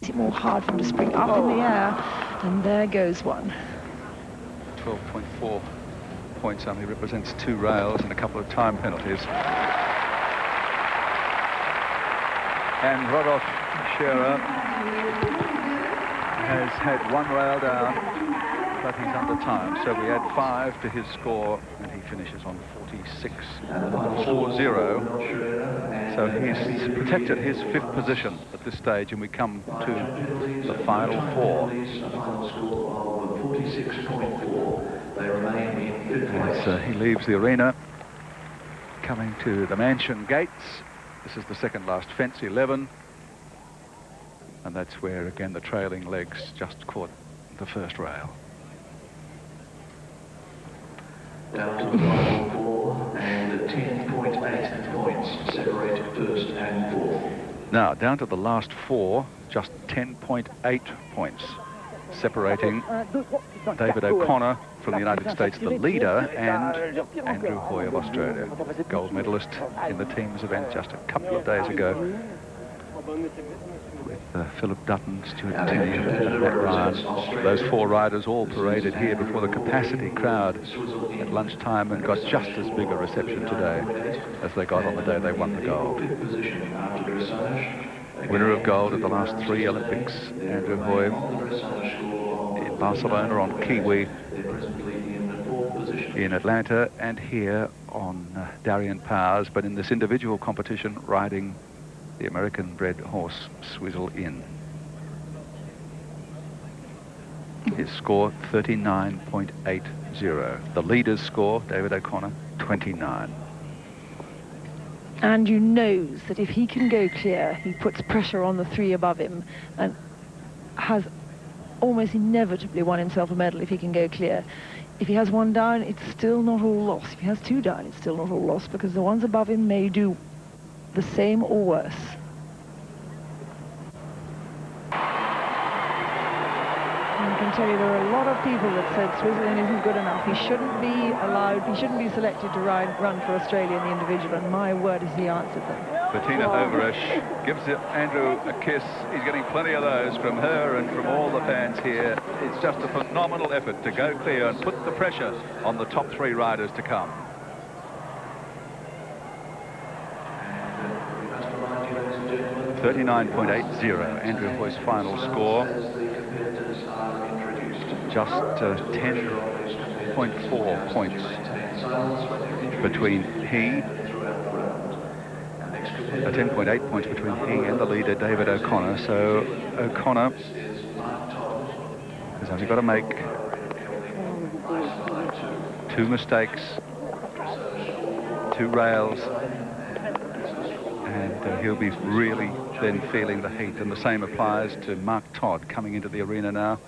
it more hard for him to spring up in the air. And there goes one. 12.4 points only represents 2 rails and a couple of time penalties. And Rodolphe Scherer has had 1 rail down, but he's under time. So we add 5 to his score, and he finishes on 46.40. So he's protected his 5th position at this stage, and we come to the final 4. As he leaves the arena, coming to the Mansion gates. This is the second last fence, 11. And that's where, again, the trailing legs just caught the first rail. Down to the final 4, and 10.8 points separate first and 4th. Now, down to the last 4, just 10.8 points separating David O'Connor from the United States, the leader, and Andrew Hoy of Australia, gold medalist in the teams event just a couple of days ago, with Philip Dutton, Stuart Tinney, and Matt Ryan. Those 4 riders all paraded here before the capacity crowd at lunchtime and got just as big a reception today as they got on the day they won the gold. Winner of gold at the last 3 Olympics, Andrew Hoy, in Barcelona on Kiwi, in Atlanta, and here on Darien Powers, but in this individual competition riding the American-bred horse Swizzle Inn. His score 39.80. The leader's score, David O'Connor, 29. Andrew knows that if he can go clear, he puts pressure on the 3 above him and has almost inevitably won himself a medal if he can go clear. If he has 1 down, it's still not all lost. If he has 2 down, it's still not all lost, because the ones above him may do the same or worse. I can tell you there are a lot of people that said Swizzle Inn isn't good enough. He shouldn't be allowed, he shouldn't be selected to run for Australia in the individual, and my word has he answered them. Bettina Overish gives Andrew a kiss. He's getting plenty of those from her and from all the fans here. It's just a phenomenal effort to go clear and put the pressure on the top 3 riders to come. .39.80, Andrew Hoy's final score. Just 10.4 points between he, 10.8 points between he and the leader, David O'Connor. So O'Connor has only got to make 2 mistakes, 2 rails, and he'll be really then feeling the heat. And the same applies to Mark Todd coming into the arena now,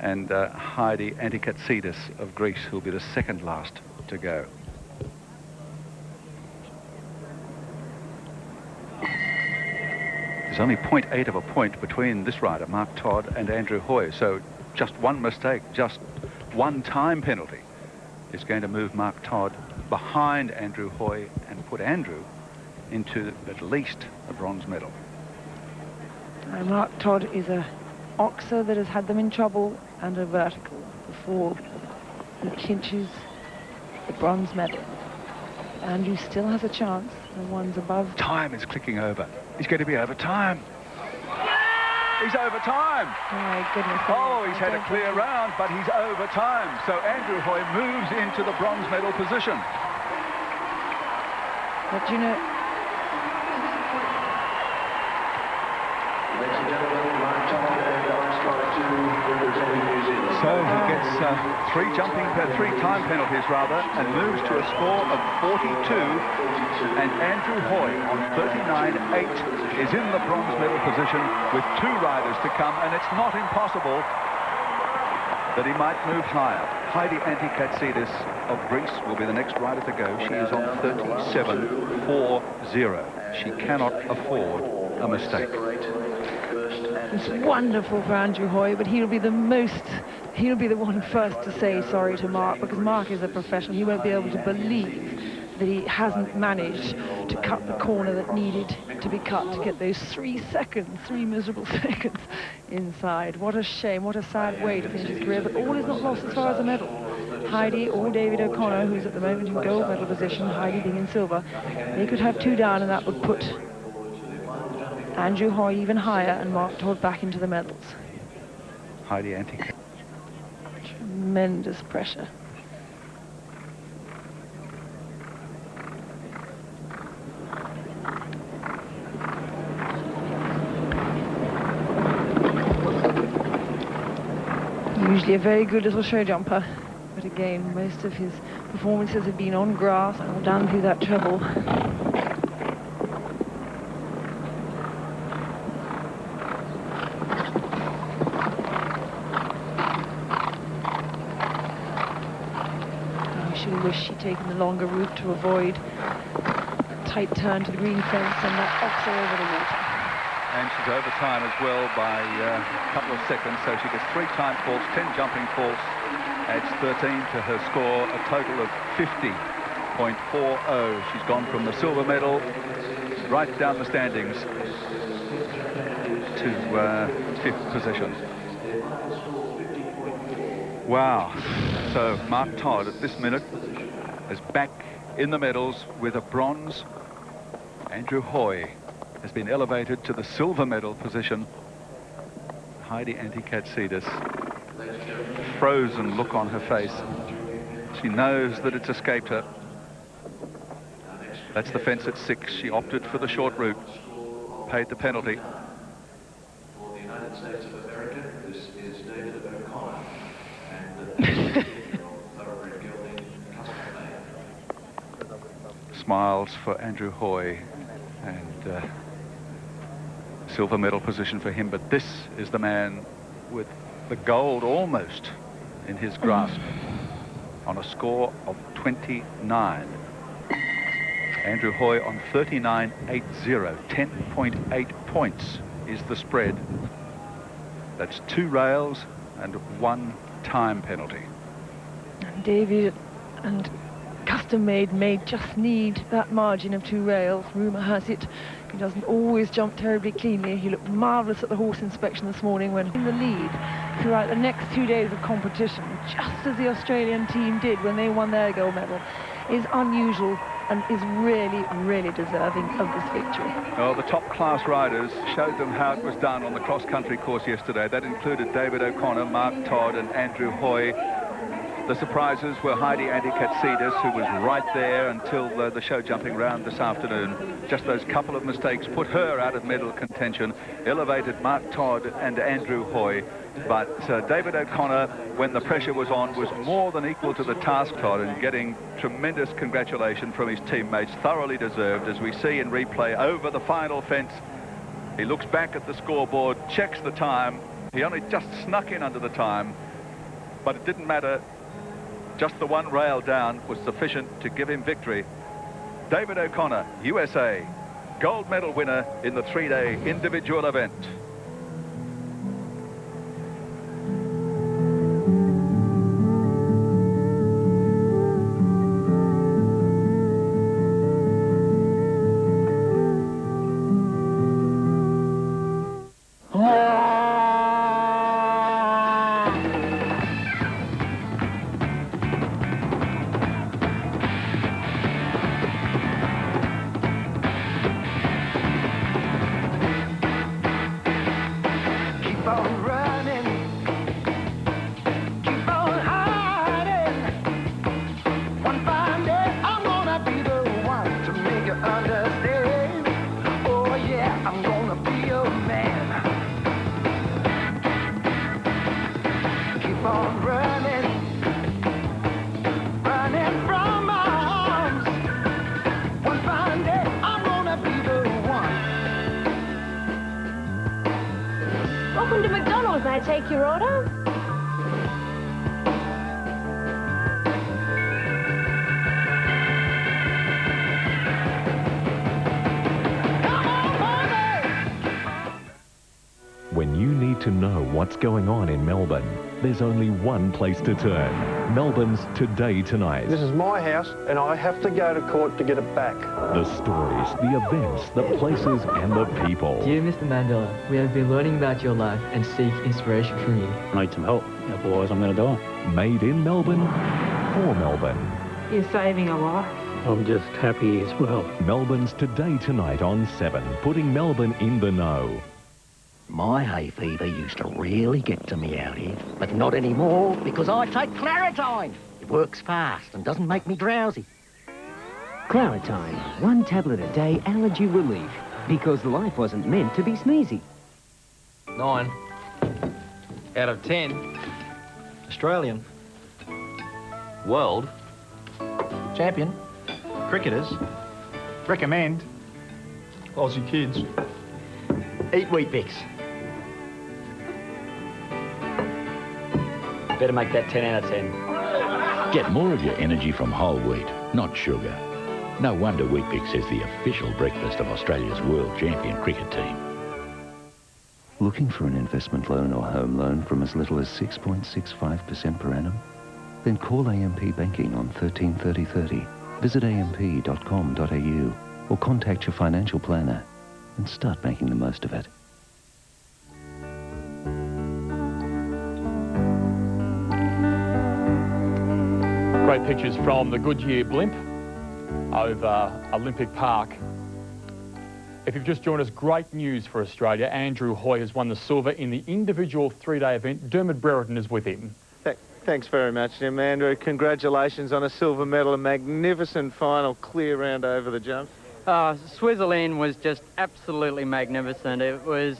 and Heidi Antikatsidis of Greece, who'll be the second last to go. There's only 0.8 of a point between this rider, Mark Todd, and Andrew Hoy, so just 1 mistake, just 1 time penalty is going to move Mark Todd behind Andrew Hoy and put Andrew into at least a bronze medal. Mark Todd is a oxer that has had them in trouble, and a vertical before he clinches the bronze medal. Andrew still has a chance. The ones above. Time is clicking over. He's going to be over time. He's over time. Oh, my goodness. Oh, he's had a clear round, but he's over time. So Andrew Hoy moves into the bronze medal position. But you know, so he gets 3 time penalties rather, and moves to a score of 42. And Andrew Hoy on 39.8 is in the bronze medal position with 2 riders to come, and it's not impossible that he might move higher. Heidi Antikatsidis of Greece will be the next rider to go. She is on 37.40. She cannot afford a mistake. it's wonderful for Andrew Hoy, but he'll be the one first to say sorry to Mark, because Mark is a professional. He won't be able to believe that he hasn't managed to cut the corner that needed to be cut to get those 3 seconds, 3 miserable seconds inside. What a shame, what a sad way to finish his career, but all is not lost as far as a medal. Heidi or David O'Connor, who's at the moment in gold medal position, Heidi being in silver, they could have 2 down, and that would put Andrew Hoy even higher and Mark Todd back into the medals. Heidi Anti-Cat. Tremendous pressure. Usually a very good little show jumper, but again, most of his performances have been on grass and down through that treble. I should wish she'd taken the longer route to avoid a tight turn to the green fence and that Oxer over the water. And she's over time as well by a couple of seconds, so she gets 3 time faults, 10 jumping faults, adds 13 to her score, a total of 50.40. She's gone from the silver medal right down the standings to 5th position. Wow. So Mark Todd at this minute is back in the medals with a bronze. Andrew Hoy has been elevated to the silver medal position. Heidi Anti-Katsidis, frozen look on her face. She knows that it's escaped her. That's the fence at 6. She opted for the short route, paid the penalty. For the United States of America, this is David O'Connor and the thoroughbred gelding custom made. Smiles for Andrew Hoy, and silver medal position for him, but this is the man with the gold almost in his grasp on a score of 29. Andrew Hoy on 39.80, 10.8 points is the spread. That's 2 rails and 1 time penalty. David and Custom Made may just need that margin of 2 rails. Rumour has it he doesn't always jump terribly cleanly. He looked marvellous at the horse inspection this morning when in the lead throughout the next 2 days of competition, just as the Australian team did when they won their gold medal, is unusual and is really, really deserving of this victory. Well, the top class riders showed them how it was done on the cross-country course yesterday. That included David O'Connor, Mark Todd and Andrew Hoy. The surprises were Heidi Anti-Katsidis, who was right there until the show jumping round this afternoon. Just those couple of mistakes put her out of medal contention, elevated Mark Todd and Andrew Hoy. But David O'Connor, when the pressure was on, was more than equal to the task, Todd, and getting tremendous congratulation from his teammates, thoroughly deserved, as we see in replay over the final fence. He looks back at the scoreboard, checks the time. He only just snuck in under the time, but it didn't matter. Just the 1 rail down was sufficient to give him victory. David O'Connor, USA, gold medal winner in the 3-day individual event. Welcome to McDonald's. May I take your order? When you need to know what's going on in Melbourne, there's only one place to turn. Melbourne's Today Tonight. This is my house, and I have to go to court to get it back. The stories, the events, the places, and the people. Dear Mr. Mandela, we have been learning about your life and seek inspiration from you. I need some help, otherwise I'm going to die. Made in Melbourne, for Melbourne. You're saving a life. I'm just happy as well. Melbourne's Today Tonight on 7, putting Melbourne in the know. My hay fever used to really get to me out here, but not anymore because I take Claritine. It works fast and doesn't make me drowsy. Claritine, 1 tablet a day allergy relief, because life wasn't meant to be sneezy. 9 out of 10. Australian. World. Champion. Cricketers. Recommend. Aussie kids. Eat Weet-Bix. Better make that 10 out of 10. Get more of your energy from whole wheat, not sugar. No wonder Weet-Bix is the official breakfast of Australia's world champion cricket team. Looking for an investment loan or home loan from as little as 6.65% per annum? Then call AMP Banking on 133030. Visit amp.com.au or contact your financial planner and start making the most of it. Great pictures from the Goodyear blimp over Olympic Park. If you've just joined us, great news for Australia. Andrew Hoy has won the silver in the individual 3-day event. Dermot Brereton is with him. Thanks very much, Jim. Andrew, congratulations on a silver medal, a magnificent final clear round over the jump. Switzerland was just absolutely magnificent. It was,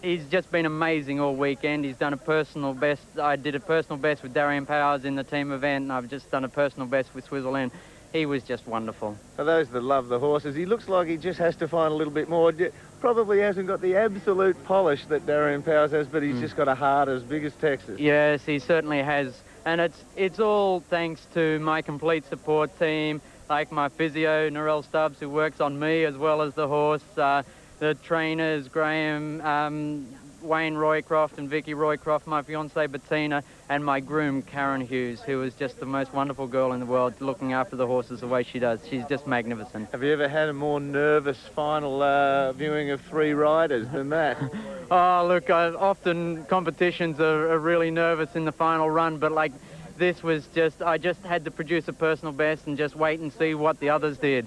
he's just been amazing all weekend. He's done a personal best. I did a personal best with Darian Powers in the team event, and I've just done a personal best with Switzerland. He was just wonderful. For those that love the horses, he looks like he just has to find a little bit more. Probably hasn't got the absolute polish that Darian Powers has, but he's just got a heart as big as Texas. Yes, he certainly has. And it's all thanks to my complete support team, like my physio, Narelle Stubbs, who works on me as well as the horse, the trainers, Graham, Wayne Roycroft and Vicky Roycroft, my fiancée Bettina, and my groom Karen Hughes, who is just the most wonderful girl in the world, looking after the horses the way she does. She's just magnificent. Have you ever had a more nervous final viewing of 3 riders than that? Oh, look, often competitions are really nervous in the final run, but like this was just, I just had to produce a personal best and just wait and see what the others did.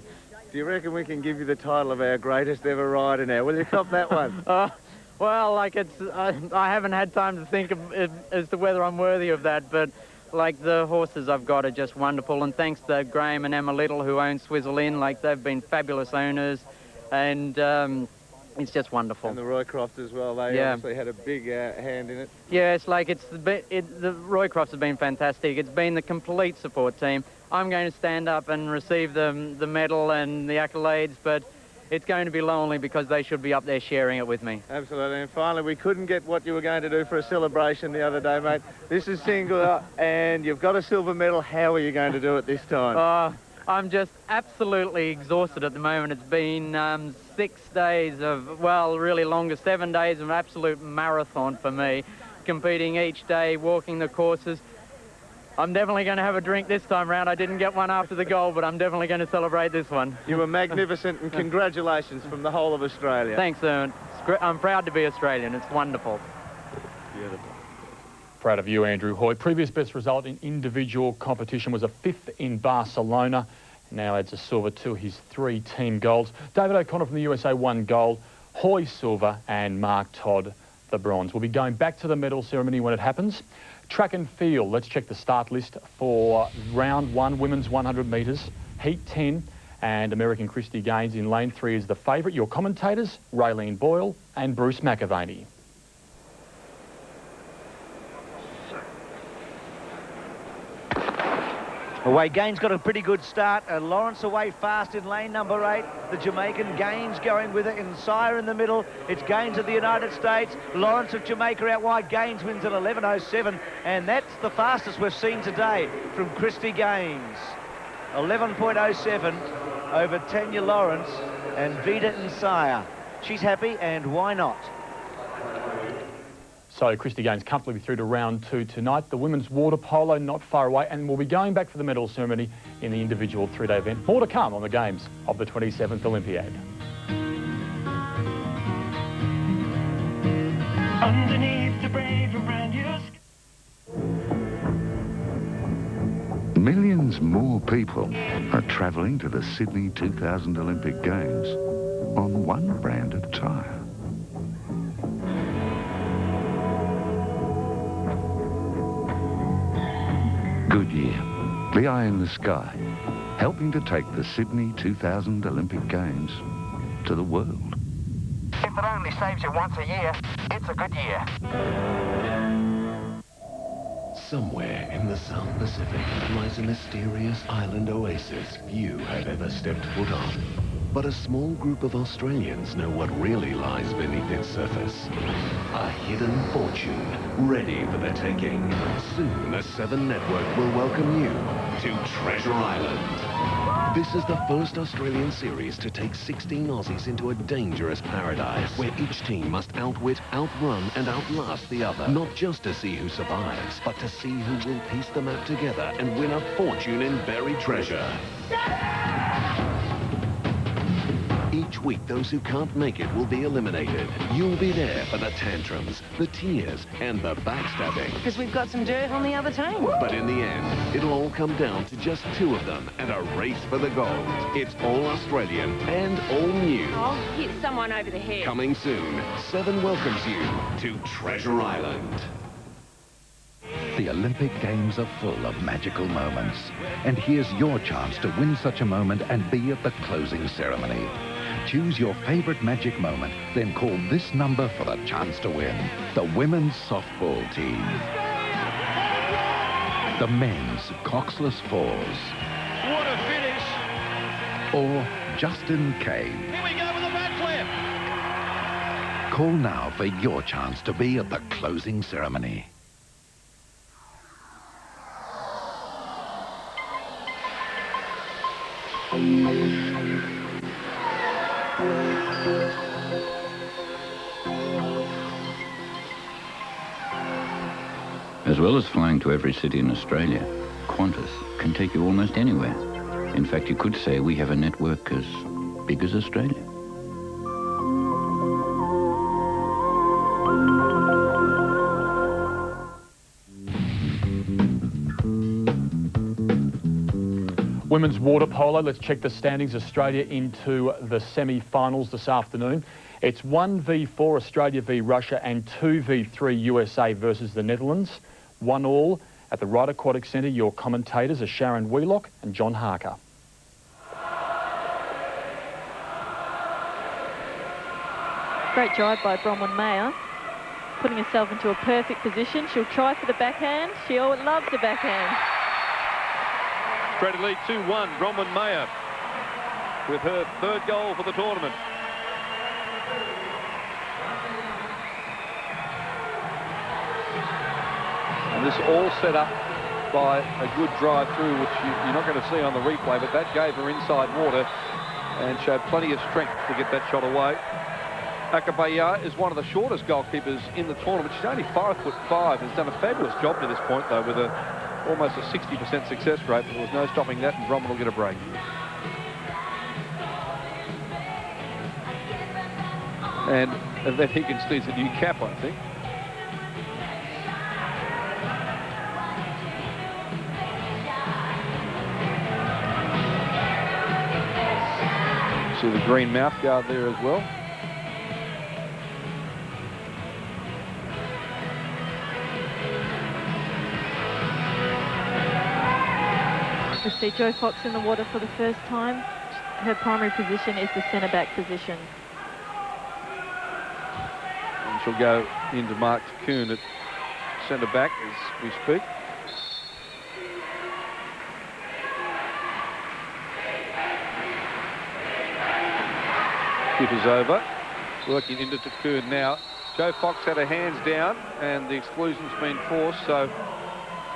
Do you reckon we can give you the title of our greatest ever rider now? Will you cop that one? Well, like I haven't had time to think of it as to whether I'm worthy of that, but like the horses I've got are just wonderful, and thanks to Graham and Emma Little, who own Switzerland, like they've been fabulous owners, and it's just wonderful. And the Roycrofts as well, they obviously had a big hand in it. Yeah, it's like the Roycrofts have been fantastic. It's been the complete support team. I'm going to stand up and receive the medal and the accolades, but it's going to be lonely because they should be up there sharing it with me. Absolutely. And finally, we couldn't get what you were going to do for a celebration the other day, mate. This is singular, and you've got a silver medal. How are you going to do it this time? I'm just absolutely exhausted at the moment. It's been 6 days of, well, really longer, 7 days of an absolute marathon for me, competing each day, walking the courses. I'm definitely going to have a drink this time round. I didn't get one after the goal, but I'm definitely going to celebrate this one. You were magnificent, and congratulations from the whole of Australia. Thanks, Erwin. I'm proud to be Australian. It's wonderful. Beautiful. Proud of you, Andrew Hoy. Previous best result in individual competition was a 5th in Barcelona. Now adds a silver to his 3 team golds. David O'Connor from the USA won gold, Hoy silver, and Mark Todd the bronze. We'll be going back to the medal ceremony when it happens. Track and field, let's check the start list for round 1, women's 100 metres, heat 10, and American Christy Gaines in lane 3 is the favourite. Your commentators, Raylene Boyle and Bruce McAvaney. Away, Gaines got a pretty good start. Lawrence away fast in lane number 8. The Jamaican, Gaines going with it, and Sire in the middle. It's Gaines of the United States. Lawrence of Jamaica out wide. Gaines wins at 11.07, and that's the fastest we've seen today from Christy Gaines. 11.07 over Tanya Lawrence and Vida and Sire. She's happy, and why not? So Christy Gaines comfortably through to round 2 tonight. The women's water polo not far away, and we'll be going back for the medal ceremony in the individual 3-day event. More to come on the games of the 27th Olympiad. Underneath the brave around your Millions more people are travelling to the Sydney 2000 Olympic Games on one brand of tyre. Goodyear, the eye in the sky, helping to take the Sydney 2000 Olympic Games to the world. If it only saves you once a year, it's a good year. Somewhere in the South Pacific lies a mysterious island oasis few have ever stepped foot on. But a small group of Australians know what really lies beneath its surface. A hidden fortune ready for the taking. Soon, the Seven Network will welcome you to Treasure Island. This is the first Australian series to take 16 Aussies into a dangerous paradise where each team must outwit, outrun, and outlast the other. Not just to see who survives, but to see who will piece the map together and win a fortune in buried treasure. Each week, those who can't make it will be eliminated. You'll be there for the tantrums, the tears, and the backstabbing. Because we've got some dirt on the other team. But in the end, it'll all come down to just 2 of them and a race for the gold. It's all Australian and all new. I'll hit someone over the head. Coming soon, Seven welcomes you to Treasure Island. The Olympic Games are full of magical moments. And here's your chance to win such a moment and be at the closing ceremony. Choose your favorite magic moment, then call this number for the chance to win. The women's softball team. The men's Coxless Fours. What a finish! Or Justin Kane. Here we go with a backflip! Call now for your chance to be at the closing ceremony. As well as flying to every city in Australia, Qantas can take you almost anywhere. In fact, you could say we have a network as big as Australia. Women's water polo, let's check the standings. Australia into the semi-finals this afternoon. It's 1v4 Australia v Russia and 2v3 USA versus the Netherlands. 1-1 at the Wright Aquatic Centre. Your commentators are Sharon Wheelock and John Harker. Great drive by Bronwyn Mayer, putting herself into a perfect position. She'll try for the backhand. She loves the backhand. Australia lead 2-1, Bronwyn Mayer with her 3rd goal for the tournament. And this all set up by a good drive through, which you're not going to see on the replay, but that gave her inside water and showed plenty of strength to get that shot away. Akabaya is one of the shortest goalkeepers in the tournament. She's only 5'5", has done a fabulous job to this point, though, with almost a 60% success rate, but there was no stopping that, and Bronwyn will get a break. And then Higgins needs a new cap, I think. See the green mouth guard there as well. We see Jo Fox in the water for the first time. Her primary position is the centre-back position. And she'll go into Mark Coon at centre-back as we speak. Kick is over. Working into Coon now. Jo Fox had her hands down and the exclusion's been forced, so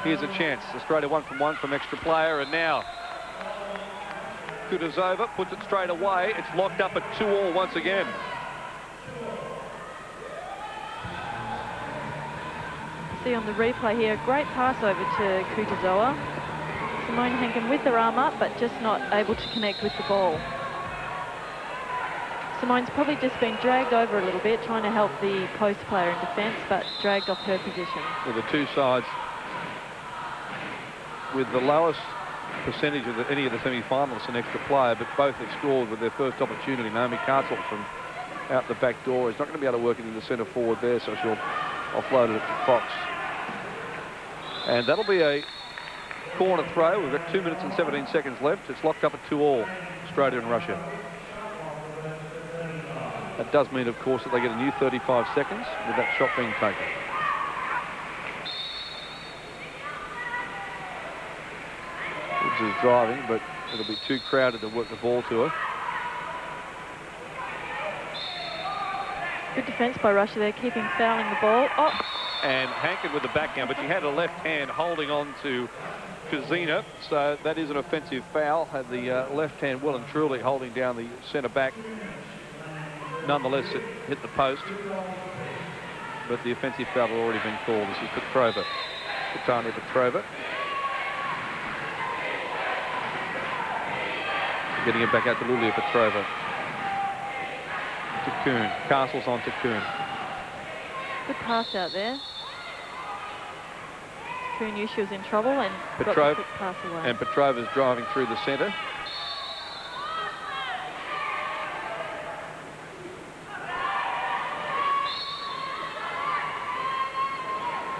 here's a chance. Australia 1 from extra player, and now Kutuzova puts it straight away. It's locked up at 2-2 once again. see on the replay here, great pass over to Kutazoa. Simone Henkin with her arm up, but just not able to connect with the ball. Simone's probably just been dragged over a little bit, trying to help the post player in defence, but dragged off her position. Well, the two sides with the lowest percentage of any of the semi-finalists an extra player, but both have scored with their first opportunity. Naomi Castle from out the back door is not going to be able to work it into centre forward there, so she'll offload it to Fox. And that'll be a corner throw. We've got 2 minutes and 17 seconds left. It's locked up at 2-all, Australia and Russia. That does mean, of course, that they get a new 35 seconds with that shot being taken. Woods is driving, but it'll be too crowded to work the ball to her. Good defence by Russia there, keeping fouling the ball. Oh. And Hankin with the backhand, but she had a left hand holding on to Kazina, so that is an offensive foul. Had the left hand well and truly holding down the centre back. Nonetheless, it hit the post, but the offensive foul had already been called. This is Petrova, Katania Petrova. Getting it back out to Lulia Petrova. To Kuhn. Castle's on to Kuhn. Good pass out there. Kuhn knew she was in trouble and got the quick pass away. And Petrova's driving through the centre.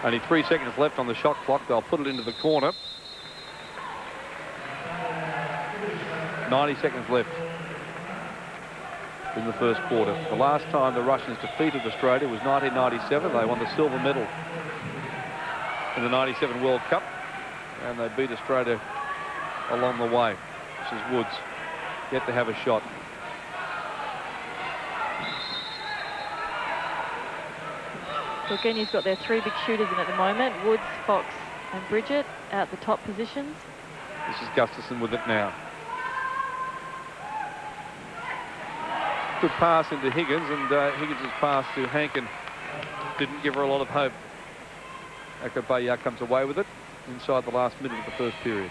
Only 3 seconds left on the shot clock. They'll put it into the corner. 90 seconds left in the first quarter. The last time the Russians defeated Australia was 1997. They won the silver medal in the 97 World Cup, and they beat Australia along the way. This is Woods, yet to have a shot. So again, he's got their three big shooters in at the moment. Woods, Fox and Bridget out the top positions. This is Gustafson with it now. Good pass into Higgins, and Higgins' pass to Hankin didn't give her a lot of hope. Akabaya comes away with it inside the last minute of the first period.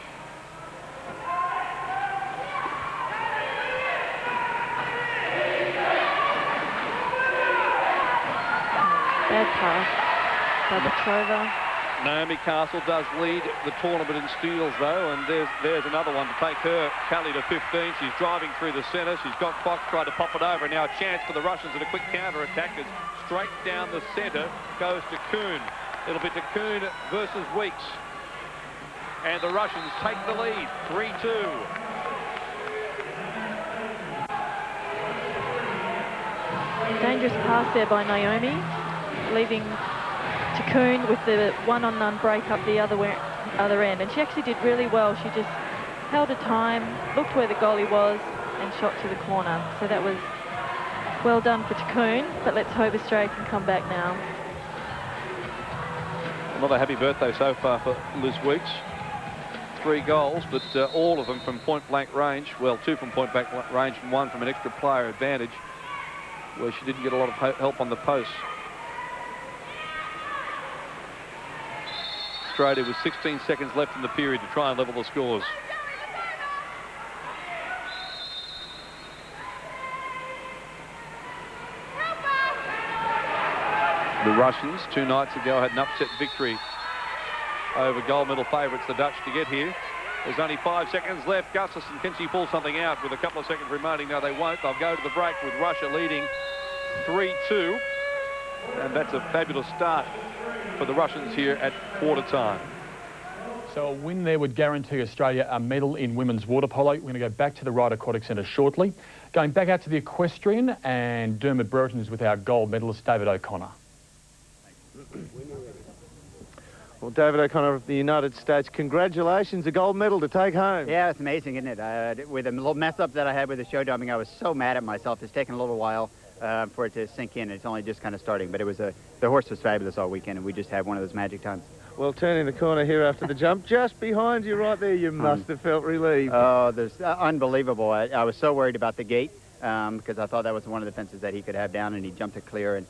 Bad pass by Petrova. Naomi Castle does lead the tournament in steals, though, and there's another one to take her. Kelly to 15. She's driving through the centre. She's got Fox trying to pop it over. Now a chance for the Russians at a quick counter-attack. As straight down the centre goes to Kuhn. It'll be to Kuhn versus Weeks. And the Russians take the lead, 3-2. Dangerous pass there by Naomi, leaving to Kuhn with the one-on-none break up the other end. And she actually did really well. She just held her time, looked where the goalie was, and shot to the corner. So that was well done for Kuhn, but let's hope Australia can come back now. Another happy birthday so far for Liz Weeks. 3 goals, but all of them from point-blank range. Well, 2 from point-blank range and 1 from an extra player advantage, where she didn't get a lot of help on the posts. Australia with 16 seconds left in the period to try and level the scores. The Russians 2 nights ago had an upset victory over gold medal favourites, the Dutch, to get here. There's only 5 seconds left. Gustafson, can she pull something out with a couple of seconds remaining? No, they won't. They'll go to the break with Russia leading 3-2. And that's a fabulous start for the Russians here at quarter time. So a win there would guarantee Australia a medal in women's water polo. We're going to go back to the Ryde Aquatic Centre shortly. Going back out to the equestrian, and Dermot Brereton is with our gold medalist, David O'Connor. Well, David O'Connor of the United States, congratulations, a gold medal to take home. Yeah, it's amazing, isn't it? With the little mess up that I had with the show jumping, I was so mad at myself. It's taken a little while for it to sink in. It's only just kind of starting, but it was the horse was fabulous all weekend, and we just had one of those magic times. Well, turning the corner here after the jump, just behind you right there, you must have felt relieved. Oh, there's unbelievable. I was so worried about the gate because I thought that was one of the fences that he could have down, and he jumped it clear, and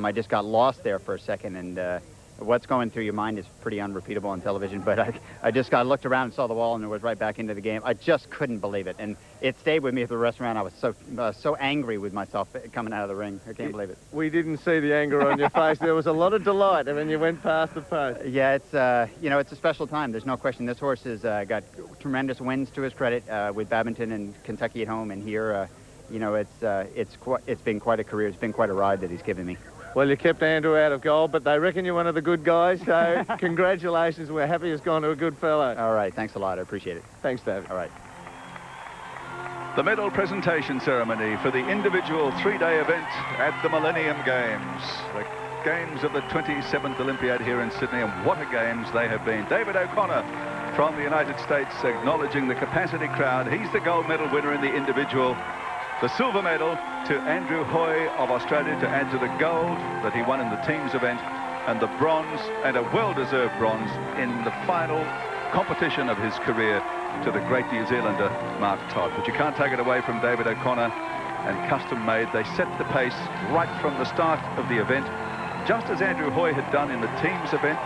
I just got lost there for a second, and what's going through your mind is pretty unrepeatable on television. But I just looked around and saw the wall, and it was right back into the game. I just couldn't believe it, and it stayed with me for the rest of the round. I was so angry with myself coming out of the ring. I can't believe it. We didn't see the anger on your face. There was a lot of delight when you went past the post. Yeah, it's you know, it's a special time. There's no question. This horse has got tremendous wins to his credit with Badminton and Kentucky at home, and here, you know, it's been quite a career. It's been quite a ride that he's given me. Well, you kept Andrew out of goal, but they reckon you're one of the good guys, so congratulations. We're happy it's gone to a good fellow. All right, thanks a lot. I appreciate it. Thanks, David. All right. The medal presentation ceremony for the individual three-day event at the Millennium Games. The games of the 27th Olympiad here in Sydney, and what a games they have been. David O'Connor from the United States acknowledging the capacity crowd. He's the gold medal winner in the individual. The silver medal to Andrew Hoy of Australia to add to the gold that he won in the teams event, and the bronze, and a well-deserved bronze in the final competition of his career, to the great New Zealander Mark Todd. But you can't take it away from David O'Connor and Custom Made. They set the pace right from the start of the event, just as Andrew Hoy had done in the teams event.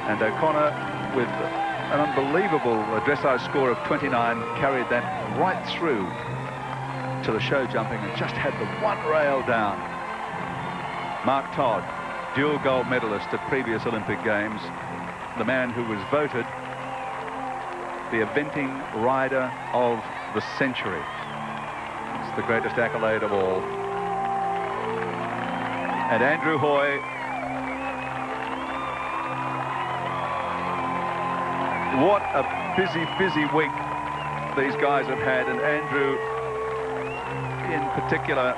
And O'Connor, with an unbelievable dressage score of 29, carried that right through to the show jumping and just had the one rail down. Mark Todd, dual gold medalist at previous Olympic Games, the man who was voted the eventing rider of the century. It's the greatest accolade of all. And Andrew Hoy, what a busy week these guys have had, and Andrew in particular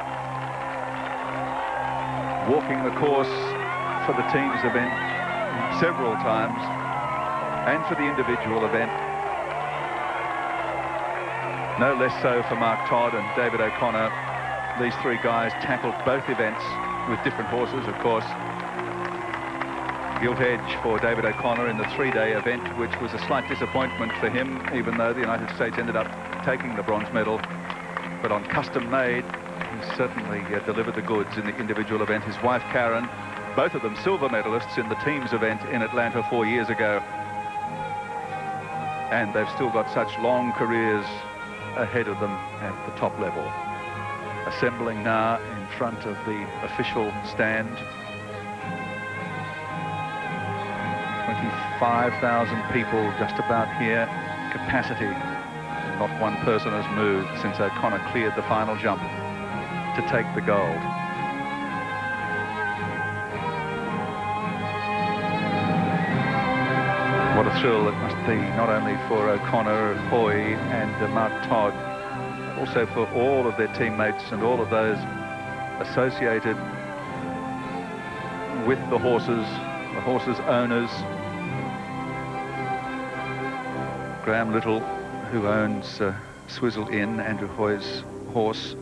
walking the course for the teams event several times and for the individual event. No less so for Mark Todd and David O'Connor. These three guys tackled both events with different horses, of course. Gilt Edge for David O'Connor in the three-day event, which was a slight disappointment for him, even though the United States ended up taking the bronze medal. But on Custom Made, he certainly delivered the goods in the individual event. His wife, Karen, both of them silver medalists in the teams event in Atlanta 4 years ago. And they've still got such long careers ahead of them at the top level. Assembling now in front of the official stand. 25,000 people just about here. Capacity. Not one person has moved since O'Connor cleared the final jump to take the gold. What a thrill it must be, not only for O'Connor, Hoy and Mark Todd, but also for all of their teammates and all of those associated with the horses' owners. Graham Little, who owns Swizzle Inn, Andrew Hoy's horse.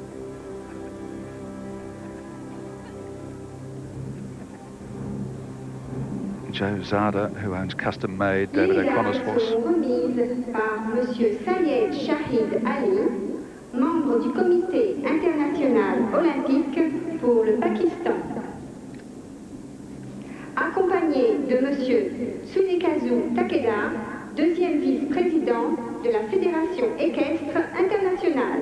Joe Zada, who owns Custom Made, David O'Connor's horse. Remise par Monsieur Sayed Shahid Ali, membre du Comité international olympique pour le Pakistan. Accompagné de Monsieur Tsunekazu Takeda, deuxième vice-président de la Fédération équestre internationale.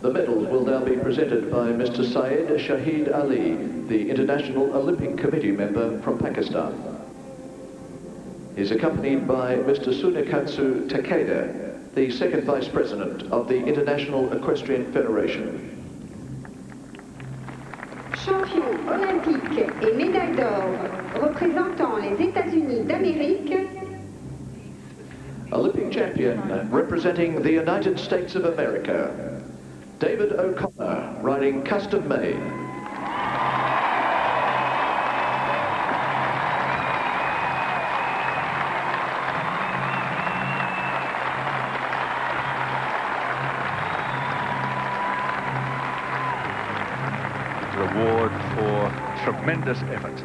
The medals will now be presented by Mr. Sayed Shahid Ali, the International Olympic Committee member from Pakistan. He's accompanied by Mr. Tsunekatsu Takeda, the second vice president of the International Equestrian Federation. Champion olympique et médaille d'or représentant les États-Unis d'Amérique. Olympic champion representing the United States of America, David O'Connor, riding Custom Made. Reward for tremendous effort.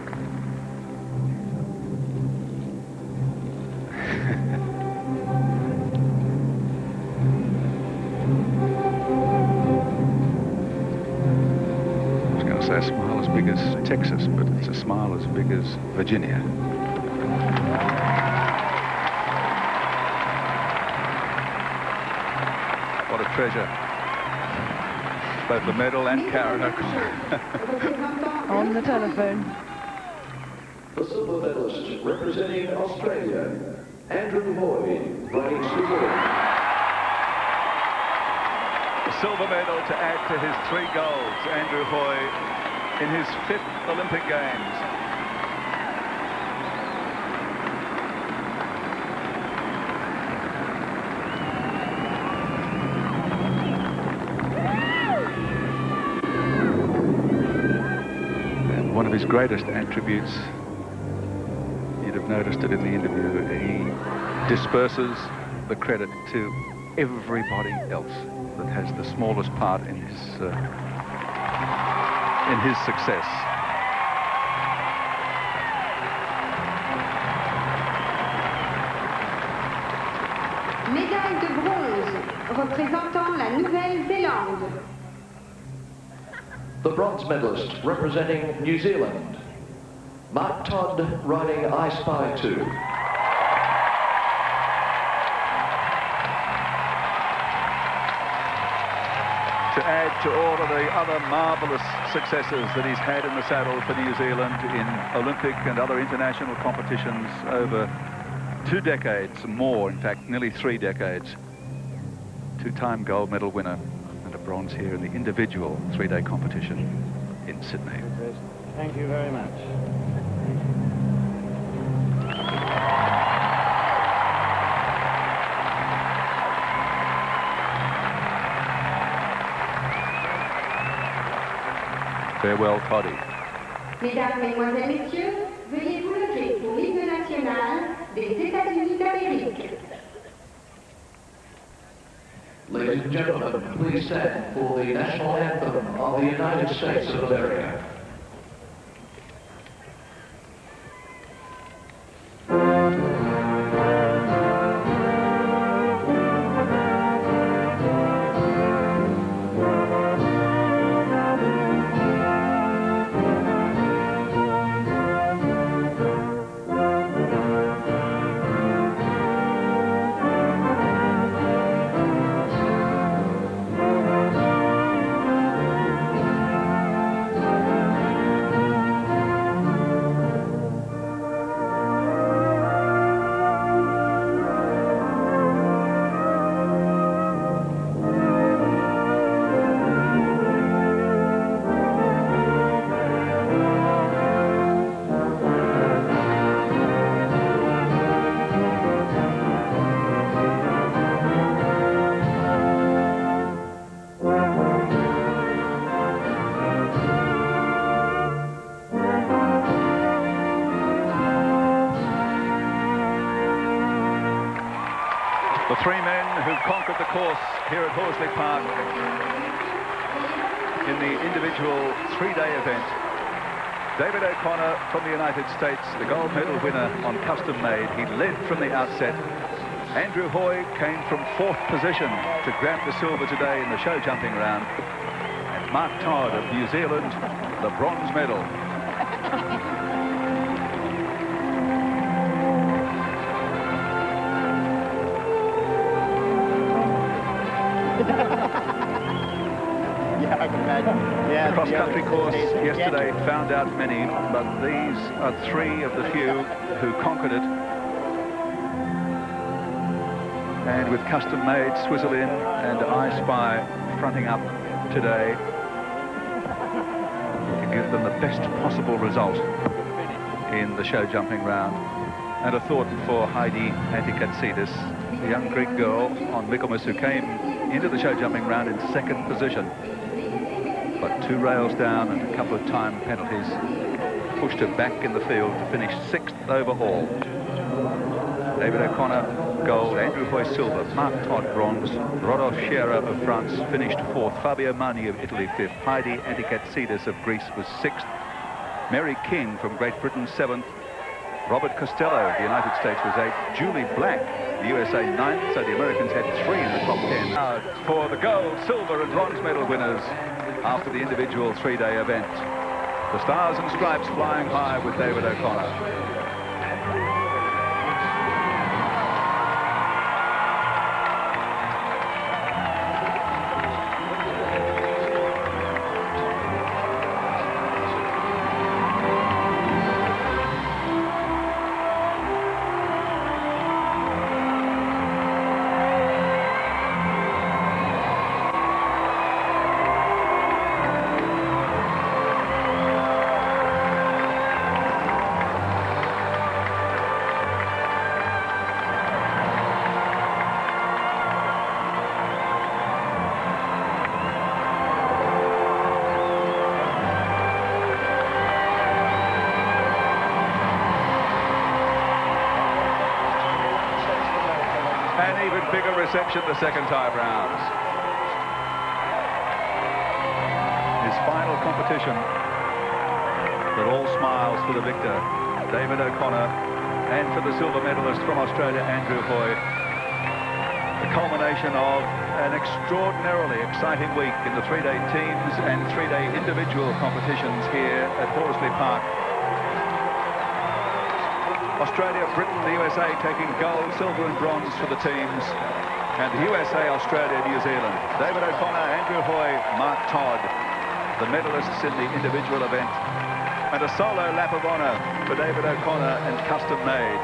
I was going to say a smile as big as Texas, but it's a smile as big as Virginia. What a treasure. Both the medal and Karen O'Connor. On the telephone. The silver medalist representing Australia, Andrew Hoy, riding Switzerland. A silver medal to add to his 3 golds. Andrew Hoy in his 5th Olympic Games. And one of his greatest attributes, you'd have noticed it in the interview, he disperses the credit to everybody else that has the smallest part in his success. Médaille de bronze représentant la Nouvelle-Zélande. The bronze medalist representing New Zealand, Mark Todd, riding I Spy 2. To add to all of the other marvellous successes that he's had in the saddle for New Zealand in Olympic and other international competitions over 2 decades, more in fact, nearly 3 decades. 2-time gold medal winner and a bronze here in the individual 3-day competition in Sydney. Thank you very much. Farewell, Toddy. Mesdames, Mesdemoiselles, Messieurs, veuillez vous lever pour l'hymne national des États-Unis d'Amérique. Ladies and gentlemen, please stand for the national anthem of the United States of America. The 3 men who conquered the course here at Horsley Park in the individual 3-day event. David O'Connor from the United States, the gold medal winner on custom made. He led from the outset. Andrew Hoy came from 4th position to grab the silver today in the show jumping round. And Mark Todd of New Zealand, the bronze medal. Yeah, I can imagine. Yeah, the cross-country course yesterday found out many, but these are 3 of the few who conquered it. And with custom-made Swizzle-In and I Spy fronting up today to give them the best possible result in the show jumping round. And a thought for Heidi Antikatsidis, the young Greek girl on Michaelmas who came into the show jumping round in 2nd position. But 2 rails down and a couple of time penalties pushed her back in the field to finish 6th overall. David O'Connor, gold. Andrew Hoy, silver. Mark Todd, bronze. Rodolphe Scherer of France finished 4th. Fabio Mani of Italy, 5th. Heidi Antikatsidis of Greece was 6th. Mary King from Great Britain, 7th. Robert Costello of the United States was 8th. Julie Black, the USA, 9th. So the Americans had 3 in the top 10. For the gold, silver and bronze medal winners after the individual 3-day event. The Stars and Stripes flying high with David O'Connor. An even bigger reception the second time round. His final competition, but all smiles for the victor, David O'Connor, and for the silver medalist from Australia, Andrew Hoy. The culmination of an extraordinarily exciting week in the three-day teams and three-day individual competitions here at Horsley Park. Australia, Britain, the USA taking gold, silver and bronze for the teams. And the USA, Australia, New Zealand. David O'Connor, Andrew Hoy, Mark Todd, the medalists in the individual event. And a solo lap of honour for David O'Connor and custom made.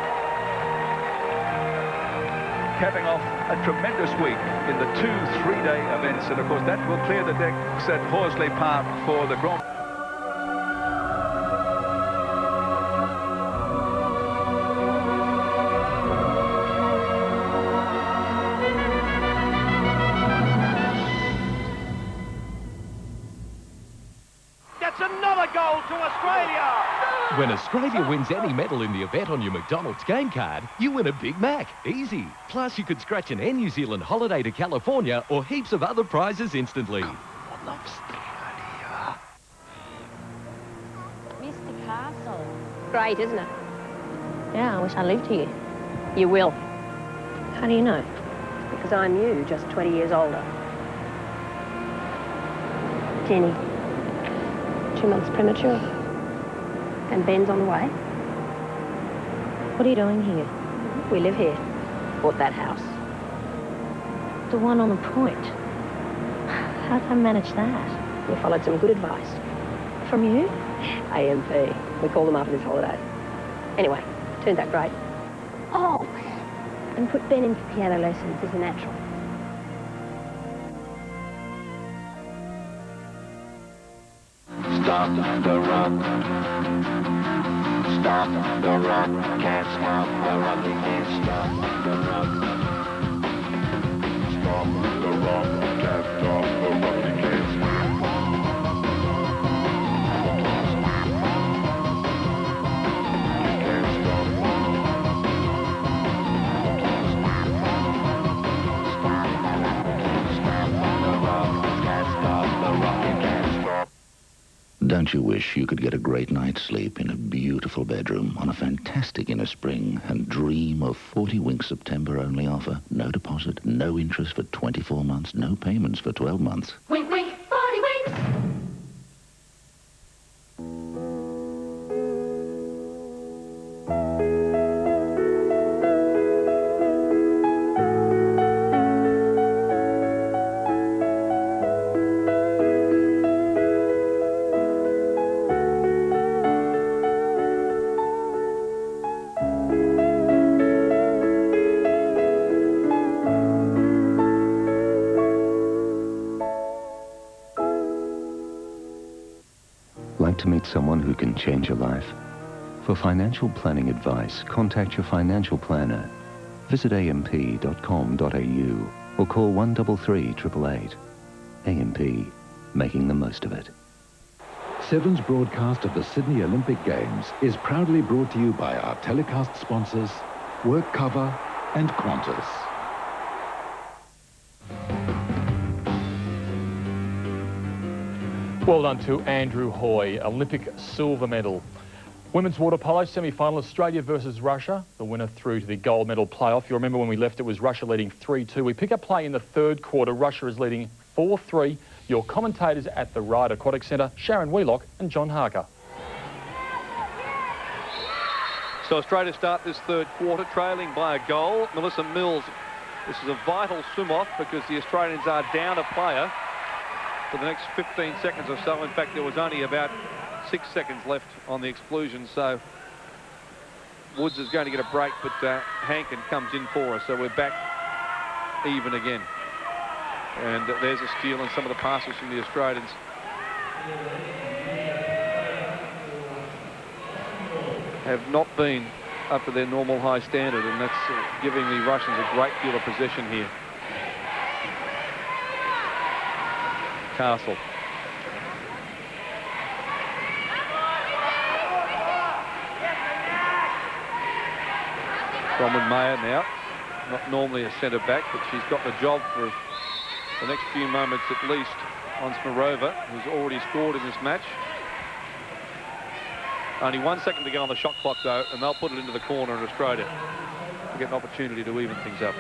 Capping off a tremendous week in the two three-day events. And of course that will clear the decks at Horsley Park for the Grand. Another goal to Australia! When Australia wins any medal in the event on your McDonald's game card, you win a Big Mac. Easy. Plus, you could scratch an Air New Zealand holiday to California or heaps of other prizes instantly. Mr. Castle. Great, isn't it? Yeah, I wish I lived here. You will. How do you know? Because I'm you, just 20 years older. Jenny. 2 months premature. And Ben's on the way. What are you doing here? We live here. Bought that house. The one on the point. How'd I manage that? We followed some good advice. From you? AMP. We call them after this holiday. Anyway, turned out great. Oh, and put Ben in for piano lessons as a natural. Stop the rock. Stop the rock. Can't stop the rock. You can't stop the rock. Stop the rock. Can't stop the rock. You can't stop. You can't stop. Stop the rock. Can't stop the rock. You can't stop. Don't you wish you could get a great night's sleep in a beautiful bedroom on a fantastic inner spring and dream of 40 Winks September only offer? No deposit, no interest for 24 months, no payments for 12 months. Wink, wink, 40 winks! Like to meet someone who can change your life? For financial planning advice, contact your financial planner. Visit amp.com.au or call 133 888. AMP, making the most of it. Seven's broadcast of the Sydney Olympic Games is proudly brought to you by our telecast sponsors, WorkCover and Qantas. Well done to Andrew Hoy, Olympic silver medal. Women's water polo semi-final, Australia versus Russia. The winner through to the gold medal playoff. You remember when we left, it was Russia leading 3-2. We pick up play in the third quarter. Russia is leading 4-3. Your commentators at the Ryde Aquatic Centre, Sharon Wheelock and John Harker. So Australia start this third quarter trailing by a goal. Melissa Mills, this is a vital swim-off because the Australians are down a player for the next 15 seconds or so. In fact, there was only about 6 seconds left on the exclusion, so Woods is going to get a break, but Hankin comes in for us, so we're back even again. And there's a steal and some of the passes from the Australians. Have not been up to their normal high standard, and that's giving the Russians a great deal of possession here. Castle. Bronwyn Mayer now, not normally a centre back, but she's got the job for the next few moments at least on Smirova, who's already scored in this match. Only 1 second to go on the shot clock, though, and they'll put it into the corner in Australia to get an opportunity to even things up.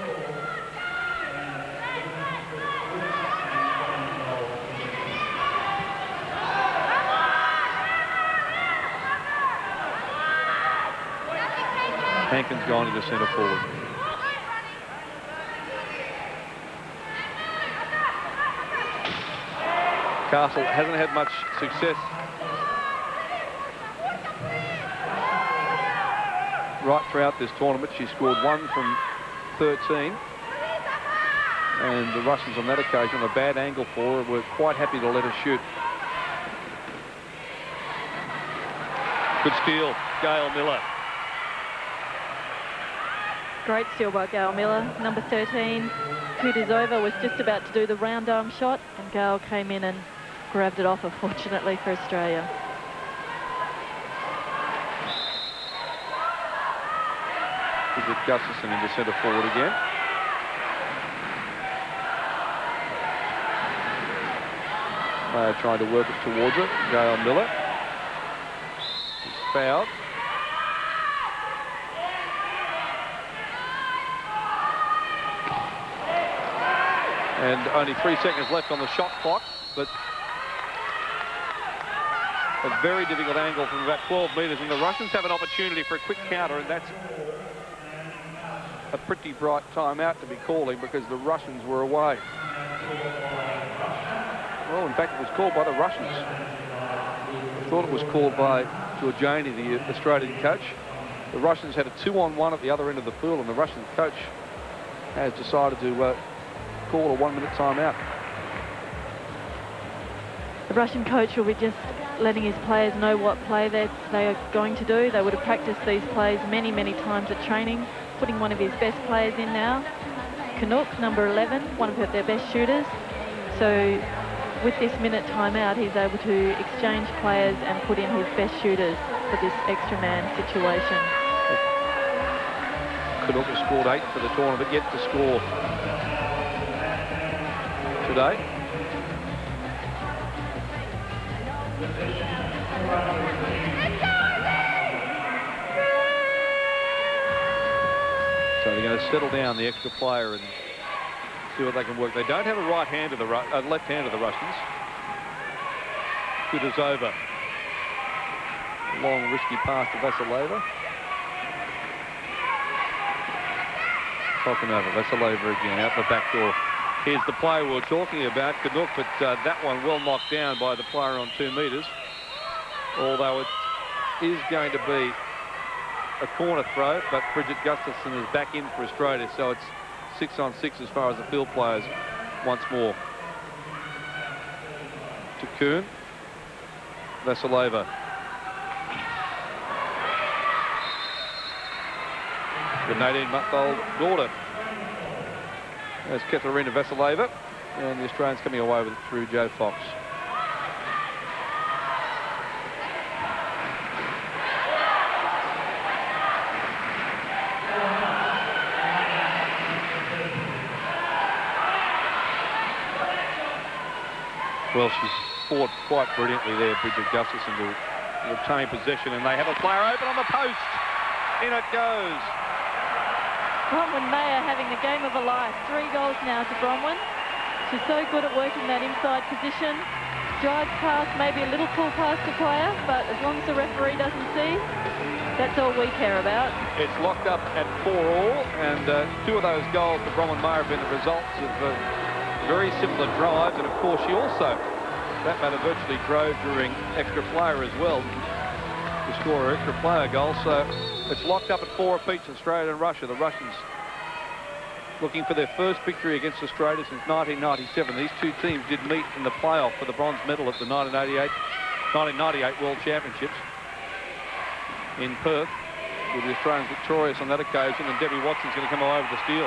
Hankin's gone into centre forward. Castle hasn't had much success right throughout this tournament. She scored 1 from 13. And the Russians on that occasion, on a bad angle for her, were quite happy to let her shoot. Good steal, Gail Miller. Great steal by Gail Miller. Number 13, Kudizova, was just about to do the round arm shot, and Gail came in and grabbed it off, unfortunately, for Australia. Bridget Gustafson into centre forward again. Trying to work it towards it. Gail Miller. She's fouled. And only 3 seconds left on the shot clock, but a very difficult angle from about 12 metres, and the Russians have an opportunity for a quick counter, and that's a pretty bright timeout to be calling because the Russians were away. Well, in fact, it was called by the Russians. I thought it was called by Georgiani, the Australian coach. The Russians had a 2-on-1 at the other end of the pool, and the Russian coach has decided to call a 1 minute timeout. The Russian coach will be just letting his players know what play they are going to do. They would have practiced these plays many, many times at training, putting one of his best players in now. Canuck, number 11, one of their best shooters. So with this minute timeout, he's able to exchange players and put in his best shooters for this extra man situation. Canuck has scored 8 for the tournament, yet to score today. So they're going to settle down the extra player and see what they can work. They don't have a right hand of the left hand of the Russians. Kudizova. Long, risky pass to Vasileva. Tokanova, Vasileva again out the back door. Here's the player we were talking about, Canuck, but that one well knocked down by the player on 2 metres. Although it is going to be a corner throw, but Bridget Gustafson is back in for Australia, so it's 6-on-6 as far as the field players once more. To Kuhn. Vasileva. The 18-month-old daughter. There's Katharina Vasileva, and the Australians coming away with it through Joe Fox. Well, she's fought quite brilliantly there, Bridget Gustafson, to retain possession, and they have a player open on the post. In it goes. Bronwyn Mayer having the game of her life. 3 goals now to Bronwyn. She's so good at working that inside position. drive pass, maybe a little pull past the player, but as long as the referee doesn't see, that's all we care about. It's locked up at 4-all, and 2 of those goals for Bronwyn Mayer have been the results of very similar drives, and of course she also, that matter, virtually drove during extra player as well to score her extra player goal. So it's locked up at 4 apiece, Australia and Russia. The Russians looking for their first victory against Australia since 1997. These two teams did meet in the playoff for the bronze medal at the 1998 World Championships in Perth, with the Australians victorious on that occasion, and Debbie Watson's going to come away with the steal.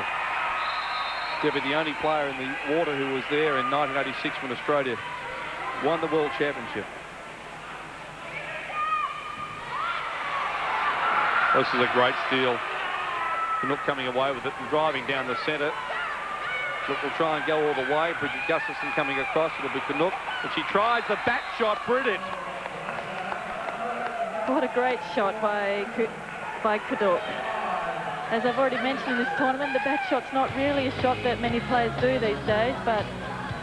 Debbie, the only player in the water who was there in 1986 when Australia won the World Championship. This is a great steal. Canuck coming away with it and driving down the centre. Look, will try and go all the way. Bridget Gustafson coming across. It'll be Canuck. But she tries the back shot. Brilliant. What a great shot by Canuck. As I've already mentioned in this tournament, the back shot's not really a shot that many players do these days, but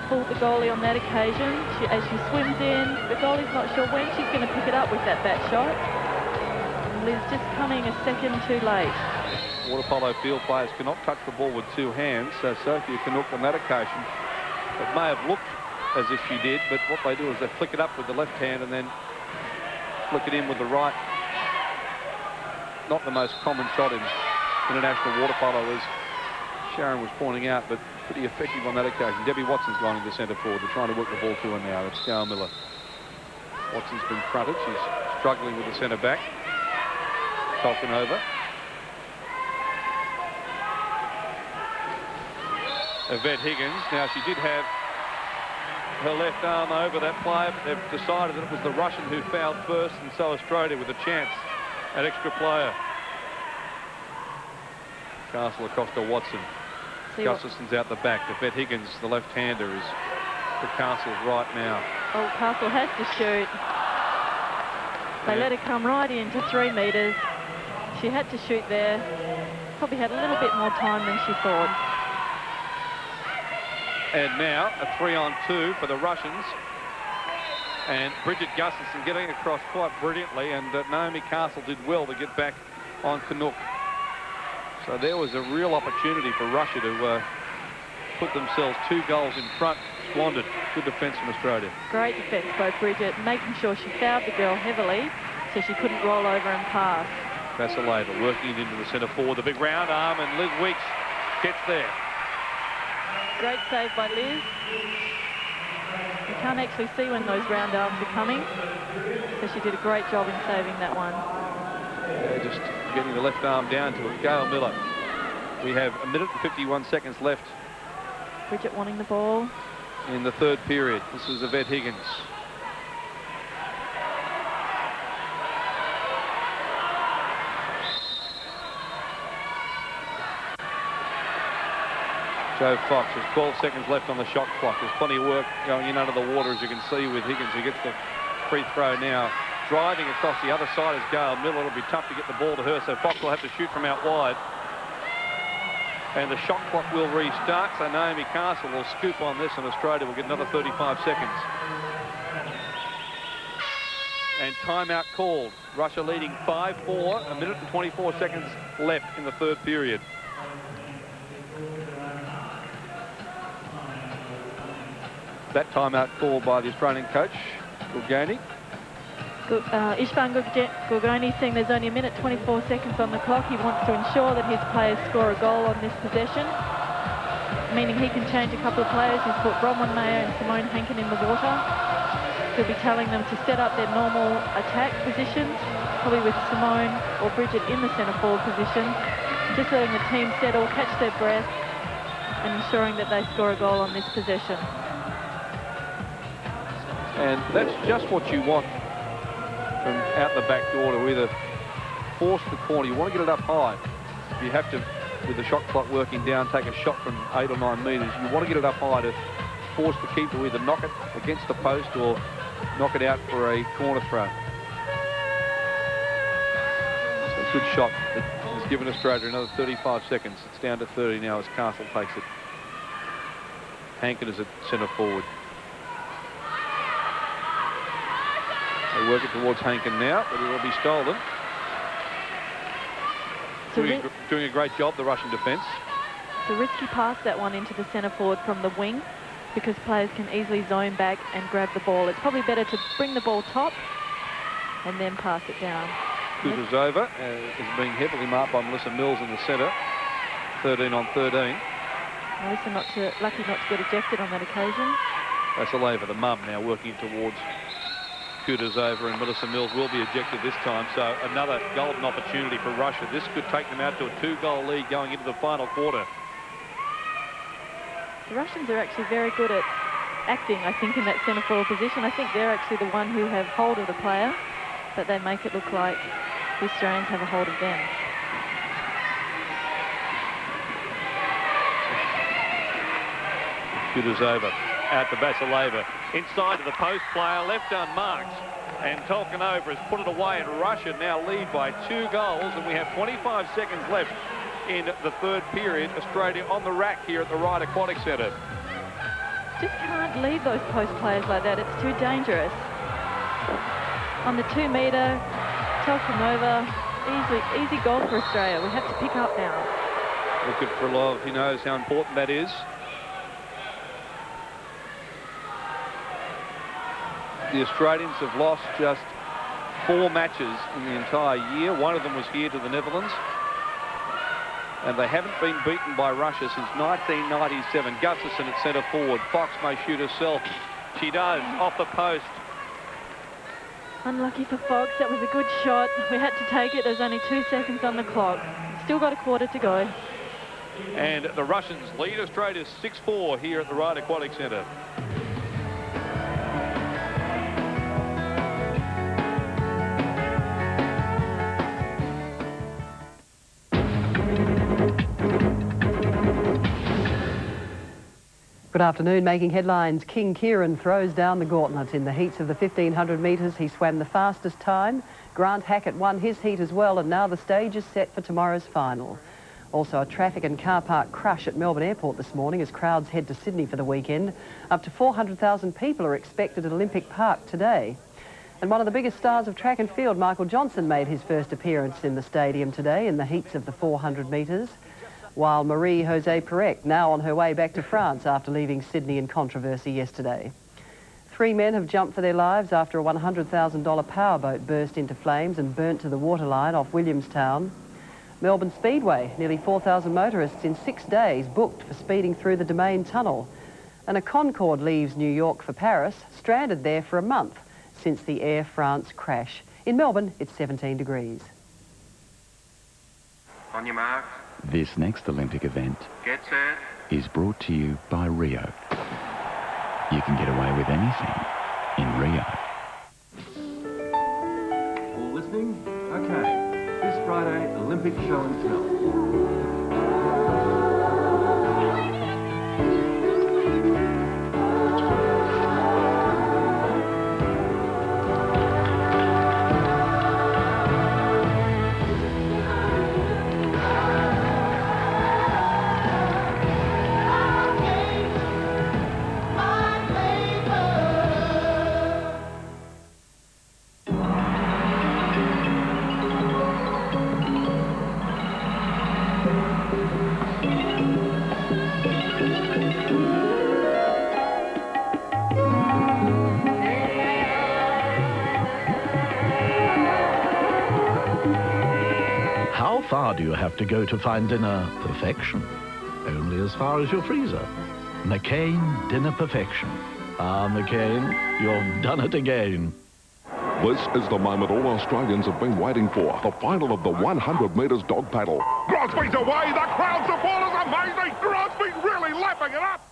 fooled the goalie on that occasion. As she swims in, the goalie's not sure when she's going to pick it up with that back shot. And Liz just coming a second too late. Water polo field players cannot touch the ball with 2 hands, so Sophia Canuck on that occasion, it may have looked as if she did, but what they do is they flick it up with the left hand and then flick it in with the right. Not the most common shot in international water polo, as Sharon was pointing out, but pretty effective on that occasion. Debbie Watson's gone into centre forward. They're trying to work the ball to her now. It's Gail Miller. Watson's been fronted. She's struggling with the centre back. Tolkien over. Yvette Higgins. Now, she did have her left arm over that player, but they've decided that it was the Russian who fouled first, and so Australia with a chance at extra player. Castle across to Watson. Gustafson's out the back. Yvette Higgins, the left-hander, is to Castle's right now. Oh, Castle has to shoot. They let her come right into 3 metres. She had to shoot there. Probably had a little bit more time than she thought. And now a 3-on-2 for the Russians. And Bridget Gustafson getting across quite brilliantly, and Naomi Castle did well to get back on Canuck. So there was a real opportunity for Russia to put themselves 2 goals in front. Squandered. Good defence from Australia. Great defence by Bridget, making sure she fouled the girl heavily so she couldn't roll over and pass. Vasileva working it into the centre forward. The big round arm, and Liz Weeks gets there. Great save by Liz. You can't actually see when those round arms are coming, so she did a great job in saving that one. Yeah, just getting the left arm down to it. Gail Miller. We have 1 minute and 51 seconds left. Bridget wanting the ball. In the 3rd period. This is Yvette Higgins. Joe Fox, there's 12 seconds left on the shot clock. There's plenty of work going in under the water, as you can see, with Higgins, who gets the free throw now. Driving across the other side is Gail Miller. It'll be tough to get the ball to her, so Fox will have to shoot from out wide. And the shot clock will restart, so Naomi Castle will scoop on this, and Australia will get another 35 seconds. And timeout called. Russia leading 5-4, 1 minute and 24 seconds left in the 3rd period. That timeout called by the Australian coach, Gulgani. Ishvan Gulgani saying there's only 1 minute 24 seconds on the clock. He wants to ensure that his players score a goal on this possession, meaning he can change a couple of players. He's put Bronwyn Mayer and Simone Hankin in the water. He'll be telling them to set up their normal attack positions, probably with Simone or Bridget in the centre forward position, just letting the team settle, catch their breath, and ensuring that they score a goal on this possession. And that's just what you want from out the back door, to either force the corner. You want to get it up high. If you have to, with the shot clock working down, take a shot from 8 or 9 metres. You want to get it up high to force the keeper to either knock it against the post or knock it out for a corner throw. So a good shot that has given Australia another 35 seconds. It's down to 30 now as Castle takes it. Hankin is at centre forward. They work it towards Hankin now, but it'll be stolen. Doing a great job, the Russian defence. It's a risky pass, that one, into the centre forward from the wing, because players can easily zone back and grab the ball. It's probably better to bring the ball top and then pass it down. Kutuzova is being heavily marked by Melissa Mills in the centre. 13 on 13. Melissa lucky not to get ejected on that occasion. Vasileva, the mum, now working towards Kutuzova, and Melissa Mills will be ejected this time. So another golden opportunity for Russia. This could take them out to a 2-goal lead going into the final quarter. The Russians are actually very good at acting, I think, in that centre forward position. I think they're actually the one who have hold of the player, but they make it look like the Australians have a hold of them. Kutuzova out to Vasileva. Inside to the post player, left unmarked. And Tolkanova has put it away, and Russia now lead by 2 goals, and we have 25 seconds left in the third period. Australia on the rack here at the Wright Aquatic Centre. Just can't leave those post players like that. It's too dangerous. On the 2-metre, Tolkanova, easy goal for Australia. We have to pick up now. Look at Krylov. He knows how important that is. The Australians have lost just 4 matches in the entire year. One of them was here to the Netherlands. And they haven't been beaten by Russia since 1997. Gustafsson at centre forward. Fox may shoot herself. She does, off the post. Unlucky for Fox. That was a good shot. We had to take it. There's only 2 seconds on the clock. Still got a quarter to go. And the Russians lead Australia 6-4 here at the Wright Aquatic Centre. Good afternoon. Making headlines, King Kieran throws down the gauntlet. In the heats of the 1,500 metres, he swam the fastest time. Grant Hackett won his heat as well, and now the stage is set for tomorrow's final. Also, a traffic and car park crush at Melbourne Airport this morning as crowds head to Sydney for the weekend. Up to 400,000 people are expected at Olympic Park today. And one of the biggest stars of track and field, Michael Johnson, made his first appearance in the stadium today in the heats of the 400 metres. While Marie-José Pérec, now on her way back to France after leaving Sydney in controversy yesterday. 3 men have jumped for their lives after a $100,000 powerboat burst into flames and burnt to the waterline off Williamstown. Melbourne Speedway, nearly 4,000 motorists in 6 days booked for speeding through the Domain Tunnel. And a Concorde leaves New York for Paris, stranded there for a month since the Air France crash. In Melbourne, it's 17 degrees. On your mark. This next Olympic event Get set. is brought to you by Rio. You can get away with anything in Rio. All listening? Okay. This Friday, Olympic show and tell. How far do you have to go to find dinner perfection? Only as far as your freezer. McCain Dinner Perfection. Ah, McCain, you've done it again. This is the moment all Australians have been waiting for. The final of the 100 metres dog paddle. Grant Speed's away. The crowd support is amazing. Grant Speed really lapping it up.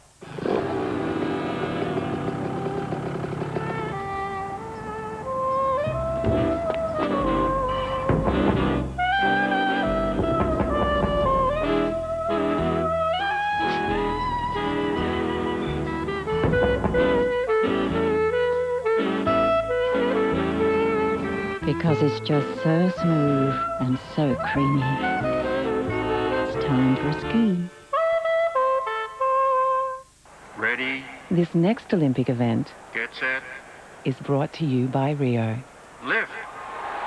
Because it's just so smooth and so creamy. It's time for a ski. Ready. This next Olympic event Get set. is brought to you by Rio. left.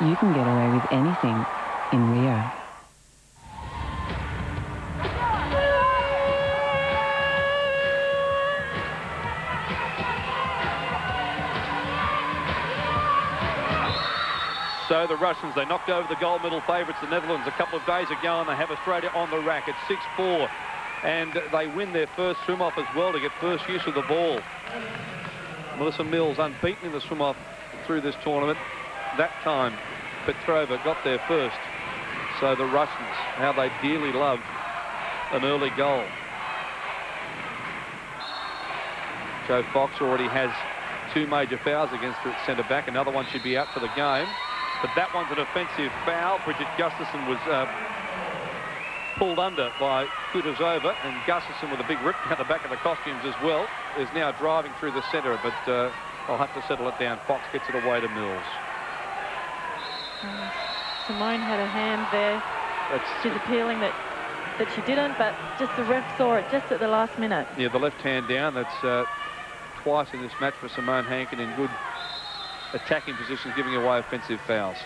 You can get away with anything in Rio. So the Russians, they knocked over the gold medal favourites, the Netherlands, a couple of days ago, and they have Australia on the rack at 6-4. And they win their first swim-off as well to get first use of the ball. Melissa Mills unbeaten in the swim-off through this tournament. That time, Petrova got there first. So the Russians, how they dearly love an early goal. Jo Fox already has 2 major fouls against her at centre-back. Another one should be out for the game. But that one's an offensive foul. Bridget Gustafson was pulled under by Kutuzova, and Gustafson, with a big rip down the back of the costumes as well, is now driving through the centre, but I'll have to settle it down. Fox gets it away to Mills. Simone had a hand there. She's appealing that she didn't, but just the ref saw it just at the last minute. Yeah, the left hand down. That's twice in this match for Simone Hankin in good attacking positions, giving away offensive fouls.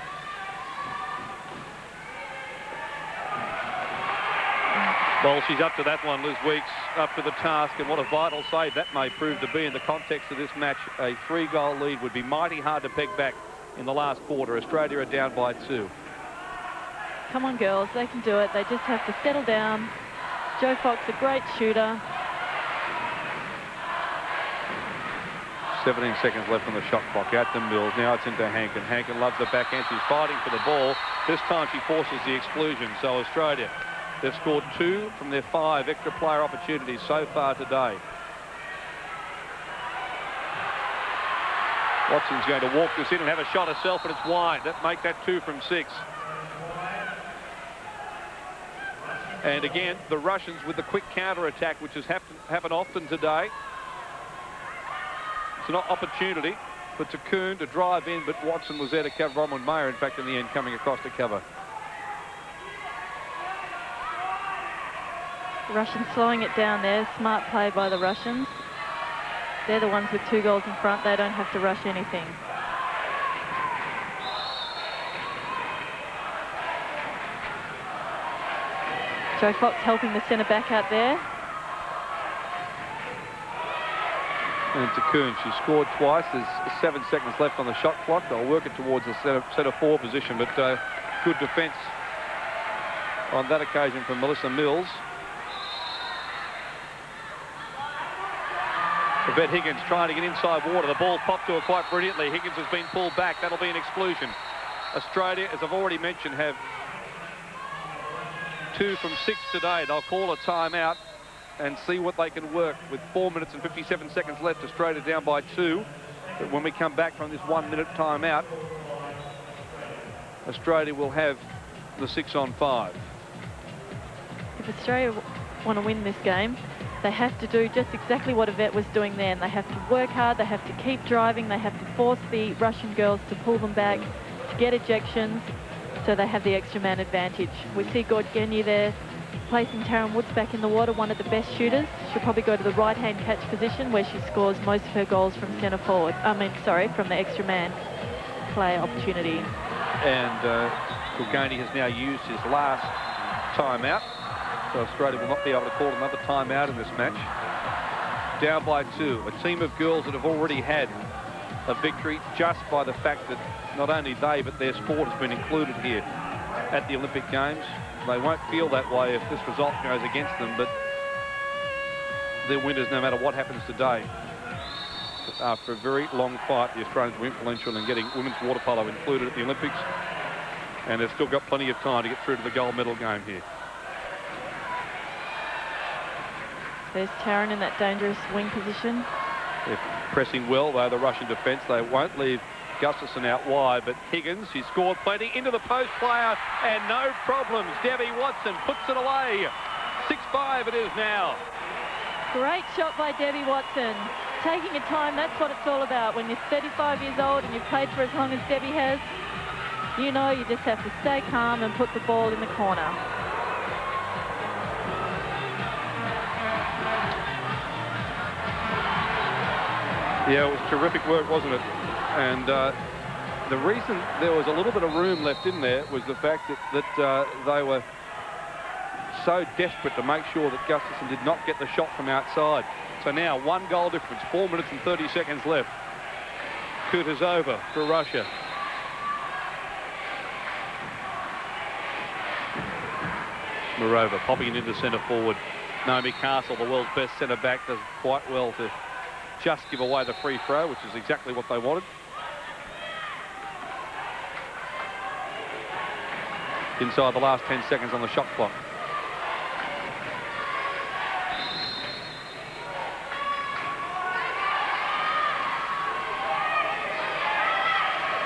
Well, she's up to that one, Liz Weeks, up to the task, and what a vital save that may prove to be in the context of this match. A 3-goal lead would be mighty hard to peg back in the last quarter. Australia are down by 2. Come on, girls, they can do it. They just have to settle down. Jo Fox, a great shooter. 17 seconds left on the shot clock. Out to Mills. Now it's into Hankin. Hankin loves the backhand. She's fighting for the ball. This time she forces the exclusion. So Australia, they've scored 2 from their 5 extra player opportunities so far today. Watson's going to walk this in and have a shot herself, and it's wide. That make that 2 from 6. And again, the Russians with the quick counter-attack, which has happened often today. It's an opportunity for Takun to drive in, but Watson was there to cover. Bronwyn Mayer, in fact, in the end, coming across to cover. The Russians slowing it down there. Smart play by the Russians. They're the ones with 2 goals in front. They don't have to rush anything. Jo Fox helping the centre-back out there. And Takun, she scored twice. There's 7 seconds left on the shot clock. They'll work it towards the centre-forward position, but good defence on that occasion from Melissa Mills. Yvette Higgins trying to get inside water. The ball popped to her quite brilliantly. Higgins has been pulled back. That'll be an exclusion. Australia, as I've already mentioned, have 2 from 6 today. They'll call a timeout and see what they can work. With 4 minutes and 57 seconds left, Australia down by 2. But when we come back from this 1-minute timeout, Australia will have the 6-on-5. If Australia want to win this game, they have to do just exactly what Yvette was doing then. They have to work hard, they have to keep driving, they have to force the Russian girls to pull them back, to get ejections, so they have the extra man advantage. We see Gorgeni there placing Taryn Woods back in the water, one of the best shooters. She'll probably go to the right-hand catch position where she scores most of her goals from centre forward. From the extra man play opportunity. And Gorgeni has now used his last timeout. So Australia will not be able to call another timeout in this match. Down by 2. A team of girls that have already had a victory just by the fact that not only they, but their sport has been included here at the Olympic Games. They won't feel that way if this result goes against them, but they're winners no matter what happens today. But after a very long fight, the Australians were influential in getting women's water polo included at the Olympics, and they've still got plenty of time to get through to the gold medal game here. There's Taryn in that dangerous wing position. They're pressing well, though, the Russian defence. They won't leave Gustafson out wide, but Higgins, she scored plenty into the post player, and no problems. Debbie Watson puts it away. 6-5 it is now. Great shot by Debbie Watson. Taking your time, that's what it's all about. When you're 35 years old and you've played for as long as Debbie has, you know you just have to stay calm and put the ball in the corner. Yeah, it was terrific work, wasn't it? And the reason there was a little bit of room left in there was the fact that they were so desperate to make sure that Gustafson did not get the shot from outside. So now 1 goal difference, 4 minutes and 30 seconds left. Kutuzova for Russia. Morova popping it into centre forward. Naomi Castle, the world's best centre back, does quite well to just give away the free throw, which is exactly what they wanted. Inside the last 10 seconds on the shot clock.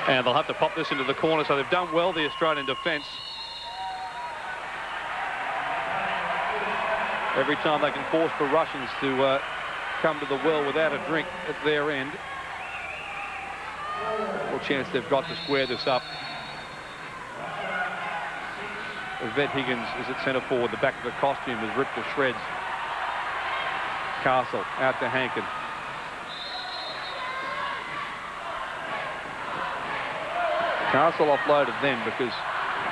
And they'll have to pop this into the corner, so they've done well, the Australian defence. Every time they can force the Russians to come to the well without a drink at their end, what chance they've got to square this up. Yvette Higgins is at centre forward. The back of the costume is ripped to shreds. Castle out to Hankin. Castle offloaded then because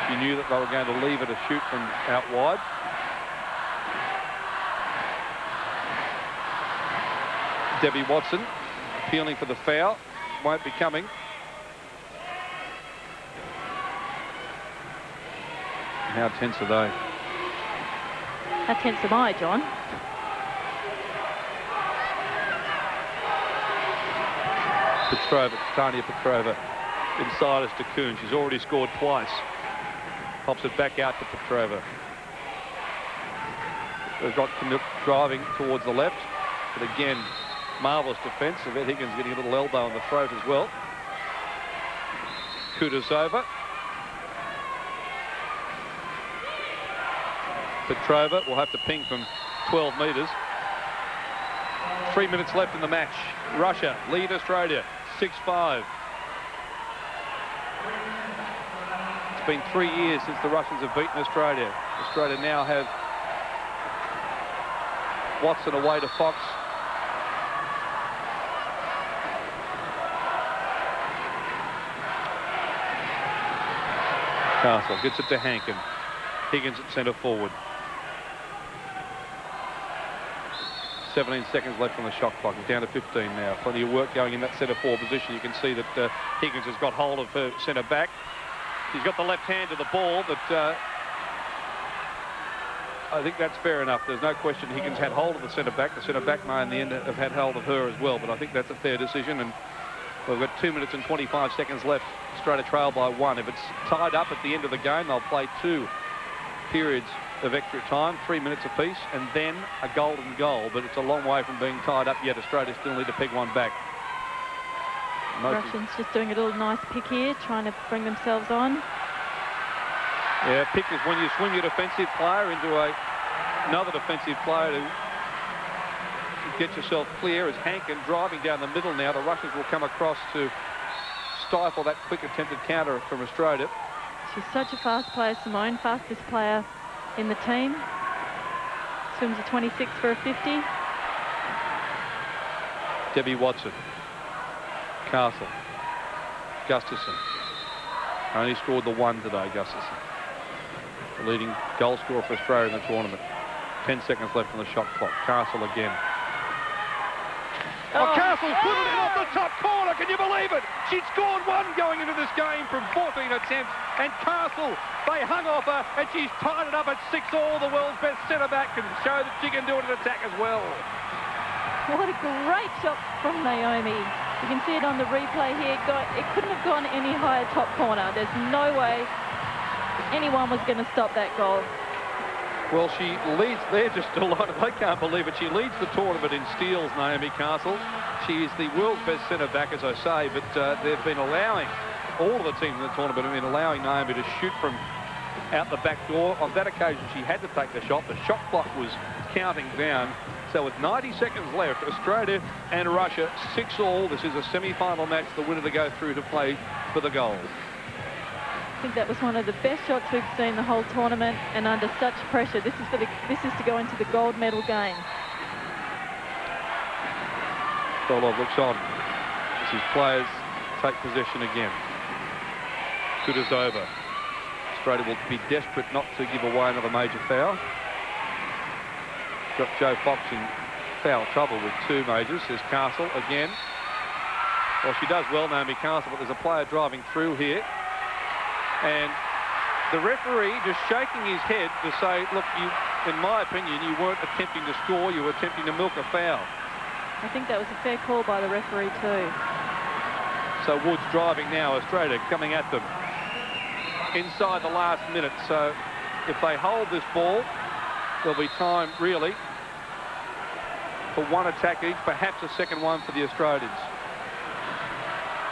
she knew that they were going to leave her to shoot from out wide. Debbie Watson appealing for the foul. Won't be coming. How tense are they? How tense am I, John? Petrova, Tanya Petrova. Inside is to Kuhn. She's already scored twice. Pops it back out to Petrova. They've got Canuck driving towards the left. But again, marvellous defence. Yvette Higgins getting a little elbow on the throat as well. Kutuzova. Petrova will have to ping from 12 metres. 3 minutes left in the match. Russia lead Australia 6-5. It's been 3 years since the Russians have beaten Australia. Australia now have Watson away to Fox. Castle gets it to Hankin. Higgins at centre forward. 17 seconds left on the shot clock. It's down to 15 now. Plenty of work going in that centre forward position. You can see that Higgins has got hold of her centre back. She's got the left hand to the ball, but I think that's fair enough. There's no question Higgins had hold of the centre back. The centre back may in the end have had hold of her as well, but I think that's a fair decision. And we've got 2 minutes and 25 seconds left. Australia trail by 1. If it's tied up at the end of the game, they'll play 2 periods of extra time, 3 minutes apiece, and then a golden goal. But it's a long way from being tied up yet. Australia still need to peg one back. Russians just doing a little nice pick here, trying to bring themselves on. Yeah, pick is when you swing your defensive player into another defensive player to get yourself clear. As Hankin driving down the middle now, the Russians will come across to stifle that quick attempted counter from Australia. She's such a fast player, Simone, fastest player in the team. Swims a 26 for a 50. Debbie Watson. Castle. Gustafson. Only scored the 1 today, Gustafson. The leading goal scorer for Australia in the tournament. 10 seconds left on the shot clock. Castle again. Oh, Castle's put it in off the top corner. Can you believe it? She'd scored 1 going into this game from 14 attempts. And Castle, they hung off her, and she's tied it up at 6-all. The world's best centre-back can show that she can do it in attack as well. What a great shot from Naomi. You can see it on the replay here. It couldn't have gone any higher top corner. There's no way anyone was going to stop that goal. Well, she leads. They're just delighted. They can't believe it. She leads the tournament in steals, Naomi Castle. She is the world's best centre-back, as I say, but they've been allowing, all of the teams in the tournament have been allowing Naomi to shoot from out the back door. On that occasion, she had to take the shot. The shot clock was counting down. So with 90 seconds left, Australia and Russia 6-all. This is a semi-final match. The winner to go through to play for the gold. I think that was one of the best shots we've seen the whole tournament, and under such pressure. This is to go into the gold medal game. Dolov looks on as his players take possession again. Kudasova. Australia will be desperate not to give away another major foul. Got Joe Fox in foul trouble with 2 majors. There's Castle again. Well, she does well, Naomi Castle, but there's a player driving through here. And the referee just shaking his head to say, look, you, in my opinion, you weren't attempting to score, you were attempting to milk a foul. I think that was a fair call by the referee too. So Woods driving now, Australia coming at them inside the last minute. So if they hold this ball, there'll be time really for one attack each, perhaps a second one for the Australians.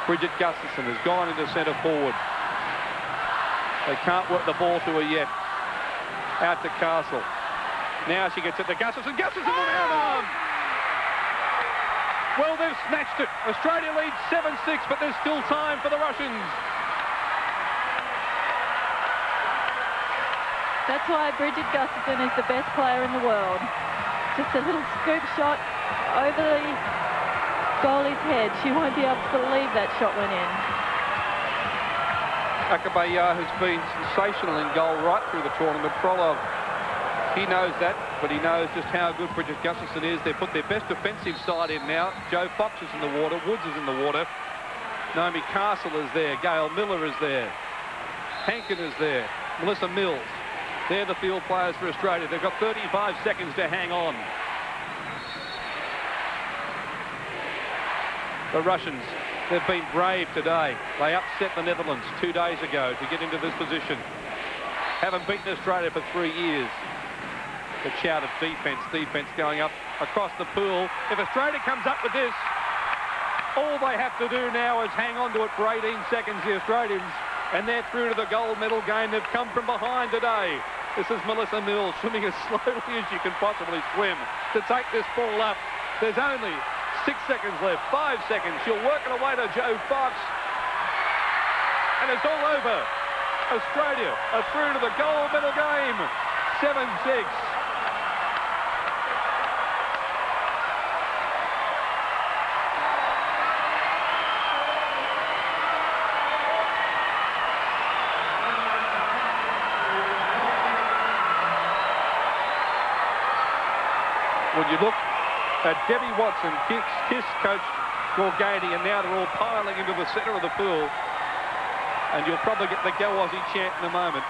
Bridget Gustafson has gone into centre forward. They can't work the ball to her yet. Out to Castle. Now she gets it to Gustafson. Gustafson will out on. Well, they've snatched it. Australia leads 7-6, but there's still time for the Russians. That's why Bridget Gustafson is the best player in the world. Just a little scoop shot over the goalie's head. She won't be able to believe that shot went in. Akabayar has been sensational in goal right through the tournament. Frolov, he knows that, but he knows just how good Bridget Gustafson is. They've put their best defensive side in now. Joe Fox is in the water. Woods is in the water. Naomi Castle is there. Gail Miller is there. Hankin is there. Melissa Mills. They're the field players for Australia. They've got 35 seconds to hang on. The Russians, they've been brave today. They upset the Netherlands 2 days ago to get into this position. Haven't beaten Australia for 3 years. The shout of defence going up across the pool. If Australia comes up with this, all they have to do now is hang on to it for 18 seconds, the Australians, and they're through to the gold medal game. They've come from behind today. This is Melissa Mills swimming as slowly as you can possibly swim to take this ball up. There's only 6 seconds left, 5 seconds. She'll work it away to Joe Fox. And it's all over. Australia are through to the gold medal game. 7-6. When you look at Debbie Watson, Kiss coach Gorgani, and now they're all piling into the centre of the pool. And you'll probably get the Go Aussie chant in a moment.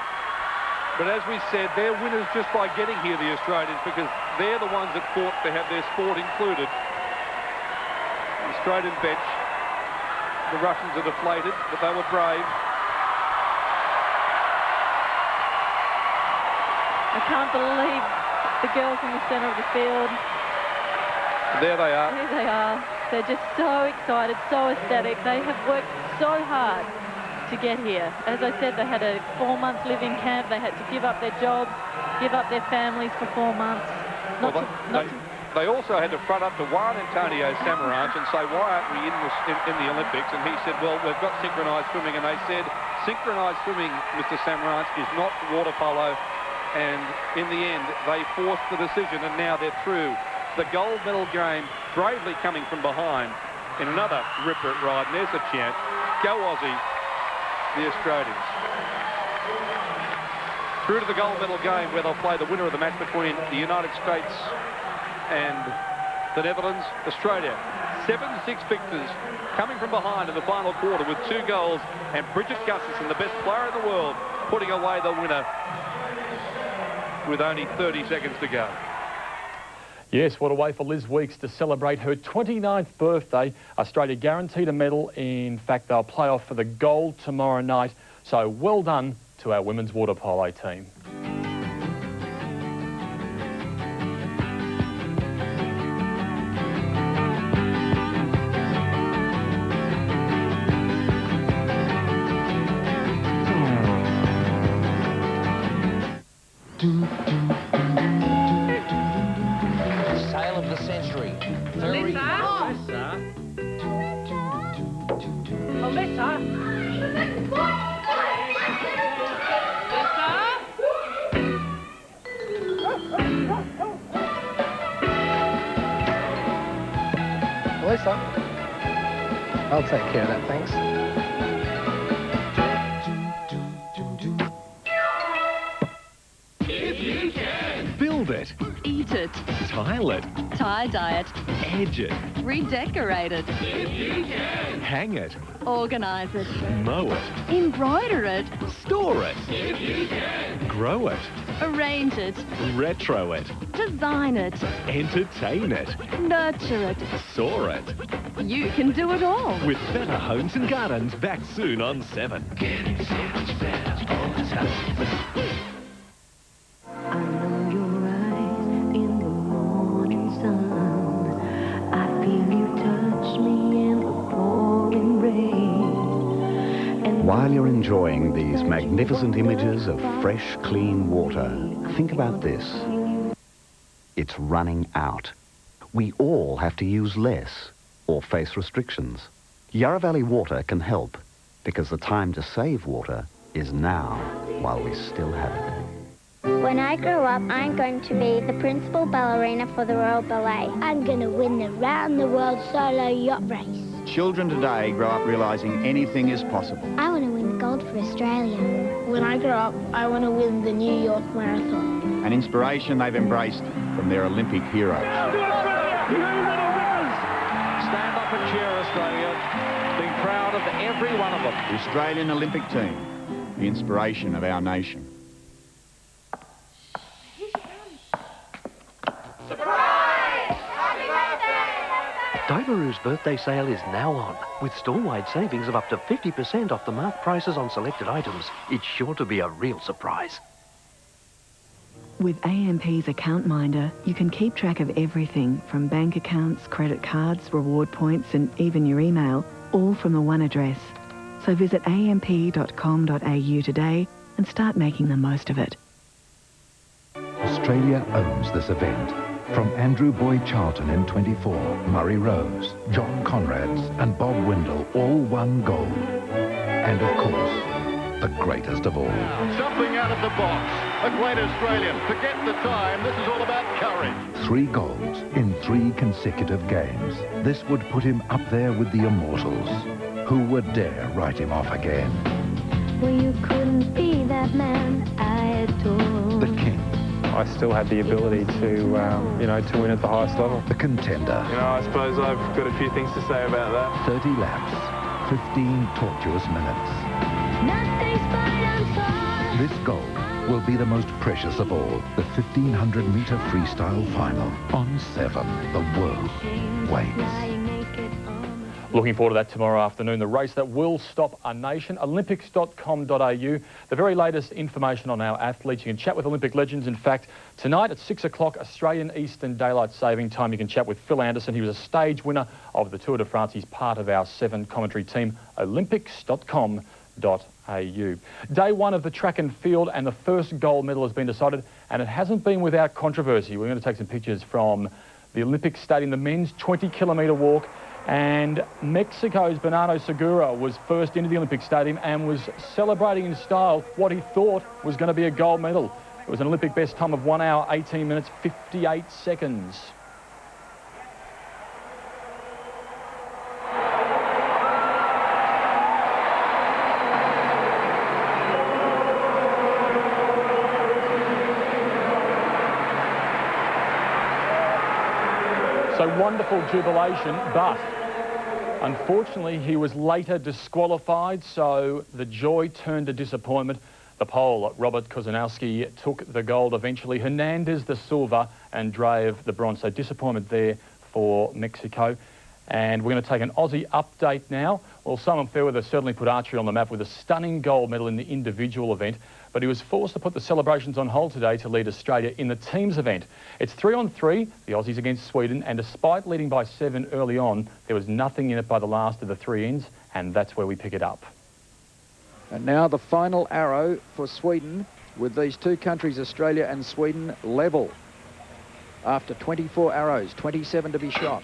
But as we said, they're winners just by getting here, the Australians, because they're the ones that fought to have their sport included. The Australian bench, the Russians are deflated, but they were brave. I can't believe the girls in the centre of the field. There they are. There they are. They're just so excited, so ecstatic. They have worked so hard to get here. As I said, they had a 4-month living camp. They had to give up their jobs, give up their families for 4 months. They also had to front up to Juan Antonio Samaranch and say, why aren't we in the Olympics? And he said, well, we've got synchronised swimming. And they said, synchronised swimming, Mr. Samaranch, is not water polo. And in the end, they forced the decision, and now they're through. The gold medal game bravely coming from behind in another ripper ride. And there's the chant. Go Aussie, the Australians. Through to the gold medal game where they'll play the winner of the match between the United States and the Netherlands. Australia, 7-6 victors, coming from behind in the final quarter with 2 goals, and Bridget Gustafson, the best player in the world, putting away the winner with only 30 seconds to go. Yes, what a way for Liz Weeks to celebrate her 29th birthday. Australia guaranteed a medal. In fact, they'll play off for the gold tomorrow night. So well done to our women's water polo team. Sale of the century. Melissa? Melissa? I'll take care of that, thanks. Tile it. Tie-dye it. Edge it. Redecorate it. Hang it. Organise it. Mow it. Embroider it. Store it. Grow it. Arrange it. Retro it. Design it. Entertain it. Nurture it. Soar it. You can do it all. With Better Homes and Gardens back soon on 7. While you're enjoying these magnificent images of fresh, clean water, think about this. It's running out. We all have to use less or face restrictions. Yarra Valley Water can help because the time to save water is now while we still have it. When I grow up, I'm going to be the principal ballerina for the Royal Ballet. I'm going to win the round-the-world solo yacht race. Children today grow up realising anything is possible. I want to win gold for Australia. When I grow up, I want to win the New York Marathon. An inspiration they've embraced from their Olympic heroes. Stand up and cheer, Australia. Be proud of every one of them. The Australian Olympic team, the inspiration of our nation. Diveroo's birthday sale is now on, with store-wide savings of up to 50% off the marked prices on selected items. It's sure to be a real surprise. With AMP's Account Minder, you can keep track of everything from bank accounts, credit cards, reward points, and even your email, all from the one address. So visit amp.com.au today and start making the most of it. Australia owns this event. From Andrew Boyd Charlton in 24, Murray Rose, John Conrads and Bob Windle all won gold. And of course, the greatest of all. Something out of the box. A great Australian. Forget the time. This is all about courage. 3 golds in 3 consecutive games. This would put him up there with the immortals. Who would dare write him off again? Well, you couldn't be that man I adore. The king. I still had the ability to, to win at the highest level. The contender. I suppose I've got a few things to say about that. 30 laps, 15 tortuous minutes. This gold will be the most precious of all. The 1500-metre freestyle final. On 7, the world waits. Looking forward to that tomorrow afternoon, the race that will stop a nation, olympics.com.au. The very latest information on our athletes. You can chat with Olympic legends. In fact, tonight at 6 o'clock, Australian Eastern Daylight Saving Time, you can chat with Phil Anderson. He was a stage winner of the Tour de France. He's part of our 7 commentary team, olympics.com.au. Day 1 of the track and field, and the first gold medal has been decided, and it hasn't been without controversy. We're going to take some pictures from the Olympic Stadium, the men's 20-kilometre walk. And Mexico's Bernardo Segura was first into the Olympic Stadium and was celebrating in style what he thought was going to be a gold medal. It was an Olympic best time of 1 hour, 18 minutes, 58 seconds. So wonderful jubilation, but unfortunately he was later disqualified, so the joy turned to disappointment. The Pole, Robert Kozanowski, took the gold eventually. Hernandez the silver, and Draev the bronze. So disappointment there for Mexico. And we're going to take an Aussie update now. Well, Simon Fairweather certainly put archery on the map with a stunning gold medal in the individual event, but he was forced to put the celebrations on hold today to lead Australia in the teams event. It's 3-on-3, the Aussies against Sweden, and despite leading by 7 early on, there was nothing in it by the last of the 3 ends, and that's where we pick it up. And now the final arrow for Sweden, with these 2 countries, Australia and Sweden, level. After 24 arrows, 27 to be shot.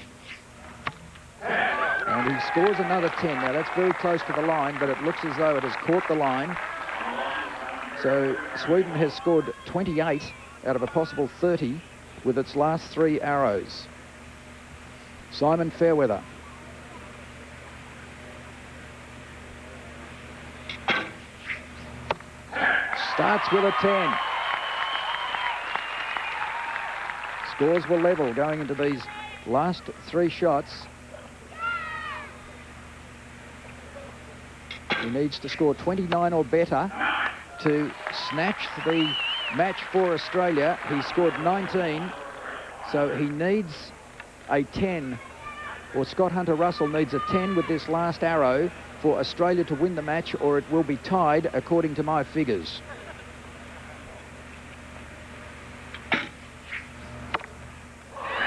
And he scores another 10. Now that's very close to the line, but it looks as though it has caught the line. So Sweden has scored 28 out of a possible 30 with its last 3 arrows. Simon Fairweather. Starts with a 10. Scores were level going into these last 3 shots. He needs to score 29 or better to snatch the match for Australia. He scored 19, so he needs a 10, or Scott Hunter-Russell needs a 10 with this last arrow for Australia to win the match, or it will be tied according to my figures.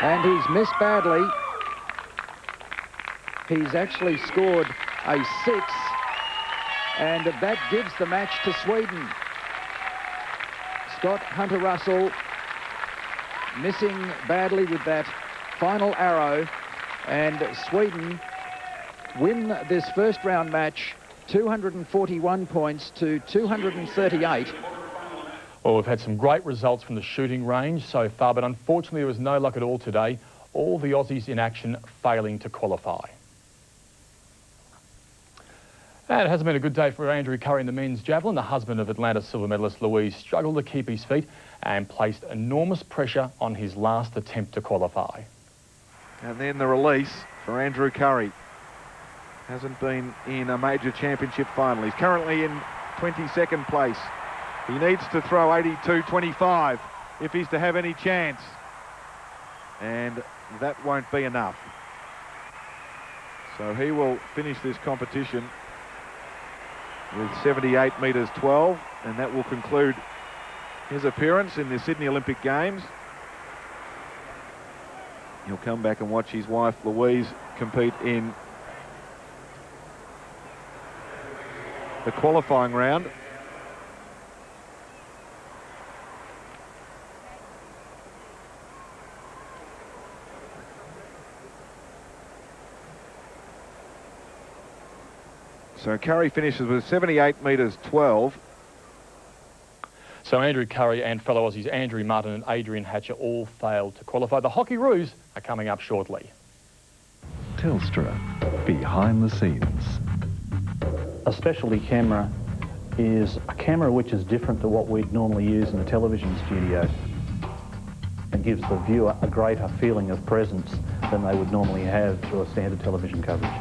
And he's missed badly. He's actually scored a 6, and that gives the match to Sweden. Scott Hunter-Russell missing badly with that final arrow, and Sweden win this first round match 241 points to 238. Well, we've had some great results from the shooting range so far, but unfortunately there was no luck at all today. All the Aussies in action failing to qualify. And it hasn't been a good day for Andrew Curry in the men's javelin. The husband of Atlanta silver medalist Louise struggled to keep his feet and placed enormous pressure on his last attempt to qualify. And then the release for Andrew Curry. Hasn't been in a major championship final. He's currently in 22nd place. He needs to throw 82.25 if he's to have any chance. And that won't be enough. So he will finish this competition with 78 metres 12, and that will conclude his appearance in the Sydney Olympic Games. He'll come back and watch his wife Louise compete in the qualifying round. So Curry finishes with 78 metres 12. So Andrew Curry and fellow Aussies Andrew Martin and Adrian Hatcher all failed to qualify. The Hockey Roos are coming up shortly. Telstra, behind the scenes. A specialty camera is a camera which is different to what we'd normally use in a television studio. It gives the viewer a greater feeling of presence than they would normally have through a standard television coverage.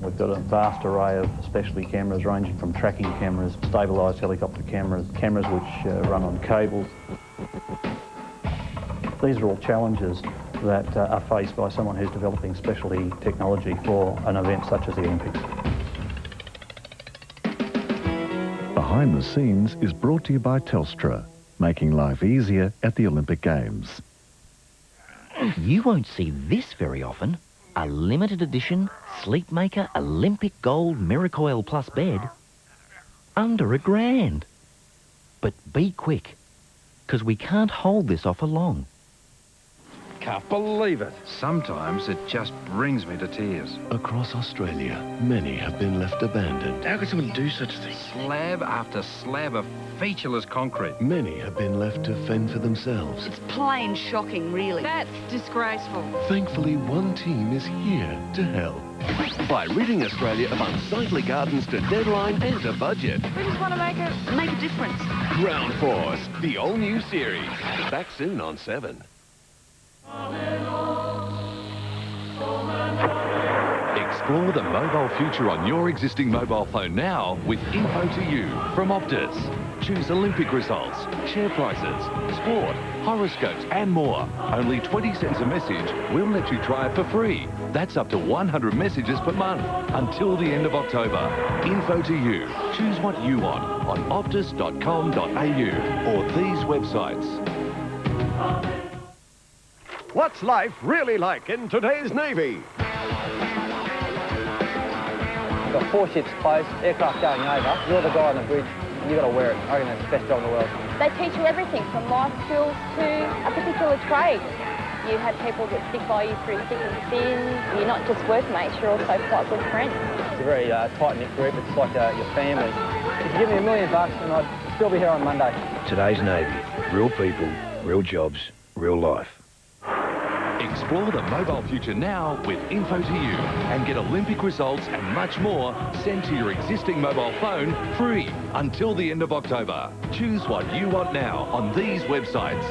We've got a vast array of specialty cameras ranging from tracking cameras, stabilised helicopter cameras, cameras which run on cables. These are all challenges that are faced by someone who's developing specialty technology for an event such as the Olympics. Behind the Scenes is brought to you by Telstra, making life easier at the Olympic Games. You won't see this very often. A limited edition Sleepmaker Olympic Gold Miracoil Plus bed under $1,000. But be quick, because we can't hold this offer long. Can't believe it. Sometimes it just brings me to tears. Across Australia, many have been left abandoned. How could someone do such a thing? Slab after slab of featureless concrete. Many have been left to fend for themselves. It's plain shocking, really. That's disgraceful. Thankfully, one team is here to help. By ridding Australia of unsightly gardens to deadline and to budget. We just want to make a difference. Ground Force, the all-new series. Back soon on 7. Explore the mobile future on your existing mobile phone now with Info to You from Optus. Choose Olympic results, share prices, sport, horoscopes and more. Only 20 cents a message. We'll let you try it for free. That's up to 100 messages per month until the end of October. Info to You. Choose what you want on optus.com.au or these websites. What's life really like in today's Navy? We've got 4 ships close, aircraft going over. You're the guy on the bridge, and you've got to wear it. I reckon that's the best job in the world. They teach you everything from life skills to a particular trade. You have people that stick by you through thick and thin. You're not just workmates, you're also quite good friends. It's a very tight-knit group. It's like your family. If you give me $1 million and I'd still be here on Monday. Today's Navy. Real people, real jobs, real life. Explore the mobile future now with Info to You and get Olympic results and much more sent to your existing mobile phone free until the end of October. Choose what you want now on these websites.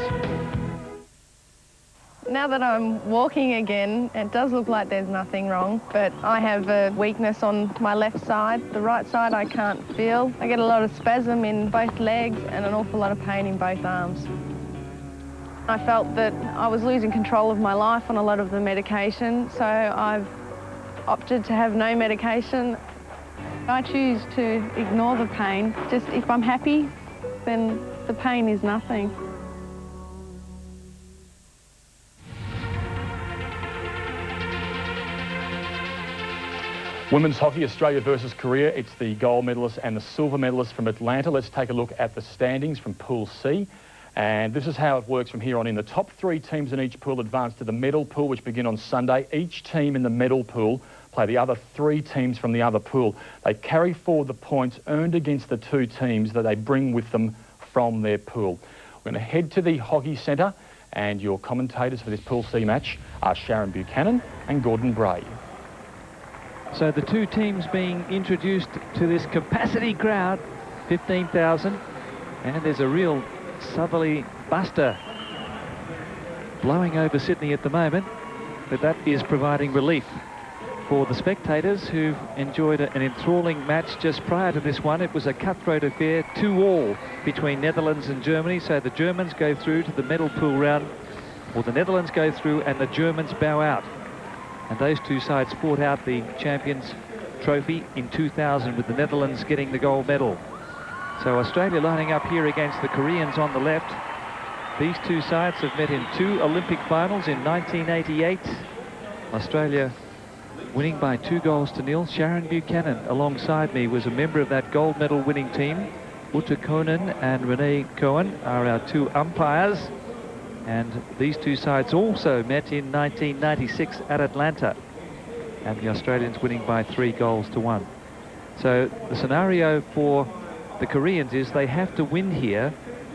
Now that I'm walking again, it does look like there's nothing wrong, but I have a weakness on my left side. The right side I can't feel. I get a lot of spasm in both legs and an awful lot of pain in both arms. I felt that I was losing control of my life on a lot of the medication, so I've opted to have no medication. I choose to ignore the pain. Just if I'm happy, then the pain is nothing. Women's hockey, Australia versus Korea. It's the gold medalist and the silver medalist from Atlanta. Let's take a look at the standings from Pool C. And this is how it works from here on in. The top 3 teams in each pool advance to the medal pool, which begin on Sunday. Each team in the medal pool play the other 3 teams from the other pool. They carry forward the points earned against the 2 teams that they bring with them from their pool. We're going to head to the Hockey Centre, and your commentators for this Pool C match are Sharon Buchanan and Gordon Bray. So the 2 teams being introduced to this capacity crowd, 15,000, and there's a real southerly buster blowing over Sydney at the moment, but that is providing relief for the spectators who've enjoyed an enthralling match just prior to this one. It was a cutthroat affair, 2-2 between Netherlands and Germany, so the Germans go through to the medal pool round, or the Netherlands go through and the Germans bow out. And those 2 sides fought out the Champions Trophy in 2000 with the Netherlands getting the gold medal. So Australia lining up here against the Koreans on the left. These 2 sides have met in 2 Olympic finals in 1988. Australia winning by 2-0. Sharon Buchanan alongside me was a member of that gold medal winning team. Uta Konen and Renee Cohen are our 2 umpires. And these 2 sides also met in 1996 at Atlanta, and the Australians winning by 3-1. So the scenario for the Koreans is they have to win here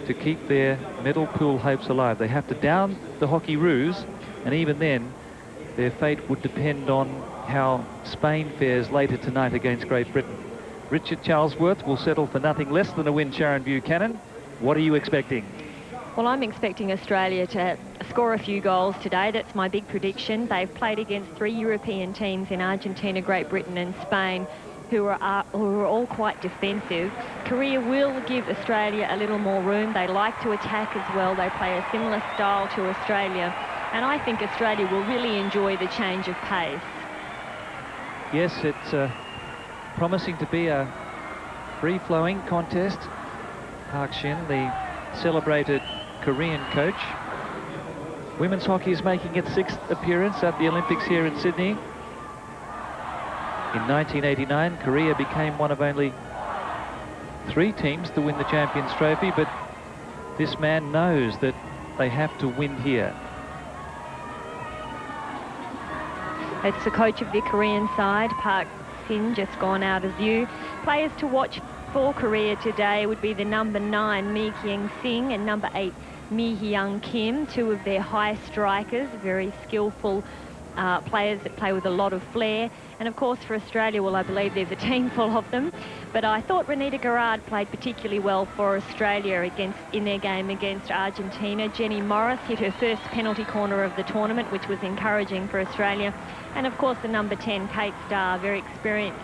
to keep their medal pool hopes alive. They have to down the Hockeyroos, and even then their fate would depend on how Spain fares later tonight against Great Britain. Richard Charlesworth will settle for nothing less than a win. Sharon Buchanan, what are you expecting? Well, I'm expecting Australia to score a few goals today. That's my big prediction. They've played against 3 European teams in Argentina, Great Britain and Spain, who are all quite defensive. Korea will give Australia a little more room. They like to attack as well. They play a similar style to Australia. And I think Australia will really enjoy the change of pace. Yes, it's promising to be a free-flowing contest. Park Shin, the celebrated Korean coach. Women's hockey is making its 6th appearance at the Olympics here in Sydney. In 1989, Korea became one of only 3 teams to win the Champions Trophy, but this man knows that they have to win here. It's the coach of the Korean side, Park Shin, just gone out of view. Players to watch for Korea today would be the number 9, Mi Kyung-sing, and number 8, Mi Hyung Kim, 2 of their high strikers, very skillful players that play with a lot of flair. And of course for Australia, well, I believe there's a team full of them, but I thought Renita Garrard played particularly well for Australia in their game against Argentina. Jenny Morris hit her first penalty corner of the tournament, which was encouraging for Australia. And of course the number 10, Kate Starr, very experienced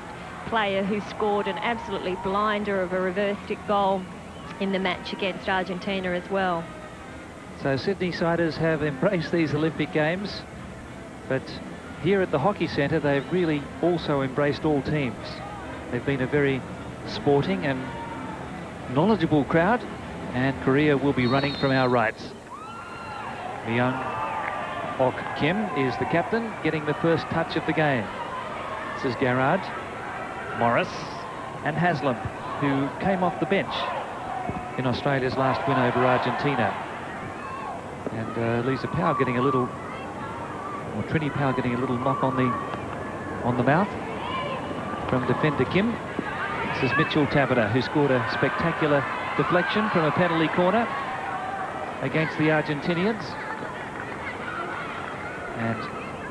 player who scored an absolutely blinder of a reverse stick goal in the match against Argentina as well. So Sydney-siders have embraced these Olympic Games, but here at the Hockey Centre they've really also embraced all teams. They've been a very sporting and knowledgeable crowd, and Korea will be running from our rights. Myung Ok Kim is the captain, getting the first touch of the game. This is Garrard, Morris and Haslam, who came off the bench in Australia's last win over Argentina. And Lisa Powell getting a little, or Trini Powell getting a little knock on the mouth from defender Kim. This is Mitchell Taverner, who scored a spectacular deflection from a penalty corner against the Argentinians. And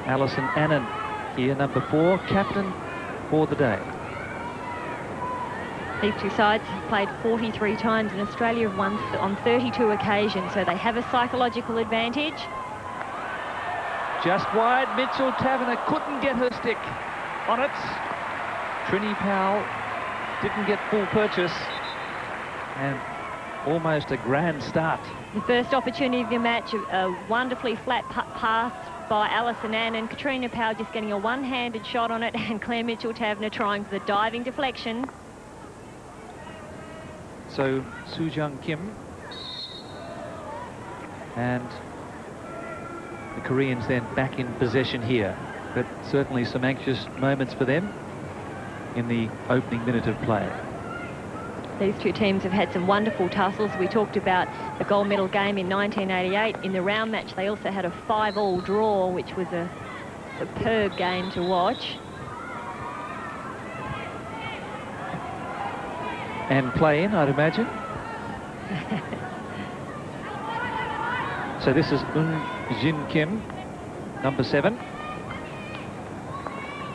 Alison Annan here, number 4, captain for the day. These 2 sides have played 43 times, and Australia have won on 32 occasions, so they have a psychological advantage. Just wide, Mitchell Taverner couldn't get her stick on it. Trini Powell didn't get full purchase, and almost a grand start. The first opportunity of the match, a wonderfully flat pass by Alison Ann, and Katrina Powell just getting a one-handed shot on it, and Claire Mitchell Taverner trying for the diving deflection. So Soo-Jung Kim and the Koreans then back in possession here, but certainly some anxious moments for them in the opening minute of play. These two teams have had some wonderful tussles. We talked about the gold medal game in 1988. In the round match, they also had a 5-all draw, which was a superb game to watch. And play in, I'd imagine. So this is Eun Jin Kim, number 7,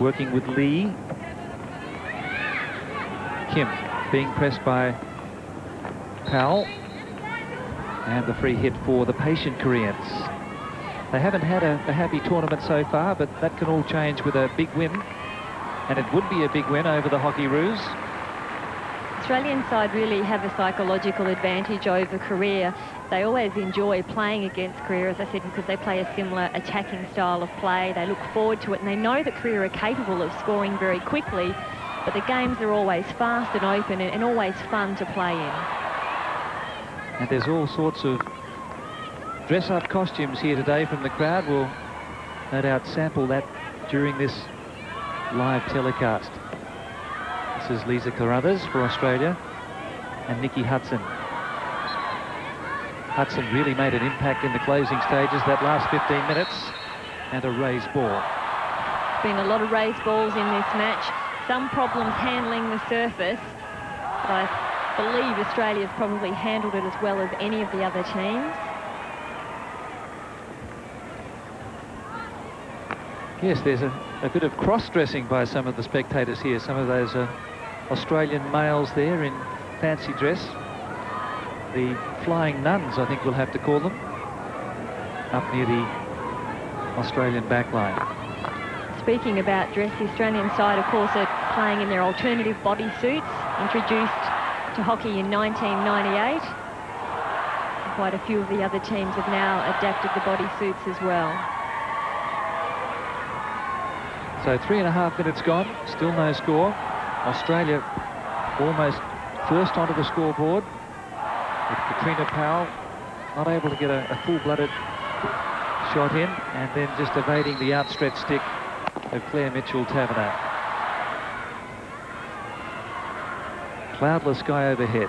working with Lee. Kim being pressed by Powell, and the free hit for the patient Koreans. They haven't had a happy tournament so far, but that can all change with a big win, and it would be a big win over the Hockeyroos. Australian side really have a psychological advantage over Korea. They always enjoy playing against Korea, as I said, because they play a similar attacking style of play. They look forward to it, and they know that Korea are capable of scoring very quickly, but the games are always fast and open and always fun to play in. And there's all sorts of dress-up costumes here today from the crowd. We'll no doubt sample that during this live telecast. This is Lisa Carruthers for Australia and Nikki Hudson. Hudson really made an impact in the closing stages, that last 15 minutes, and a raised ball. There's been a lot of raised balls in this match. Some problems handling the surface, but I believe Australia's probably handled it as well as any of the other teams. Yes, there's a bit of cross-dressing by some of the spectators here. Some of those Australian males there in fancy dress. The flying nuns, I think we'll have to call them, up near the Australian backline. Speaking about dress, the Australian side, of course, are playing in their alternative bodysuits, introduced to hockey in 1998. Quite a few of the other teams have now adapted the bodysuits as well. So 3.5 minutes gone, still no score. Australia almost first onto the scoreboard, with Katrina Powell not able to get a full-blooded shot in, and then just evading the outstretched stick of Claire Mitchell Taverner. Cloudless sky overhead,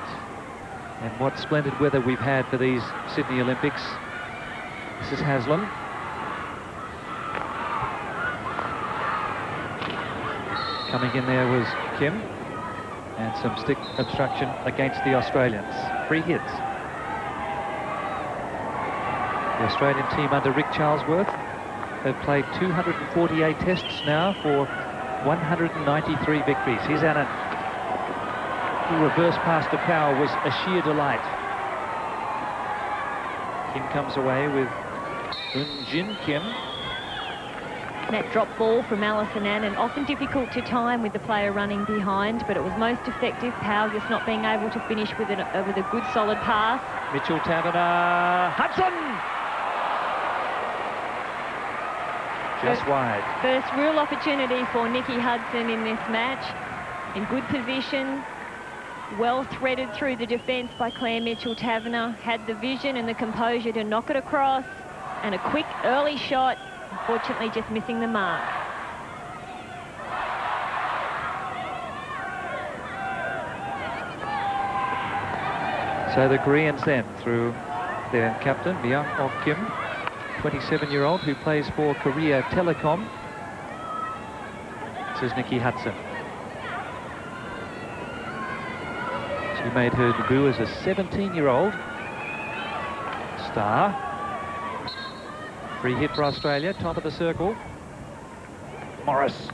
and what splendid weather we've had for these Sydney Olympics. This is Haslam. Coming in there was Kim, and some stick obstruction against the Australians. Free hits. The Australian team under Rick Charlesworth have played 248 tests now for 193 victories. Here's Annan. The reverse pass to Powell was a sheer delight. Kim comes away with Eun Jin Kim. That drop ball from Alison Ann, and often difficult to time with the player running behind, but it was most effective. Powell just not being able to finish with a good solid pass. Mitchell Taverner, Hudson! Just wide. First real opportunity for Nikki Hudson in this match. In good position, well threaded through the defence by Claire Mitchell Taverner. Had the vision and the composure to knock it across, and a quick early shot. Unfortunately, just missing the mark. So the Koreans then, through their captain, Myung-Ok Kim, 27-year-old who plays for Korea Telecom. This is Nikki Hudson. She made her debut as a 17-year-old star. Free hit for Australia, top of the circle. Morris.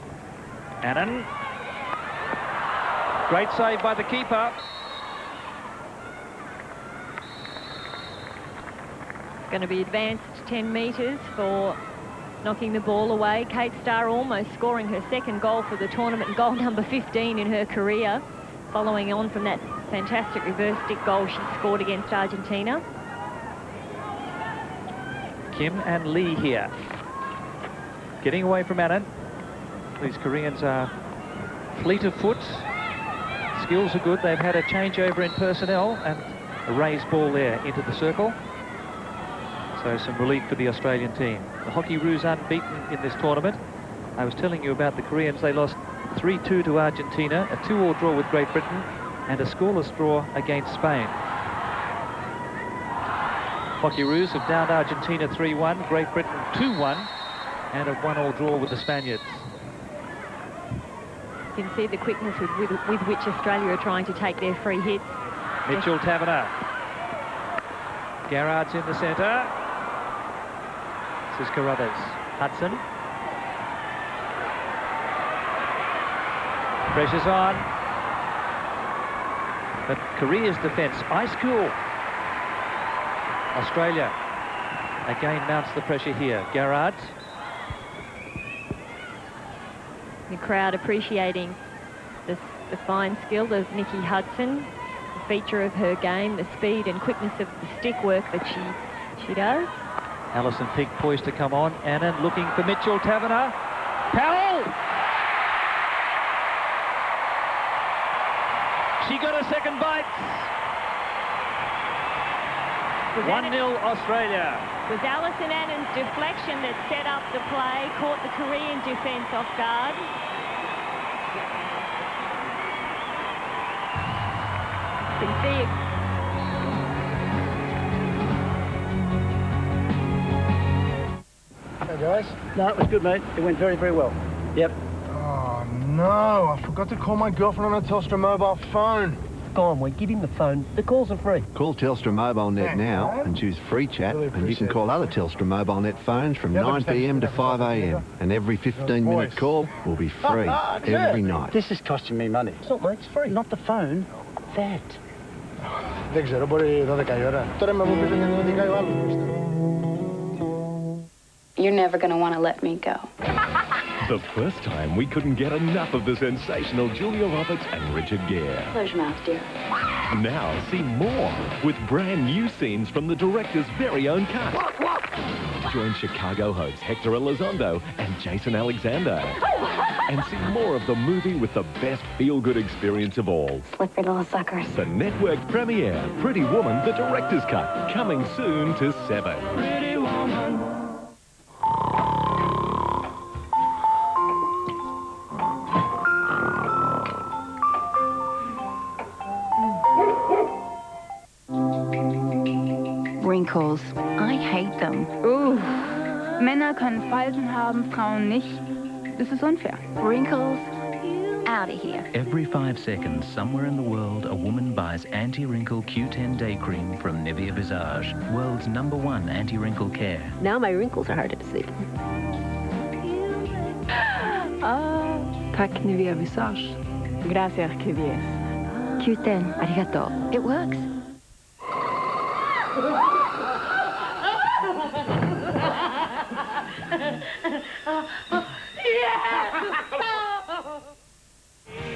Annan. Great save by the keeper. Going to be advanced 10 metres for knocking the ball away. Kate Starr almost scoring her second goal for the tournament, goal number 15 in her career, following on from that fantastic reverse stick goal she scored against Argentina. Kim and Lee here. Getting away from Annan. These Koreans are fleet of foot. Skills are good. They've had a changeover in personnel and a raised ball there into the circle. So some relief for the Australian team. The Hockeyroos unbeaten in this tournament. I was telling you about the Koreans. They lost 3-2 to Argentina, a 2-2 draw with Great Britain, and a scoreless draw against Spain. Hockeyroos have downed Argentina 3-1, Great Britain 2-1, and a 1-1 draw with the Spaniards. You can see the quickness with which Australia are trying to take their free hits. Mitchell Taverner. Garrard's in the centre. This is Carruthers. Hudson. Pressure's on. But Korea's defence, ice cool. Australia again mounts the pressure here. Garrard. The crowd appreciating the fine skill of Nikki Hudson, the feature of her game, the speed and quickness of the stick work that she does. Alison Peake poised to come on. Annan looking for Mitchell Taverner. Powell! She got a second bite. 1-0 Australia. It was Alison Annan's deflection that set up the play, caught the Korean defence off guard. You can see it. Hey guys. No, it was good, mate. It went very, very well. Yep. Oh no, I forgot to call my girlfriend on a Telstra mobile phone. Go on, Wade, give him the phone. The calls are free. Call Telstra Mobile Net now and choose free chat, and you can call other Telstra Mobile Net phones from 9 p.m. to 5 a.m. And every 15-minute call will be free every night. This is costing me money. It's not, mate. It's free. Not the phone. That. Δεν ξέρω, μπορεί 12 η ώρα. Τώρα με αποφύγει να οδηγάει ο άλλος. You're never going to want to let me go. The first time we couldn't get enough of the sensational Julia Roberts and Richard Gere. Close your mouth, dear. Now see more with brand new scenes from the director's very own cut. Join Chicago hosts Hector Elizondo and Jason Alexander. And see more of the movie with the best feel-good experience of all. Slippery little suckers. The network premiere, Pretty Woman, the director's cut, coming soon to 7. Pretty Woman. Wrinkles. I hate them. Ooh. Männer können Falten haben, Frauen nicht. This is unfair. Wrinkles. Out of here. Every 5 seconds, somewhere in the world, a woman buys anti-wrinkle Q10 day cream from Nivea Visage, world's #1 anti-wrinkle care. Now my wrinkles are harder to see. Tack Nivea Visage. Gracias, Q10. Q10, arigato. It works.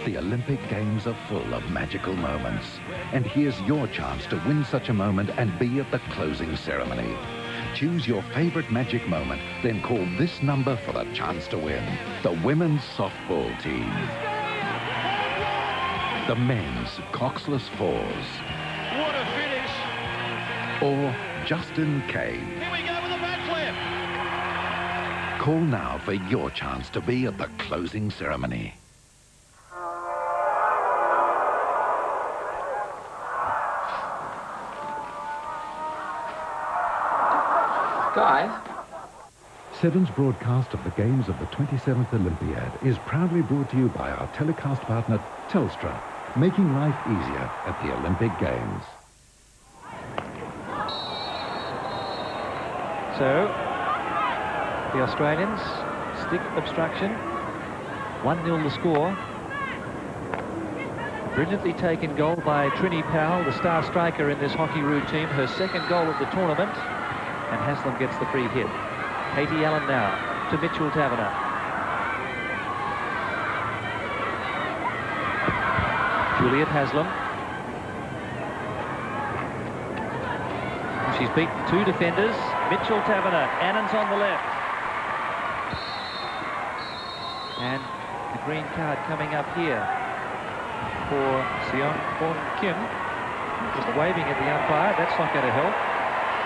The Olympic Games are full of magical moments. And here's your chance to win such a moment and be at the closing ceremony. Choose your favorite magic moment, then call this number for the chance to win. The women's softball team. The men's coxless fours. What a finish! Or Justin Kane. Here we go with a backflip. Call now for your chance to be at the closing ceremony. Guys? Seven's broadcast of the games of the 27th Olympiad is proudly brought to you by our telecast partner, Telstra, making life easier at the Olympic Games. So, the Australians, stick obstruction, 1-0 the score. Brilliantly taken goal by Trini Powell, the star striker in this Hockeyroos team, her second goal of the tournament, and Haslam gets the free hit. Katie Allen now. to Mitchell Taverner. Juliet Haslam. She's beaten 2 defenders. Mitchell Taverner. Annan's on the left. And the green card coming up here for Seong Kwon Kim. Just waving at the umpire. That's not going to help.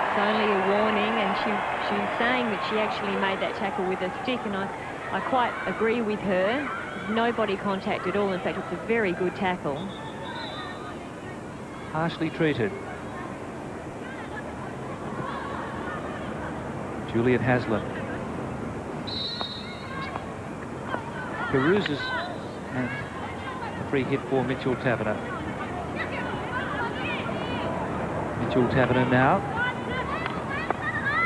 It's only a warning, and she's saying that she actually made that tackle with a stick, and I quite agree with her. There's no body contact at all. In fact, it's a very good tackle. Harshly treated. Juliet Haslam. Peruses, and a free hit for Mitchell Taverner. Mitchell Taverner now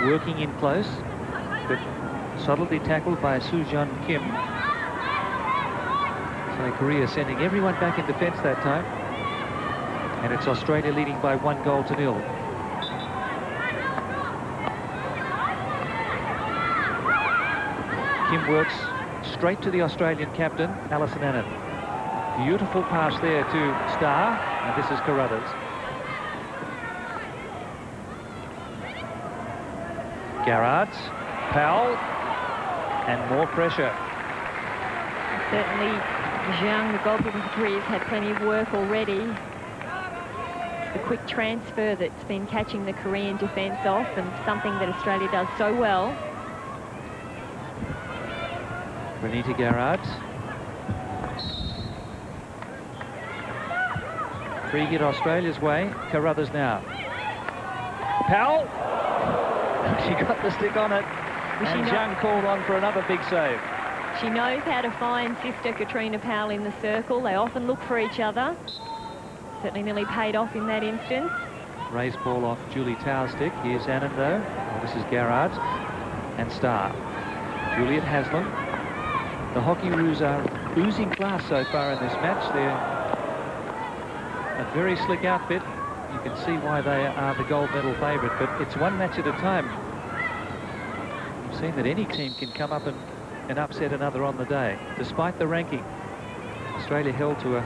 working in close, but subtly tackled by Soo-Jeon Kim. So Korea sending everyone back in defence that time. And it's Australia leading by 1-0. Kim works straight to the Australian captain, Alison Annan. Beautiful pass there to Starr, and this is Carruthers. Garrards, Powell, and more pressure. Certainly, Zhang, the goalkeeper for Korea, has had plenty of work already. The quick transfer that's been catching the Korean defence off, and something that Australia does so well. Renita Garrards. Free hit Australia's way. Carruthers now. Powell. She got the stick on it. And Zhang called on for another big save. She knows how to find sister Katrina Powell in the circle. They often look for each other. Certainly nearly paid off in that instance. Raised ball off Julie Tau's stick. Here's Annan though. Oh, this is Garrards and Starr. Juliet Haslam. The Hockeyroos are oozing class so far in this match. They're a very slick outfit. You can see why they are the gold medal favourite, but it's one match at a time. We've seen that any team can come up and upset another on the day. Despite the ranking, Australia held to a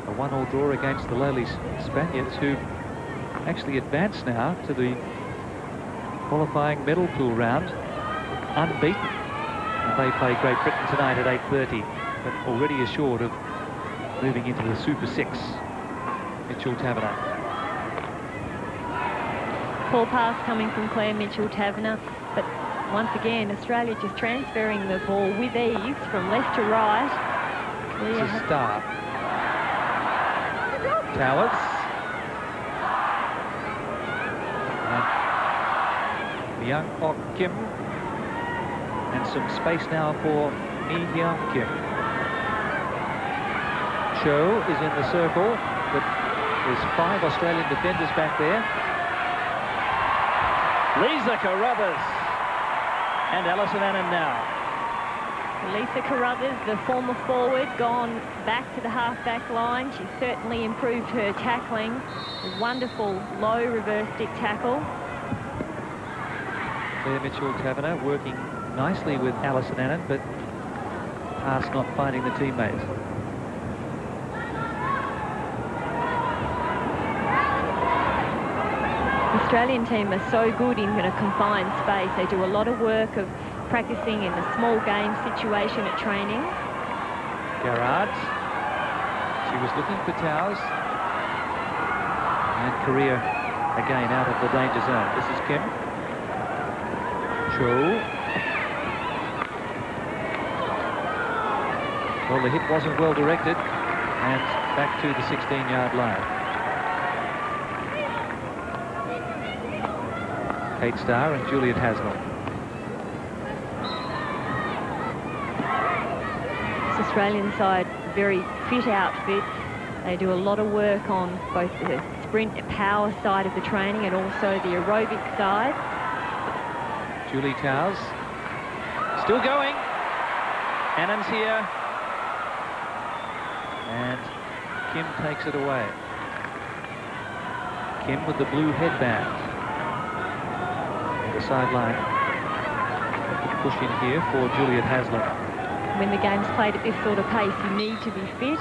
1-1 draw against the lowly Spaniards, who actually advanced now to the qualifying medal pool round, unbeaten. And they play Great Britain tonight at 8:30, but already assured of moving into the Super 6. Mitchell Taverner. Poor pass coming from Claire Mitchell Taverner, but once again, Australia just transferring the ball with ease from left to right. This is Starr. Towers. And Myung Ok Kim. And some space now for Mi Hyung Kim. Cho is in the circle, but there's 5 Australian defenders back there. Lisa Carruthers and Alison Annan now. Lisa Carruthers, the former forward, gone back to the half-back line. She's certainly improved her tackling. A wonderful low reverse stick tackle. Claire Mitchell Taverner working nicely with Alison Annan, but pass not finding the teammates. The Australian team are so good in a confined space. They do a lot of work of practicing in a small game situation at training. Garrards. She was looking for Towers. And Korea again out of the danger zone. This is Kim. Cho. Well, the hit wasn't well directed, and back to the 16-yard line. Kate Starr and Juliet Haslam. This Australian side, very fit outfit. They do a lot of work on both the sprint power side of the training and also the aerobic side. Julie Towers still going. Annan's here. And Kim takes it away. Kim with the blue headband. The sideline. push in here for Juliet Haslam. When the game's played at this sort of pace, you need to be fit.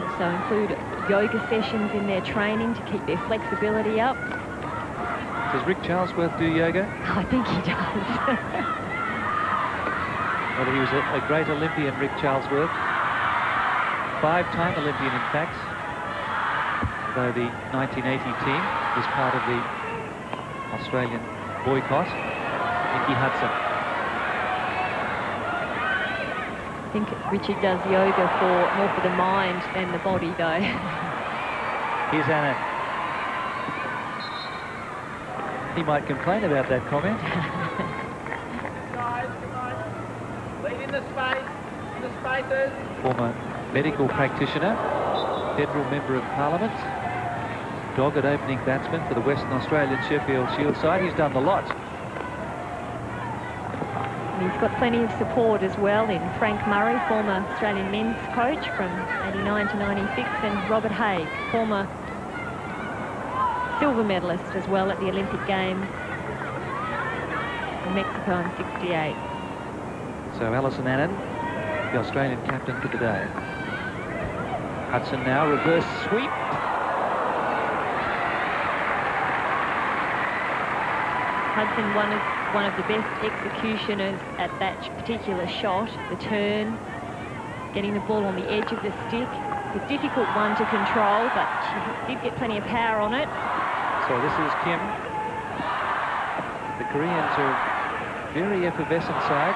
Also include yoga sessions in their training to keep their flexibility up. Does Rick Charlesworth do yoga? I think he does. Well, he was a great Olympian, Rick Charlesworth. 5-time Olympian, in fact. Though the 1980 team was part of the Australian boycott. Nikki Hudson. I think Richard does yoga more for the mind than the body, though. Here's Anna. He might complain about that comment. Lead in the space, in the spaces. Former medical practitioner, federal member of Parliament, dogged opening batsman for the Western Australian Sheffield Shield side. He's done the lot. And he's got plenty of support as well in Frank Murray, former Australian men's coach from 89 to 96, and Robert Haig, former silver medalist as well at the Olympic Games in Mexico in '68. So Alison Annan, the Australian captain for the day. Hudson now, reverse sweep. Hudson, one of the best executioners at that particular shot, the turn, getting the ball on the edge of the stick. It's a difficult one to control, but she did get plenty of power on it. So this is Kim. The Koreans are a very effervescent side.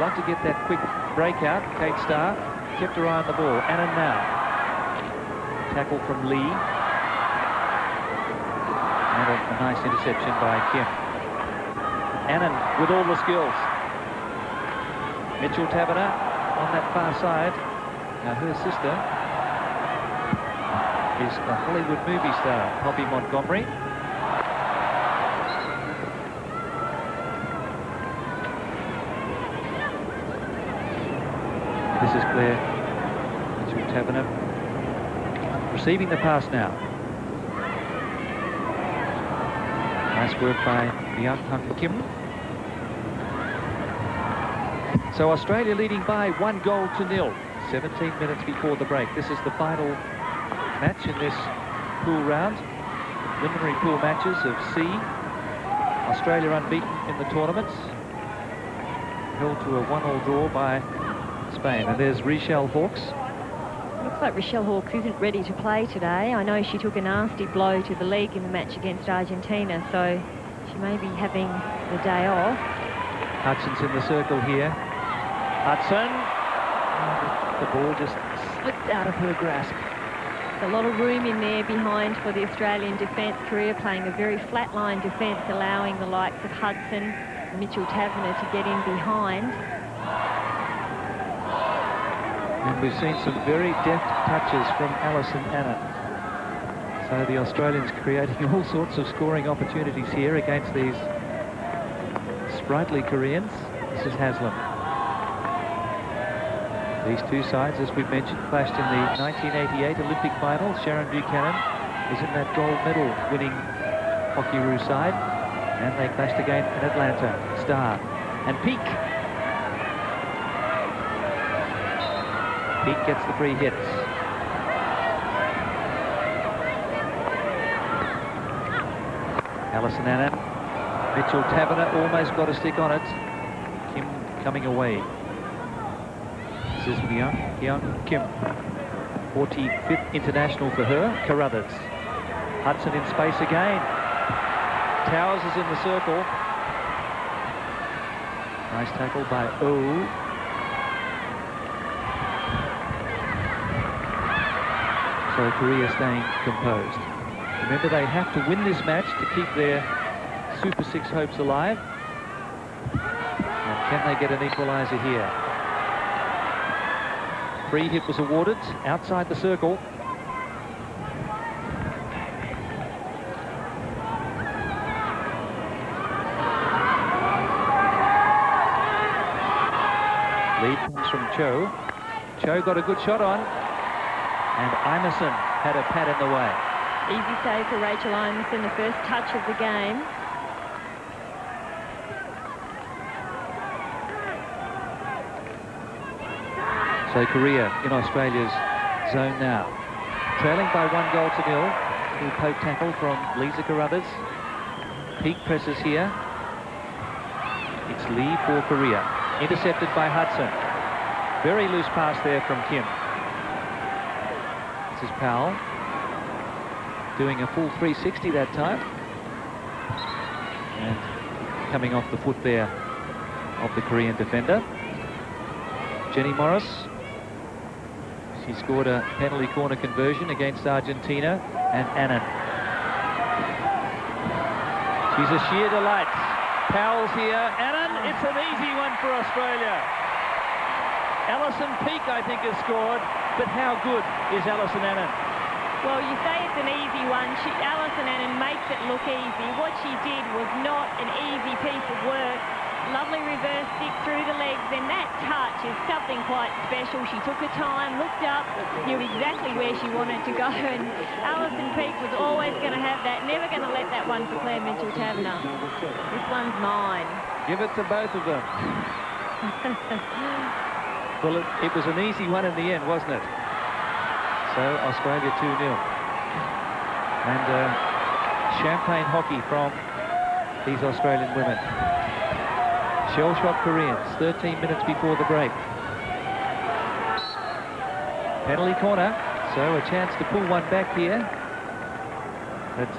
Love to get that quick breakout. Kate Starr kept her eye on the ball. Annan now. Tackle from Lee. And a nice interception by Kim. Annan with all the skills. Mitchell Taberner on that far side. Now her sister is a Hollywood movie star, Poppy Montgomery. This is Claire Mitchell Taberner receiving the pass now. Nice work by Myung Hung Kim. So Australia leading by 1-0. 17 minutes before the break. This is the final match in this pool round. Preliminary pool matches of C. Australia unbeaten in the tournaments. Held to a 1-1 draw by Spain. And there's Rochelle Hawkes. Looks like Rochelle Hawkes isn't ready to play today. I know she took a nasty blow to the leg in the match against Argentina, so she may be having the day off. Hudson's in the circle here. Hudson. The ball just slipped out of her grasp. There's a lot of room in there behind for the Australian defence. Korea playing a very flat-line defence, allowing the likes of Hudson and Mitchell Taberner to get in behind. And we've seen some very deft touches from Alison Annan. So the Australians creating all sorts of scoring opportunities here against these sprightly Koreans. This is Haslam. These two sides, as we've mentioned, clashed in the 1988 Olympic final. Sharon Buchanan was in that gold medal winning Hockeyroos side. And they clashed again in Atlanta. Starr and Peak. Peak gets the free hits. Alison Annan. Mitchell Taberner almost got a stick on it. Kim coming away. This is Myung Kim. 45th international for her. Carruthers. Hudson in space again. Towers is in the circle. Nice tackle by O. So Korea staying composed. Remember, they have to win this match to keep their Super 6 hopes alive. And can they get an equaliser here? Free hit was awarded outside the circle. Lead comes from Cho. Cho got a good shot on. And Imeson had a pad in the way. Easy save for Rachel Imeson, the first touch of the game. So Korea in Australia's zone now. Trailing by 1-0. Little poke tackle from Lisa Carruthers. Peak presses here. It's Lee for Korea. Intercepted by Hudson. Very loose pass there from Kim. This is Powell. Doing a full 360 that time. And coming off the foot there of the Korean defender. Jenny Morris. She scored a penalty corner conversion against Argentina. And Annan. She's a sheer delight. Powell's here. Annan, it's an easy one for Australia. Alison Peake, I think, has scored. But how good is Alison Annan? Well, you say it's an easy one. Alison Annan makes it look easy. What she did was not an easy piece of work. Lovely reverse stick through the legs, and that touch is something quite special. She took her time, looked up, knew exactly where she wanted to go, and Alison Peake was always going to have that, never going to let that one for Claire Mitchell-Taverner. This one's mine. Give it to both of them. Well, it was an easy one in the end, wasn't it? So, Australia 2-0. And champagne hockey from these Australian women. Shell-shock Koreans, 13 minutes before the break. Penalty corner, so a chance to pull one back here. But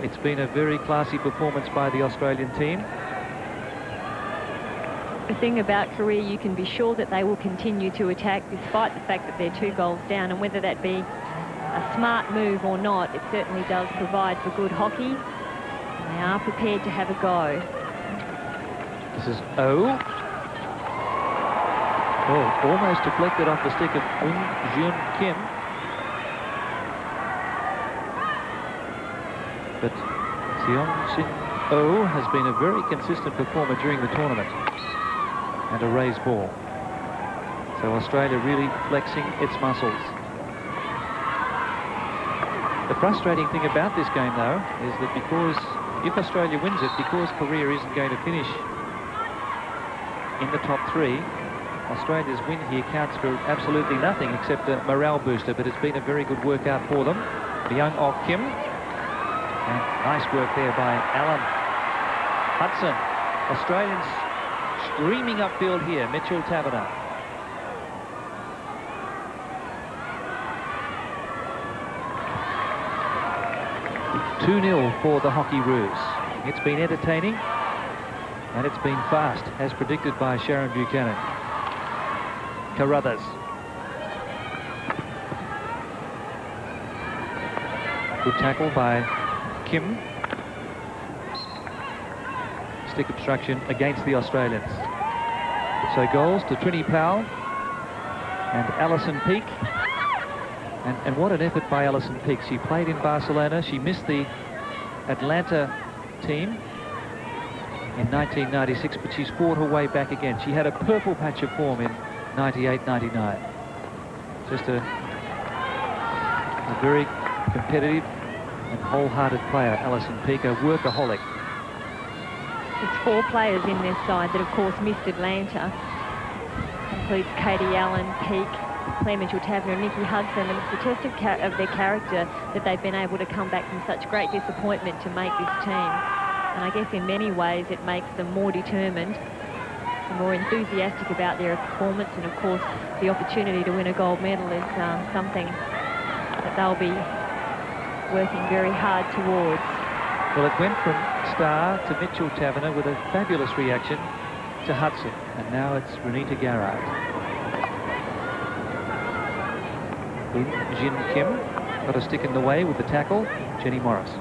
it's been a very classy performance by the Australian team. The thing about Korea, you can be sure that they will continue to attack despite the fact that they're 2 goals down, and whether that be a smart move or not, it certainly does provide for good hockey. They are prepared to have a go. This is Oh, almost deflected off the stick of Jun Kim. But Seong Shin Oh has been a very consistent performer during the tournament. And a raised ball. So Australia really flexing its muscles. The frustrating thing about this game, though, is that if Australia wins it, because Korea isn't going to finish in the top 3, Australia's win here counts for absolutely nothing except a morale booster, but it's been a very good workout for them. Myung Ok Kim. And nice work there by Alan Hudson. Australians streaming upfield here, Mitchell-Taverner. It's 2-0 for the Hockeyroos. It's been entertaining. And it's been fast, as predicted by Sharon Buchanan. Carruthers. Good tackle by Kim. Stick obstruction against the Australians. So goals to Trini Powell and Alison Peake. And what an effort by Alison Peake. She played in Barcelona. She missed the Atlanta team in 1996, but she's fought her way back again. She had a purple patch of form in 98-99. Just a very competitive and wholehearted player, Alison Peake, a workaholic. There's 4 players in this side that, of course, missed Atlanta. Includes Katie Allen, Peake, Claire Mitchell-Taverner and Nikki Hudson, and it's a test of their character that they've been able to come back from such great disappointment to make this team. And I guess in many ways it makes them more determined and more enthusiastic about their performance, and of course the opportunity to win a gold medal is something that they'll be working very hard towards. Well, it went from Starr to Mitchell-Taverner with a fabulous reaction to Hudson, and now it's Renita Garrard. Jin Kim got a stick in the way with the tackle. Jenny Morris.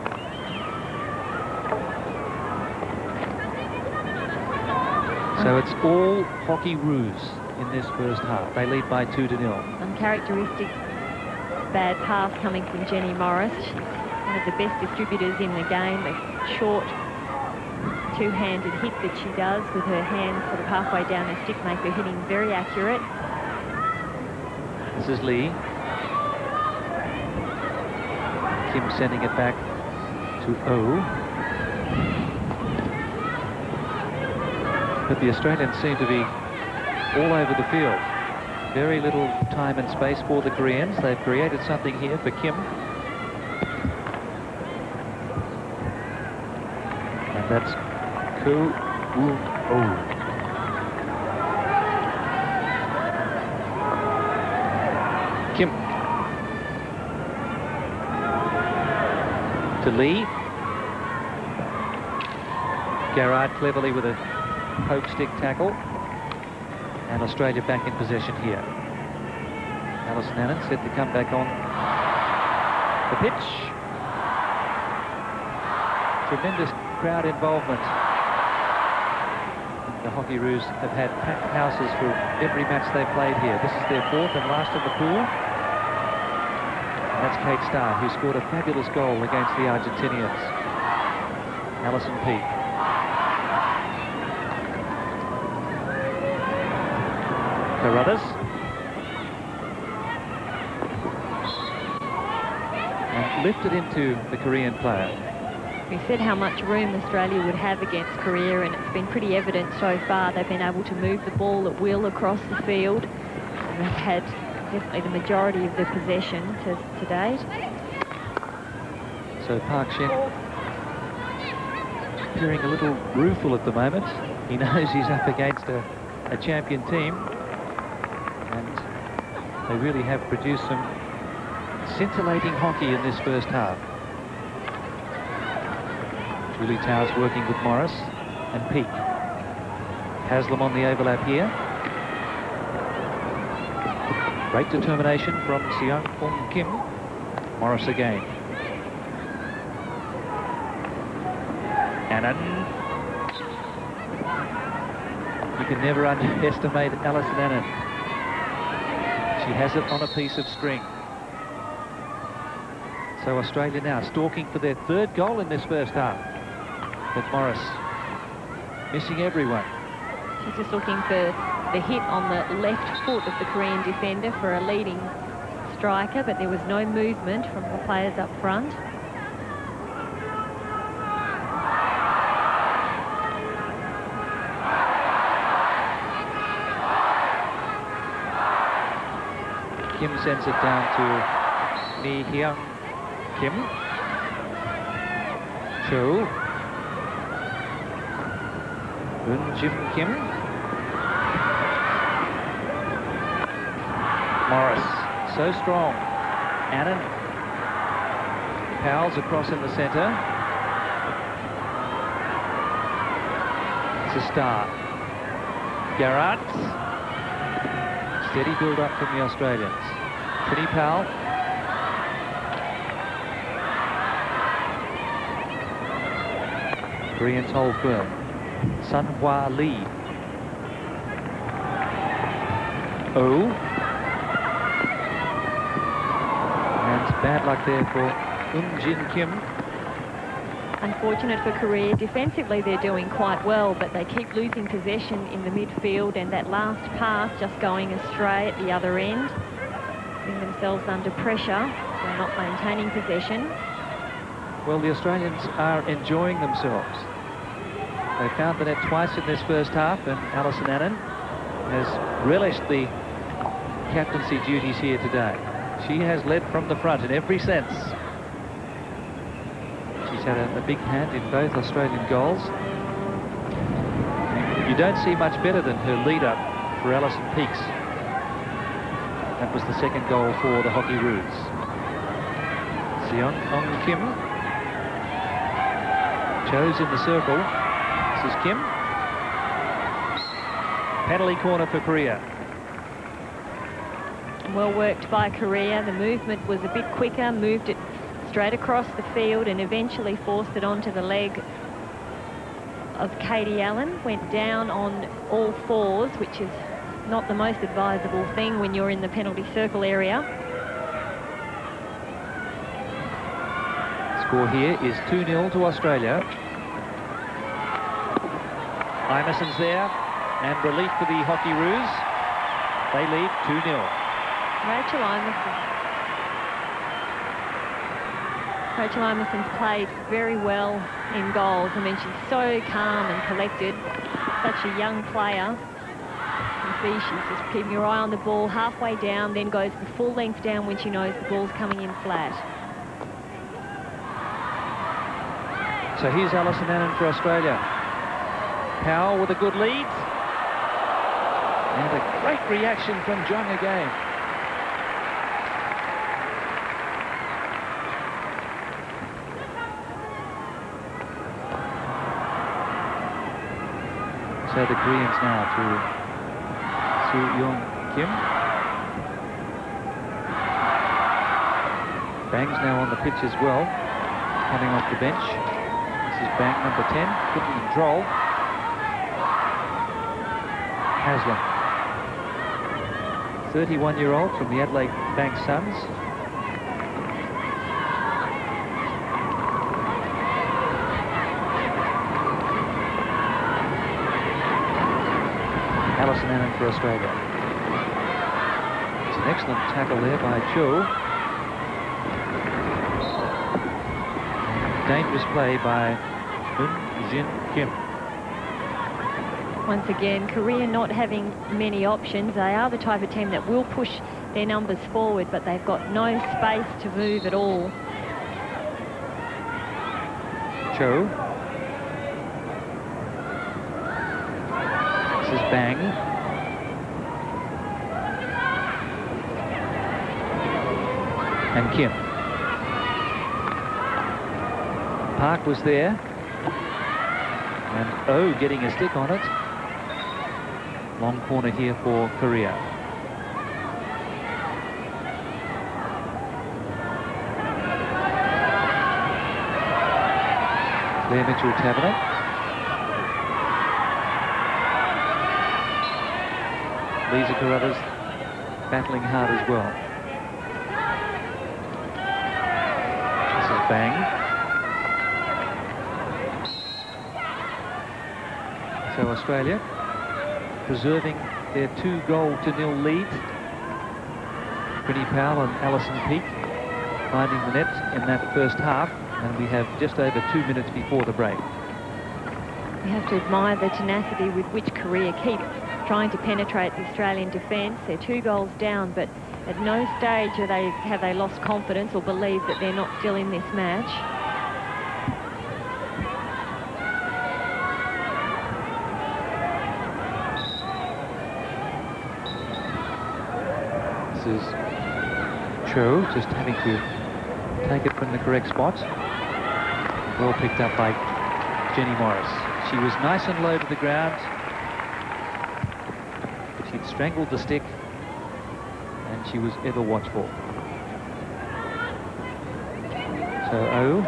So it's all Hockeyroos in this first half. They lead by 2-0. Uncharacteristic bad pass coming from Jenny Morris. She's one of the best distributors in the game. The short two-handed hit that she does with her hands sort of halfway down her stick make her hitting very accurate. This is Lee. Kim sending it back to O. But the Australians seem to be all over the field. Very little time and space for the Koreans. They've created something here for Kim. And that's Ko Woo-oh. Kim. To Lee. Garrard cleverly with a poke stick tackle. And Australia back in possession here. Alison Annan set to come back on the pitch. Tremendous crowd involvement. The Hockeyroos have had packed houses for every match they've played here. This is their fourth and last in the pool. And that's Kate Starr, who scored a fabulous goal against the Argentinians. Alison Peake. Carruthers. And lifted into the Korean player. We said how much room Australia would have against Korea, and it's been pretty evident so far. They've been able to move the ball at will across the field. And they've had definitely the majority of the possession to date. So Park Shin appearing a little rueful at the moment. He knows he's up against a champion team. And they really have produced some scintillating hockey in this first half. Julie Towers working with Morris and Peake. Haslam on the overlap here. Great determination from Seong Hong Kim. Morris again. Annan. You can never underestimate Alison Annan. She has it on a piece of string. So Australia now stalking for their third goal in this first half. But Morris missing everyone. She's just looking for the hit on the left foot of the Korean defender for a leading striker, but there was no movement from the players up front. Kim sends it down to Lee Hyung Kim. Cho. Eun Jim Kim. Morris, so strong. Annan. Powell's across in the centre. It's a Starr. Garrard. Steady build-up from the Australians. Trini Powell. Koreans hold firm. Sun Hwa Lee. Oh. And bad luck there for Eun Jin Kim. Unfortunate for Korea. Defensively, they're doing quite well, but they keep losing possession in the midfield, and that last pass just going astray at the other end. Putting themselves under pressure. They're not maintaining possession. Well, the Australians are enjoying themselves. They found the net twice in this first half, and Alison Annan has relished the captaincy duties here today. She has led from the front in every sense. She's had a big hand in both Australian goals. You don't see much better than her lead-up for Alison Peake. That was the second goal for the Hockeyroos. Seong Hong Kim. Cho's in the circle. This is Kim. Penalty corner for Korea. Well worked by Korea. The movement was a bit quicker, moved it straight across the field and eventually forced it onto the leg of Katie Allen. Went down on all fours, which is not the most advisable thing when you're in the penalty circle area. Score here is 2-0 to Australia. Imerson's there, and relief for the Hockeyroos. They lead 2-0. Rachel Imerson's played very well in goals. I mean, she's so calm and collected. Such a young player. And species, just keeping your eye on the ball halfway down, then goes the full length down when she knows the ball's coming in flat. So here's Alison Annan for Australia. Powell with a good lead. And a great reaction from Jung again. So the Koreans now through Soo Young Kim. Bang's now on the pitch as well, coming off the bench. This is Bang, number 10, good control. Haslam, 31-year-old from the Adelaide Bank Suns. Alison Annan for Australia. It's an excellent tackle there by Cho. Dangerous play by Moon Jin Kim. Once again, Korea not having many options. They are the type of team that will push their numbers forward, but they've got no space to move at all. Cho. This is Bang. And Kim. Park was there. And Oh getting a stick on it. Long corner here for Korea. Claire Mitchell-Taverner. Lisa Carruthers battling hard as well. This is Bang. So Australia preserving their 2-0 lead. Brittany Powell and Alison Peake finding the net in that first half, and we have just over 2 minutes before the break. You have to admire the tenacity with which Korea keep trying to penetrate the Australian defence. They're 2 goals down, but at no stage have they lost confidence or believe that they're not still in this match. This is Cho just having to take it from the correct spot. Well picked up by Jenny Morris. She was nice and low to the ground. She'd strangled the stick and she was ever watchful. So Oh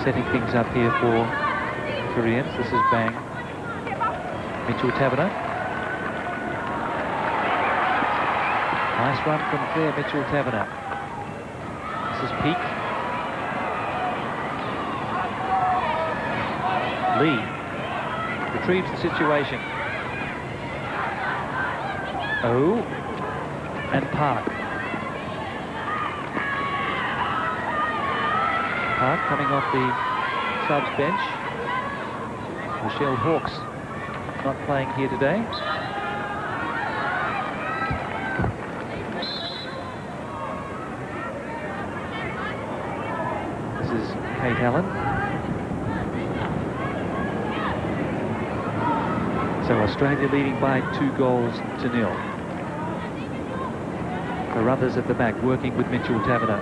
setting things up here for Koreans. This is Bang. Mitchell-Taverner. Nice run from Claire Mitchell-Taverner. This is Peake. Lee retrieves the situation. Oh, and Park. Park coming off the subs bench. Michelle Hawkes not playing here today. Kate Allen. So Australia leading by 2-0. Carruthers at the back working with Mitchell-Taverner.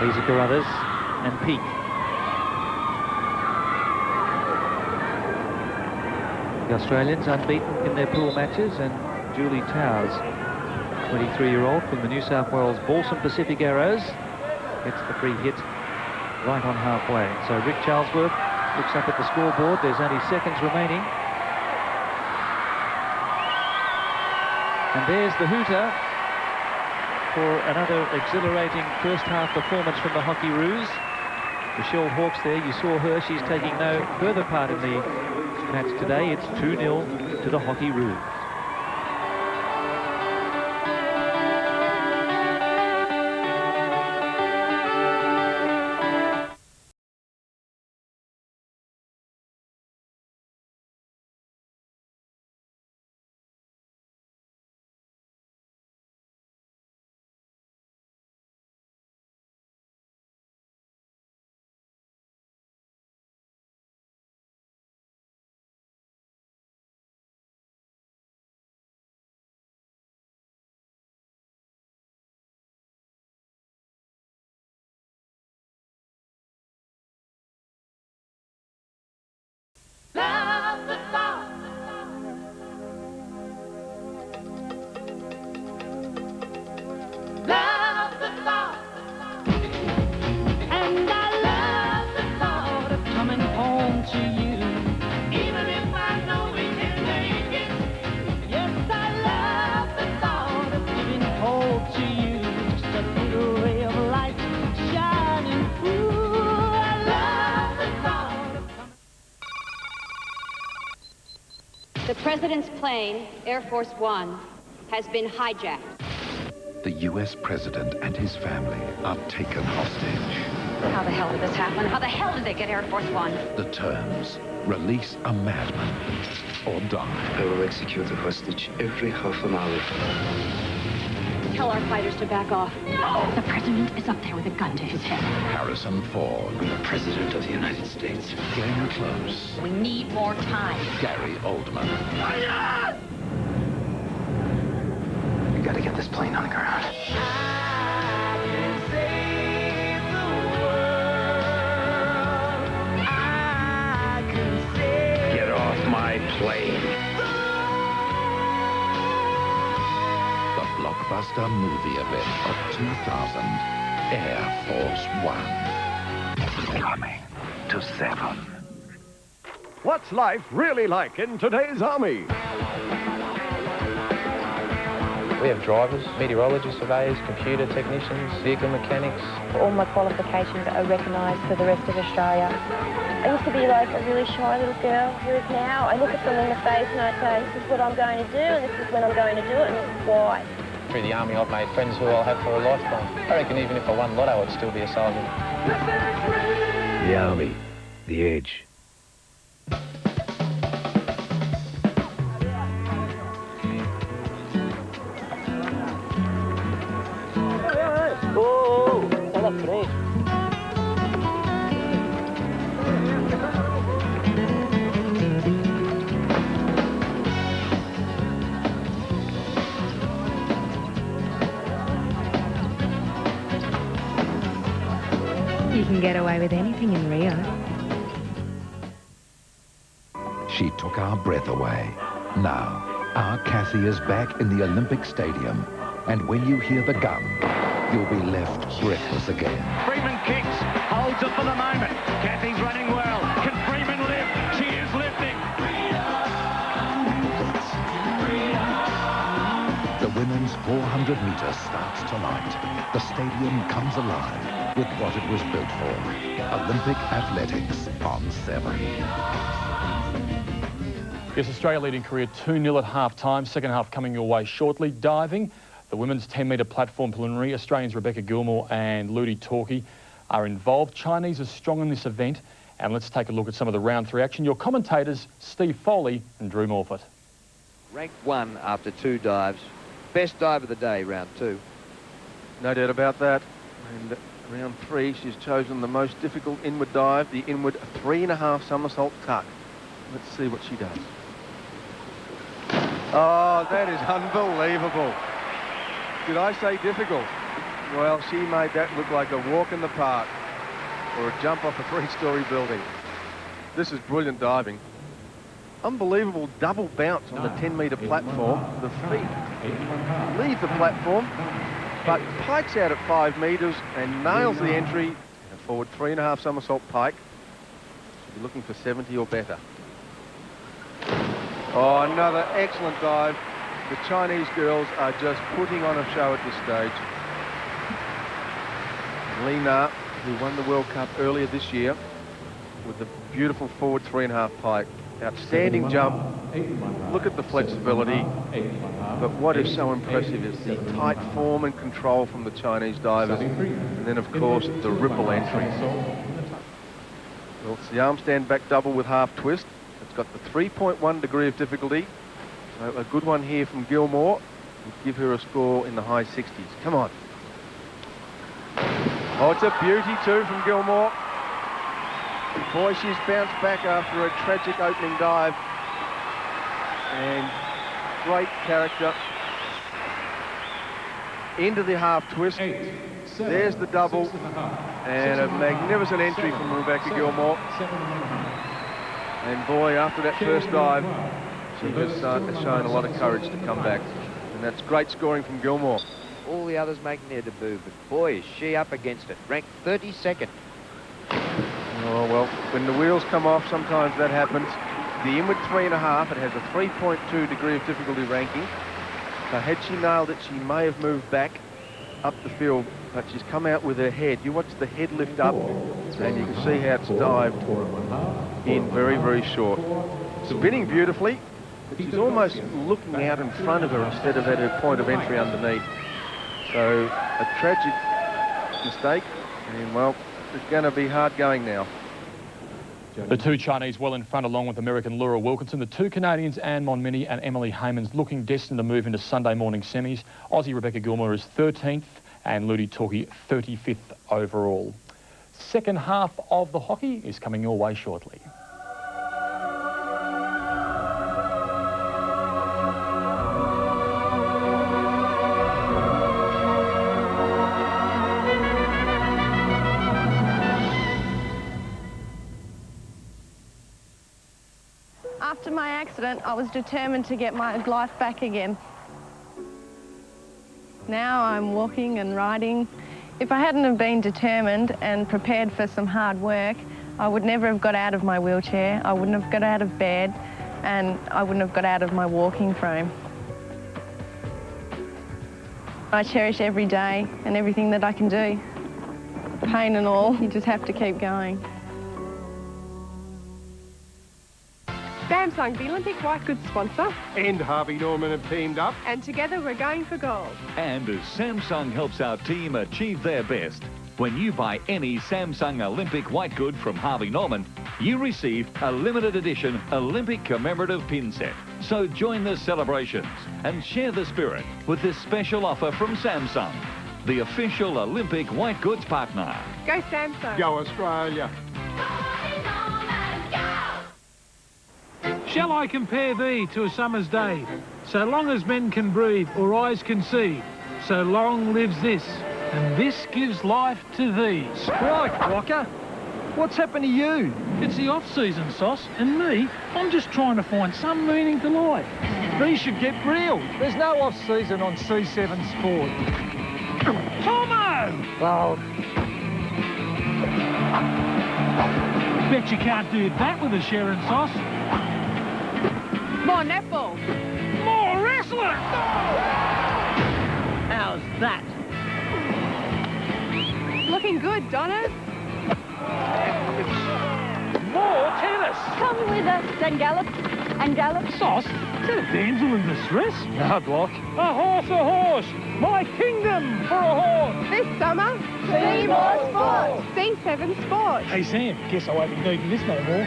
Lisa Carruthers and Peake. The Australians unbeaten in their pool matches, and Julie Towers, 23-year-old from the New South Wales Balsam Pacific Arrows, gets the free hit right on halfway. So Rick Charlesworth looks up at the scoreboard. There's only seconds remaining. And there's the hooter for another exhilarating first half performance from the Hockeyroos. Michelle Hawkes there, you saw her. She's taking no further part in the match today. It's 2-0 to the Hockeyroos. Love the thought. Love the thought. And I love the thought of coming home to you. Even if I know we can make it. Yes, I love the thought of giving hope to you. Just a little ray of light shining through. I love the thought of coming. The President's plane, Air Force One, has been hijacked. The US President and his family are taken hostage. How the hell did this happen? How the hell did they get Air Force One? The terms: release a madman or die. I will execute the hostage every half an hour. Tell our fighters to back off. No! The President is up there with a gun to his head. Harrison Ford. I'm the President of the United States. Glenn Close. We need more time. Gary Oldman. We gotta get this plane on the ground. Get off my plane. The blockbuster movie event of 2000, Air Force One. Coming to 7. What's life really like in today's army? We have drivers, meteorologists, surveyors, computer technicians, vehicle mechanics. All my qualifications are recognised for the rest of Australia. I used to be like a really shy little girl, whereas now I look at them in the face and I say, this is what I'm going to do, and this is when I'm going to do it, and this is why. Through the army, I've made friends who I'll have for a lifetime. I reckon even if I won lotto, I'd still be a sergeant. The army, the edge. You can get away with anything in Rio. She took our breath away. Now, our Cassie is back in the Olympic Stadium. And when you hear the gun, you'll be left breathless again. Freeman kicks, holds it for the moment. Kathy's running well. Can Freeman lift? She is lifting. The women's 400 metres starts tonight. The stadium comes alive with what it was built for. Olympic athletics on 7. Yes, Australia leading Korea 2-0 at half-time. Second half coming your way shortly. Diving, the women's 10-metre platform preliminary. Australians Rebecca Gilmore and Ludi Torquay are involved. Chinese are strong in this event. And let's take a look at some of the round 3 action. Your commentators, Steve Foley and Drew Morfitt. Ranked 1 after 2 dives. Best dive of the day, round 2. No doubt about that. And round 3, she's chosen the most difficult inward dive, the inward 3.5 somersault tuck. Let's see what she does. Oh, that is unbelievable. Did I say difficult? Well, she made that look like a walk in the park or a jump off a 3-story building. This is brilliant diving. Unbelievable double bounce on the 10-metre platform. The feet leave the platform, but pikes out at 5 metres and nails the entry. And a forward 3.5 somersault pike. She'll be looking for 70 or better. Oh, another excellent dive. The Chinese girls are just putting on a show at this stage. Li Na, who won the World Cup earlier this year with the beautiful forward 3.5 pike. Outstanding jump. Look at the flexibility. But what is so impressive is the tight form and control from the Chinese divers. And then, of course, the ripple entry. Well, it's the arm stand back double with half twist. It's got the 3.1 degree of difficulty. So a good one here from Gilmore would give her a score in the high 60s. Come on. Oh, it's a beauty too from Gilmore. Boy, she's bounced back after a tragic opening dive. And great character. Into the half twist. There's the double. And a magnificent entry from Rebecca Gilmore. And boy, after that first dive, she has shown a lot of courage to come back. And that's great scoring from Gilmore. All the others making their debut, but boy, is she up against it. Ranked 32nd. Oh, well, when the wheels come off, sometimes that happens. The inward 3.5, it has a 3.2 degree of difficulty ranking. So had she nailed it, she may have moved back up the field, but she's come out with her head. You watch the head lift up, and you can see how it's dived in very, very short. Spinning beautifully, but she's almost looking out in front of her instead of at her point of entry underneath. So a tragic mistake, and well, it's going to be hard going now. The two Chinese well in front, along with American Laura Wilkinson. The two Canadians, Anne Monmini and Emily Haymans, looking destined to move into Sunday morning semis. Aussie Rebecca Gilmore is 13th and Ludi Torquay 35th overall. Second half of the hockey is coming your way shortly. After my accident, I was determined to get my life back again. Now I'm walking and riding. If I hadn't have been determined and prepared for some hard work, I would never have got out of my wheelchair, I wouldn't have got out of bed, and I wouldn't have got out of my walking frame. I cherish every day and everything that I can do. Pain and all, you just have to keep going. Samsung, the Olympic white goods sponsor. And Harvey Norman have teamed up. And together we're going for gold. And as Samsung helps our team achieve their best, when you buy any Samsung Olympic white good from Harvey Norman, you receive a limited edition Olympic commemorative pin set. So join the celebrations and share the spirit with this special offer from Samsung, the official Olympic white goods partner. Go Samsung. Go Australia. Shall I compare thee to a summer's day? So long as men can breathe or eyes can see, so long lives this, and this gives life to thee. Right, Walker. What's happened to you? It's the off-season, Sauce, and me, I'm just trying to find some meaning to life. These should get grilled. There's no off-season on C7 Sport. Tomo! Well... Bet you can't do that with a Sharon, Sauce. More netball. More wrestling! How's that? Looking good, Donna. More tennis! Come with us and gallop and gallop. Sauce? Is that a damsel in distress? No, Block. A horse! My kingdom for a horse! This summer, See more sports. C7 Sports. Hey, Sam, guess I won't be needing this no more.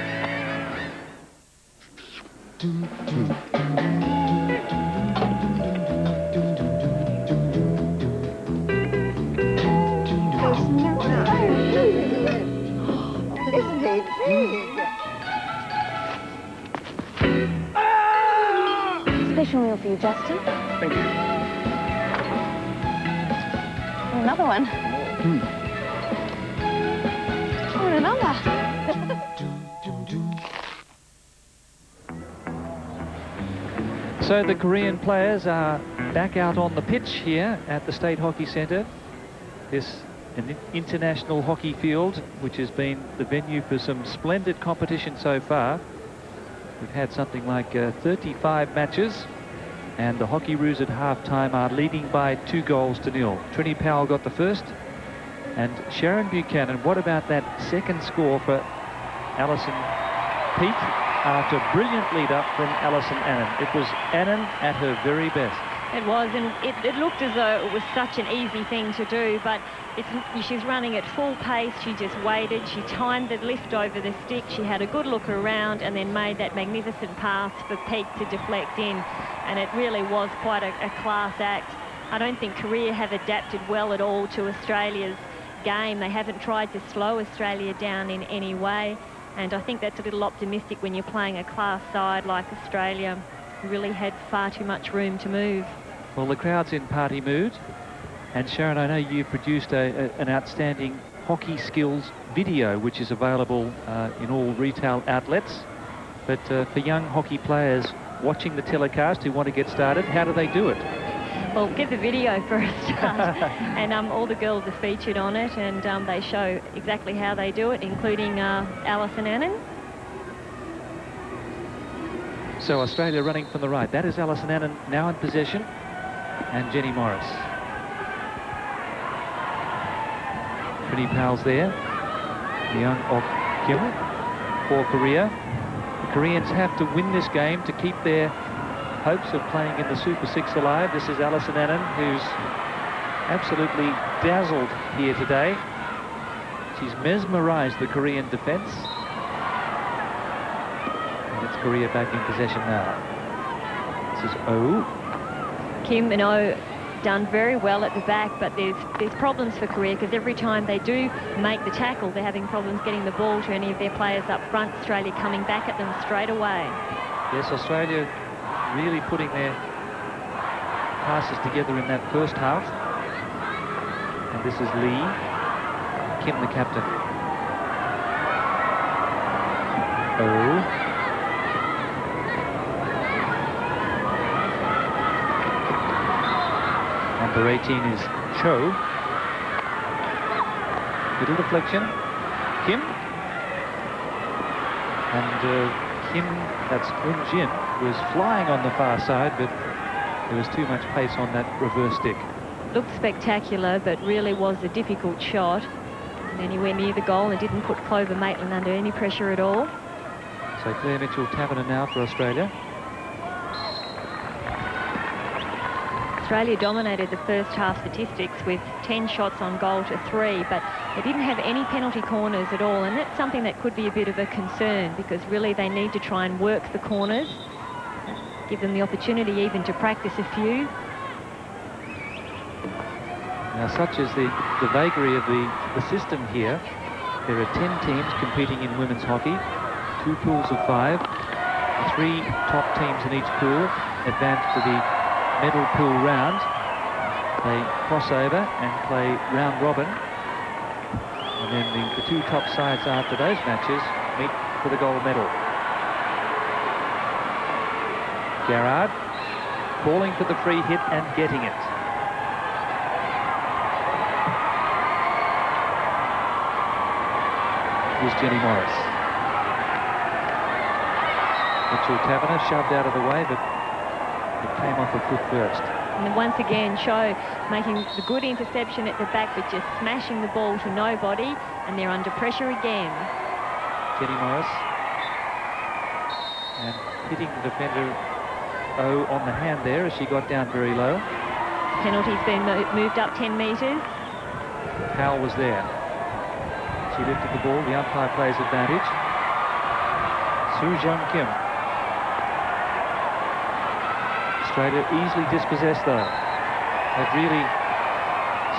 Isn't he big? Special meal for you, Justin. Thank you. Another one. Oh, another. So the Korean players are back out on the pitch here at the State Hockey Centre. This an international hockey field, which has been the venue for some splendid competition so far. We've had something like 35 matches, and the Hockeyroos at half-time are leading by 2-0. Trini Powell got the first, and Sharon Buchanan. What about that second score for Alison Peat after a brilliant lead-up from Alison Annan? It was Annan at her very best. It was, and it looked as though it was such an easy thing to do, but she's running at full pace. She just waited. She timed the lift over the stick. She had a good look around and then made that magnificent pass for Peak to deflect in, and it really was quite a class act. I don't think Korea have adapted well at all to Australia's game. They haven't tried to slow Australia down in any way, and I think that's a little optimistic when you're playing a class side like Australia. Really had far too much room to move. Well, the crowd's in party mood, and Sharon, I know you produced an outstanding hockey skills video which is available in all retail outlets. But for young hockey players watching the telecast who want to get started, how do they do it? Well, get the video for a start. And all the girls are featured on it, and they show exactly how they do it, including Alison Annan. So Australia running from the right. That is Alison Annan now in possession, and Jenny Morris. Pretty pals there. Young Ok Kim for Korea. The Koreans have to win this game to keep their hopes of playing in the Super Six alive. This is Alison Annan, who's absolutely dazzled here today. She's mesmerized the Korean defense. And it's Korea back in possession now. This is Oh. Kim and Oh done very well at the back, but there's problems for Korea, because every time they do make the tackle, they're having problems getting the ball to any of their players up front. Australia coming back at them straight away. Yes, Australia really putting their passes together in that first half. And this is Lee, Kim the captain. Oh. Number 18 is Cho. Little deflection. Kim. And Kim, that's Un Jin, was flying on the far side, but there was too much pace on that reverse stick. Looked spectacular, but really was a difficult shot. And anywhere near the goal, and didn't put Clover Maitland under any pressure at all. So Claire Mitchell-Taverner now for Australia. Australia dominated the first half statistics with 10 shots on goal to 3, but they didn't have any penalty corners at all, and that's something that could be a bit of a concern, because really they need to try and work the corners, give them the opportunity even to practice a few. Now, such is the vagary of the system here. There are 10 teams competing in women's hockey, 2 pools of 5, 3 top teams in each pool advance to the medal pool round. They cross over and play round robin, and then the 2 top sides after those matches meet for the gold medal. Garrard calling for the free hit and getting it. Here's Jenny Morris. Mitchell-Taverner shoved out of the way, but it came off her foot first. And then once again, Cho making the good interception at the back, but just smashing the ball to nobody, and they're under pressure again. Jenny Morris. And hitting the defender O on the hand there as she got down very low. Penalty's been moved up 10 metres. Powell was there. She lifted the ball, the umpire plays advantage. Soo Jung Kim. Australia easily dispossessed though. They've really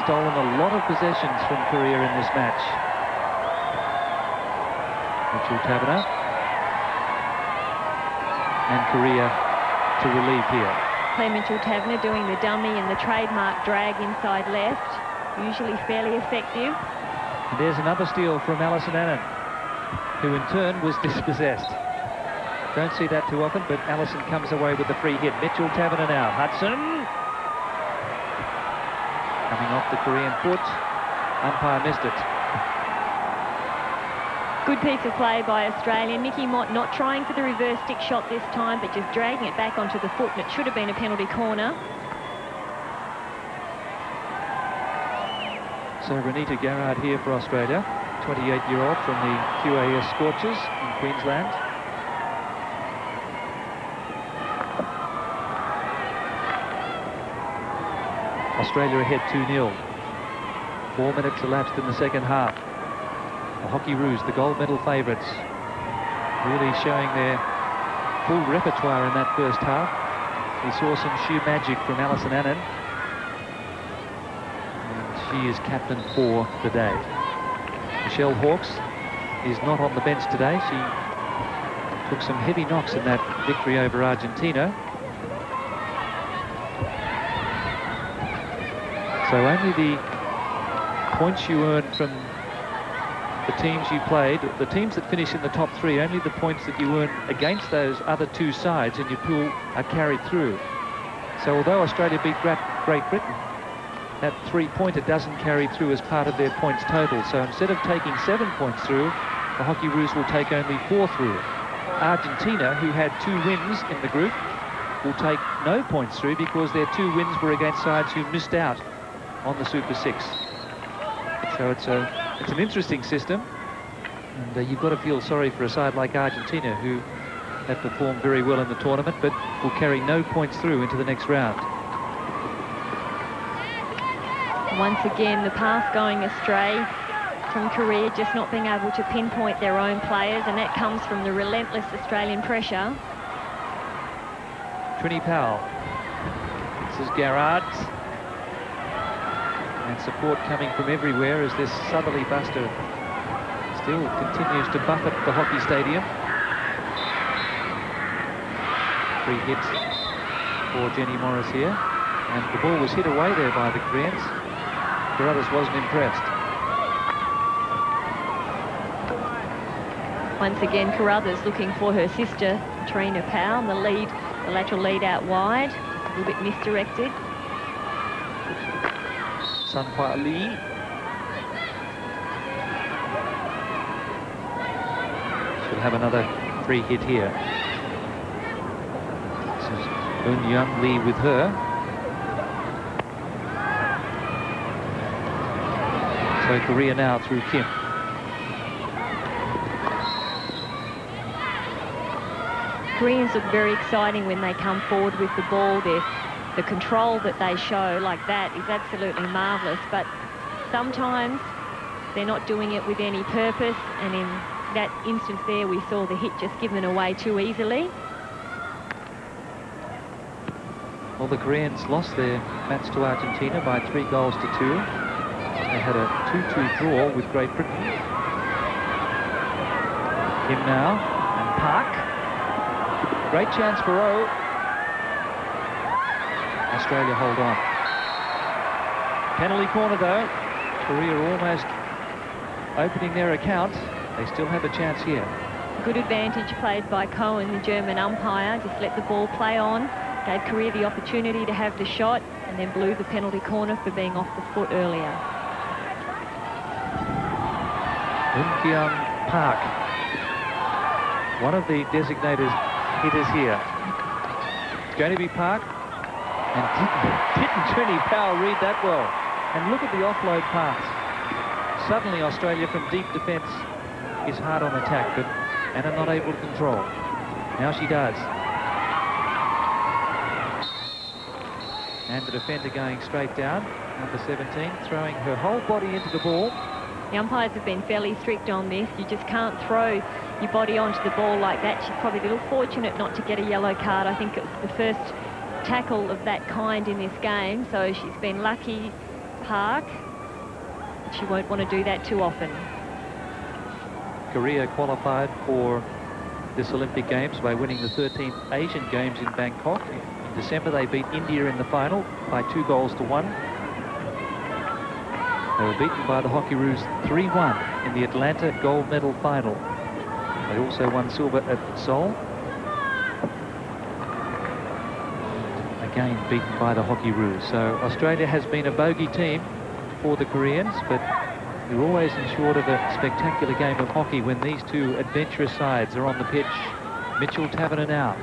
stolen a lot of possessions from Korea in this match. Mitchell-Taverner. And Korea to relieve here. Claire Mitchell-Taverner doing the dummy and the trademark drag inside left. Usually fairly effective. And there's another steal from Alison Annan, who in turn was dispossessed. Don't see that too often, but Alison comes away with the free hit. Mitchell-Taverner now. Hudson. Coming off the Korean foot. Umpire missed it. Good piece of play by Australia. Nikki Mott not trying for the reverse stick shot this time, but just dragging it back onto the foot, and it should have been a penalty corner. So Renita Garrard here for Australia, 28-year-old from the QAS Scorchers in Queensland. Australia ahead 2-0. 4 minutes elapsed in the second half. The Hockeyroos, the gold medal favourites, really showing their full repertoire in that first half. We saw some shoe magic from Alison Annan. And she is captain for the day. Michelle Hawkes is not on the bench today. She took some heavy knocks in that victory over Argentina. So only the points you earn from the teams you played, the teams that finish in the top 3, only the points that you earn against those other 2 sides in your pool are carried through. So although Australia beat Great Britain, that 3-pointer doesn't carry through as part of their points total. So instead of taking 7 points through, the Hockeyroos will take only 4 through. Argentina, who had 2 wins in the group, will take no points through because their 2 wins were against sides who missed out on the Super 6. So it's an interesting system, and you've got to feel sorry for a side like Argentina, who have performed very well in the tournament, but will carry no points through into the next round. Once again, the pass going astray from Korea, just not being able to pinpoint their own players, and that comes from the relentless Australian pressure. Trini Powell. This is Garrard. And support coming from everywhere as this southerly buster still continues to buffet the hockey stadium. 3 hits for Jenny Morris here. And the ball was hit away there by the Koreans. Carruthers wasn't impressed. Once again, Carruthers looking for her sister, Trina Powell, the lateral lead out wide, a little bit misdirected. Sun Hua Lee. Should have another 3 hit here. This is Eun Young Lee with her. So Korea now through Kim. Koreans look very exciting when they come forward with the ball. The control that they show like that is absolutely marvellous, but sometimes they're not doing it with any purpose, and in that instance there we saw the hit just given away too easily. Well, the Koreans lost their match to Argentina by 3 goals to 2. They had a 2-2 draw with Great Britain. Kim now, and Park. Great chance for O. Australia hold on. Penalty corner though. Korea almost opening their account. They still have a chance here. Good advantage played by Cohen, the German umpire. Just let the ball play on. Gave Korea the opportunity to have the shot, and then blew the penalty corner for being off the foot earlier. Eun Park, one of the designated hitters here. It's going to be Park. And didn't Trini Powell read that well? And look at the offload pass. Suddenly Australia from deep defence is hard on attack, but Anna not able to control. Now she does. And the defender going straight down, number 17, throwing her whole body into the ball. The umpires have been fairly strict on this. You just can't throw your body onto the ball like that. She's probably a little fortunate not to get a yellow card. I think it was the first tackle of that kind in this game, so she's been lucky, Park. She won't want to do that too often. Korea qualified for this Olympic Games by winning the 13th Asian Games in Bangkok. In December they beat India in the final by 2 goals to 1. They were beaten by the Hockeyroos 3-1 in the Atlanta gold medal final. They also won silver at Seoul. Again beaten by the Hockeyroos. So Australia has been a bogey team for the Koreans, but you're always ensured of a spectacular game of hockey when these 2 adventurous sides are on the pitch. Mitchell Taverner now.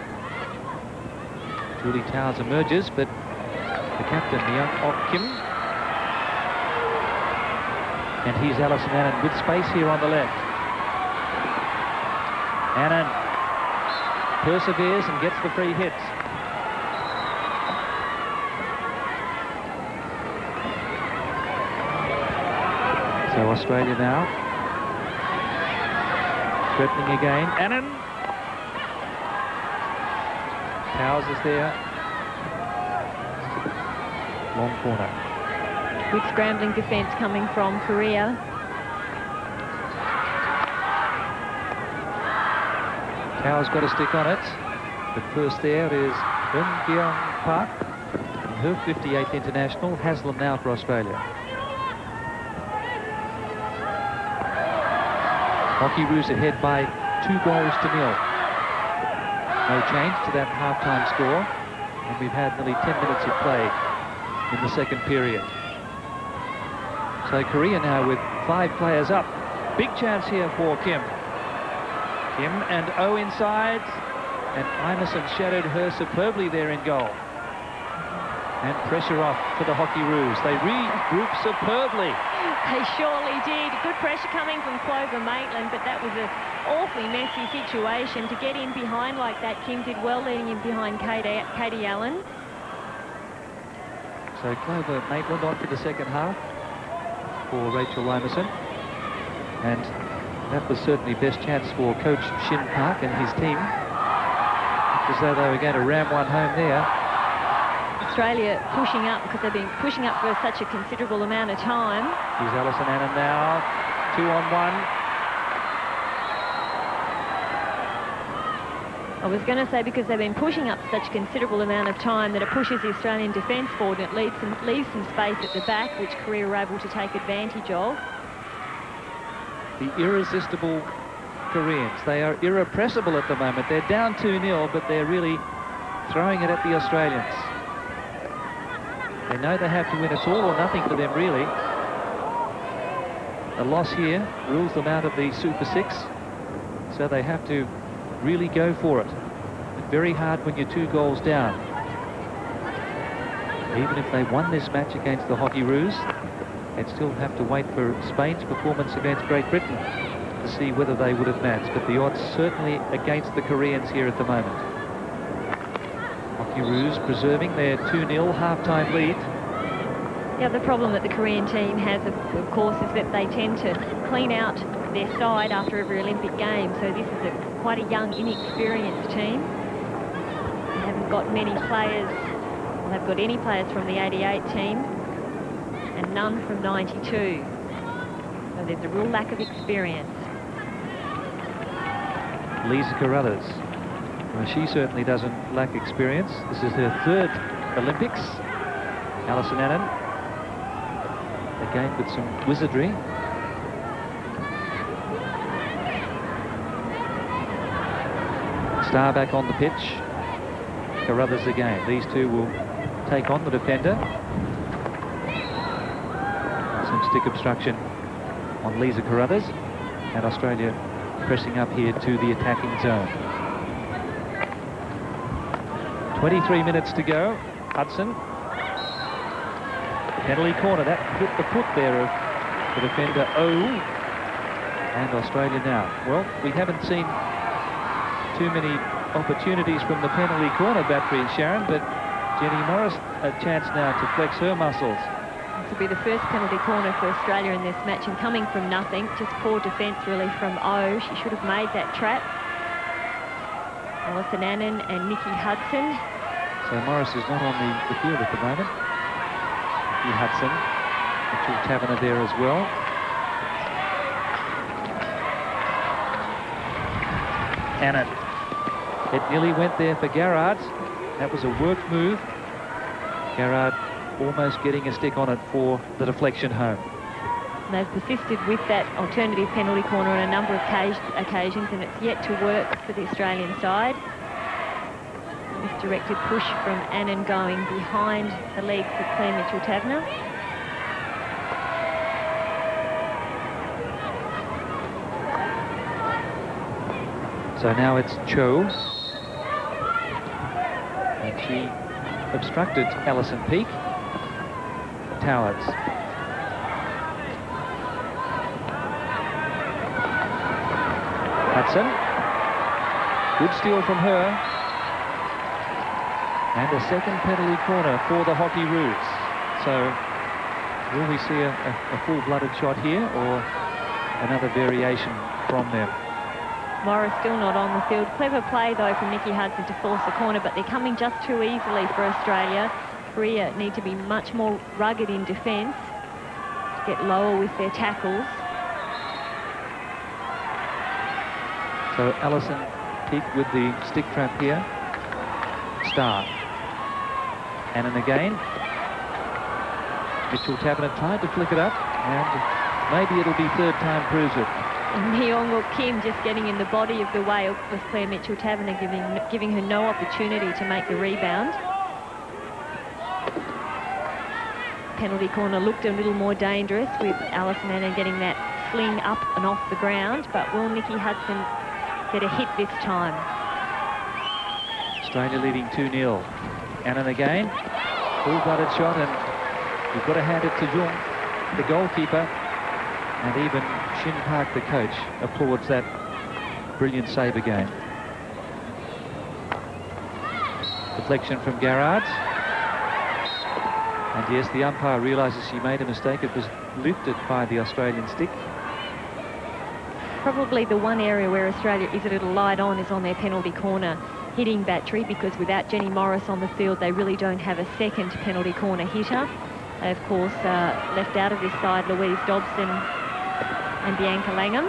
Julie Towers emerges, but the captain, Myung Ok Kim. And here's Alison Annan with space here on the left. Annan perseveres and gets the free hits. So Australia now threatening again. Annan. Towers is there. Long corner. Good scrambling defence coming from Korea. Towers got a stick on it. But first there is Eun Park, her 58th international. Haslam now for Australia. Hockeyroos ahead by 2 goals to 0. No change to that half-time score, and we've had nearly 10 minutes of play in the second period. So Korea now with 5 players up. Big chance here for Kim. Kim and O inside, and Imerson shadowed her superbly there in goal. And pressure off for the Hockeyroos. They regroup superbly. They surely did. Good pressure coming from Clover Maitland, but that was an awfully messy situation. To get in behind like that, Kim did well leading in behind Katie Allen. So Clover Maitland on for the second half for Rachel Imerson. And that was certainly best chance for Coach Shin Park and his team. As though they were going to ram one home there. Australia pushing up because they've been pushing up for such a considerable amount of time. Here's Alison Annan now. 2-on-1. I was going to say because they've been pushing up such a considerable amount of time that it pushes the Australian defence forward and it leaves some space at the back, which Korea are able to take advantage of. The irresistible Koreans. They are irrepressible at the moment. They're down 2-0, but they're really throwing it at the Australians. They know they have to win. It's all or nothing for them, really. A loss here rules them out of the Super 6, so they have to really go for it. It's very hard when you're 2 goals down. Even if they won this match against the Hockeyroos, they'd still have to wait for Spain's performance against Great Britain to see whether they would advance. But the odds certainly against the Koreans here at the moment. Hockeyroos preserving their 2-0 half-time lead. The other problem that the Korean team has, of course, is that they tend to clean out their side after every Olympic game. So this is quite a young, inexperienced team. They haven't got many players, well, they've got any players from the 88 team and none from 92. So there's a real lack of experience. Lisa Carruthers. Well, she certainly doesn't lack experience. This is her 3rd Olympics. Alison Annan, again with some wizardry. Starr back on the pitch. Carruthers again. These two will take on the defender. Some stick obstruction on Lisa Carruthers, and Australia pressing up here to the attacking zone. 23 minutes to go. Hudson. Penalty corner. That hit the foot there of the defender O. And Australia now. Well, we haven't seen too many opportunities from the penalty corner battery, Sharon, but Jenny Morris a chance now to flex her muscles. This will be the first penalty corner for Australia in this match, and coming from nothing, just poor defence really from O. She should have made that trap. Alison Annan and Nikki Hudson. So Morris is not on the field at the moment. Nikki Hudson, Mitchell Taverner there as well. Annan. It nearly went there for Garrard. That was a worked move. Garrard almost getting a stick on it for the deflection home. They've persisted with that alternative penalty corner on a number of occasions, and it's yet to work for the Australian side. Misdirected push from Annan going behind the legs of Claire Mitchell-Taverner. So now it's Cho. And she obstructed Alison Peake. Towers. Hudson. Good steal from her. And a second penalty corner for the Hockeyroos. So will we see a full-blooded shot here or another variation from them? Morris still not on the field. Clever play, though, from Nikki Hudson to force the corner, but they're coming just too easily for Australia. Korea need to be much more rugged in defence, to get lower with their tackles. So Alison Peake with the stick trap here. Starr. Annan again. Mitchell-Taverner tried to flick it up, and maybe it'll be third time proves it. And Myung Kim just getting in the body of the whale with Claire Mitchell-Taverner, giving her no opportunity to make the rebound. Penalty corner looked a little more dangerous with Alison Annan getting that sling up and off the ground, but will Nikki Hudson get a hit this time? Australia leading 2-0. Annan again. Full-blooded shot, and you've got to hand it to Jung, the goalkeeper, and even Shin Park, the coach, applauds that brilliant save again. Deflection from Garrard. And yes, the umpire realises she made a mistake. It was lifted by the Australian stick. Probably the one area where Australia is a little light on is on their penalty corner hitting battery, because without Jenny Morris on the field, they really don't have a second penalty corner hitter. They, of course, left out of this side Louise Dobson and Bianca Langham.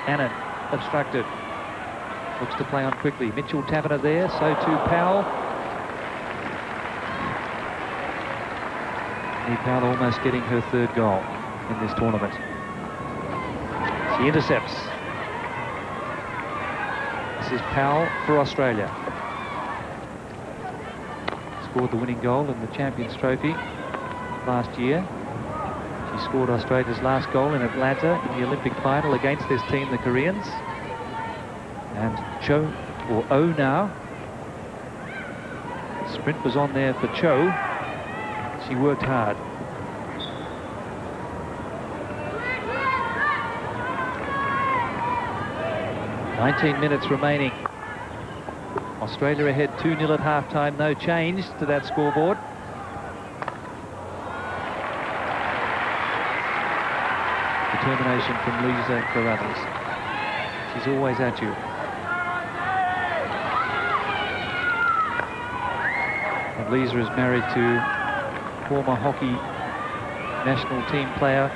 Annan obstructed. Looks to play on quickly. Mitchell-Taverner there, so too Powell. Lee Powell almost getting her third goal in this tournament. She intercepts. This is Powell for Australia. Scored the winning goal in the Champions Trophy last year. She scored Australia's last goal in Atlanta in the Olympic final against this team, the Koreans. And Cho, or Oh now. Sprint was on there for Cho. She worked hard. "19 minutes remaining. Australia ahead 2-0 at half-time. No change to that scoreboard. Determination from Lisa Carruthers. She's always at you. And Lisa is married to former hockey national team player,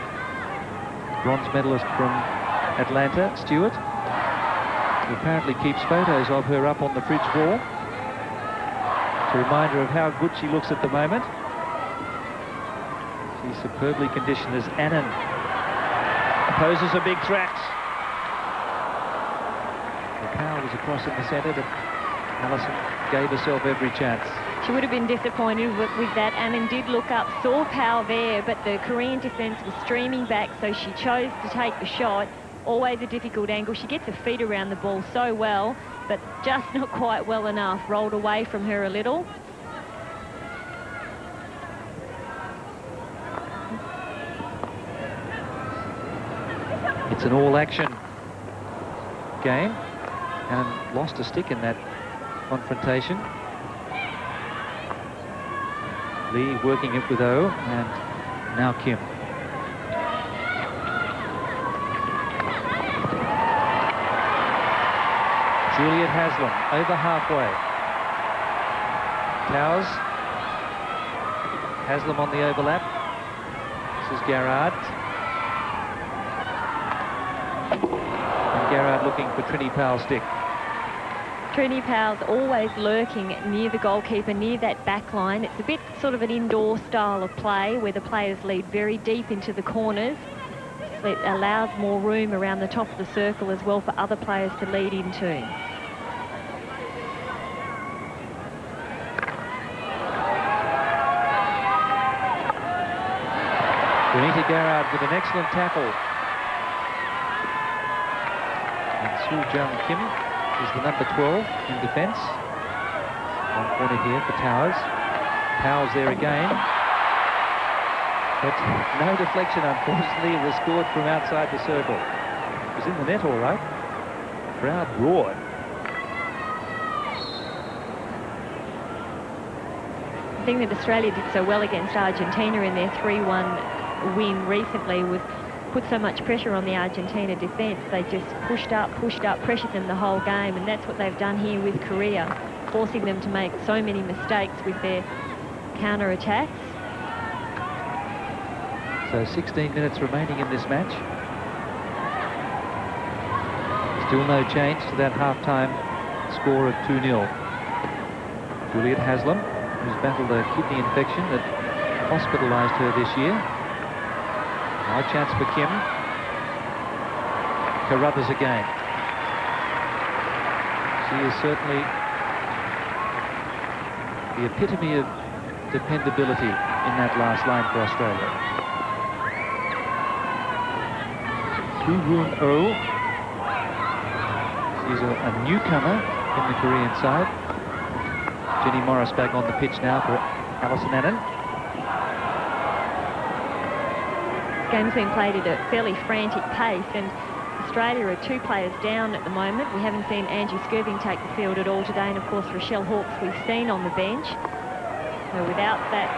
bronze medalist from Atlanta, Stewart, who apparently keeps photos of her up on the fridge wall. It's a reminder of how good she looks at the moment. She's superbly conditioned as Annan poses a big threat. The power was across in the centre, but Alison gave herself every chance. She would have been disappointed with that. Annan did look up, saw Powell there, but the Korean defence was streaming back, so she chose to take the shot. Always a difficult angle. She gets her feet around the ball so well, but just not quite well enough. Rolled away from her a little. It's an all-action game, and lost a stick in that confrontation. Lee working it with O, and now Kim. Juliet Haslam over halfway. Towers. Haslam on the overlap. This is Garrard. And Garrard looking for Trini Powell's stick. Trini Powell's always lurking near the goalkeeper, near that back line. It's a bit sort of an indoor style of play where the players lead very deep into the corners. So it allows more room around the top of the circle as well for other players to lead into. Benita Garrard with an excellent tackle. And Soo Jung Kim is the number 12 in defence. One corner here for Towers. Powers there again. But no deflection, unfortunately. It was scored from outside the circle. It was in the net all right. The crowd roared. The thing that Australia did so well against Argentina in their 3-1 win recently was put so much pressure on the Argentina defence. They just pushed up, pressured them the whole game, and that's what they've done here with Korea, forcing them to make so many mistakes with their counter-attacks. So 16 minutes remaining in this match. Still no change to that half-time score of 2-0. Juliet Haslam, who's battled a kidney infection that hospitalised her this year. Now a chance for Kim. Carruthers again. She is certainly the epitome of dependability in that last line for Australia. Thu Woon Oh. She's a newcomer in the Korean side. Jenny Morris back on the pitch now for Alison Annan. This game's been played at a fairly frantic pace, and Australia are 2 players down at the moment. We haven't seen Angie Skirving take the field at all today, and of course Rochelle Hawkes we've seen on the bench. So without that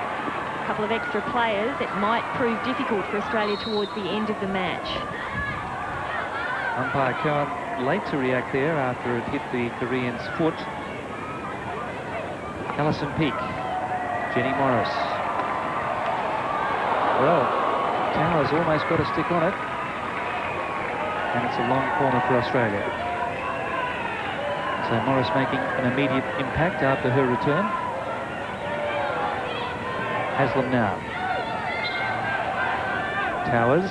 couple of extra players, it might prove difficult for Australia towards the end of the match. Umpire Cowan late to react there after it hit the Korean's foot. Alison Peake, Jenny Morris. Well, Towers almost got a stick on it. And it's a long corner for Australia. So Morris making an immediate impact after her return. Haslam now. Towers.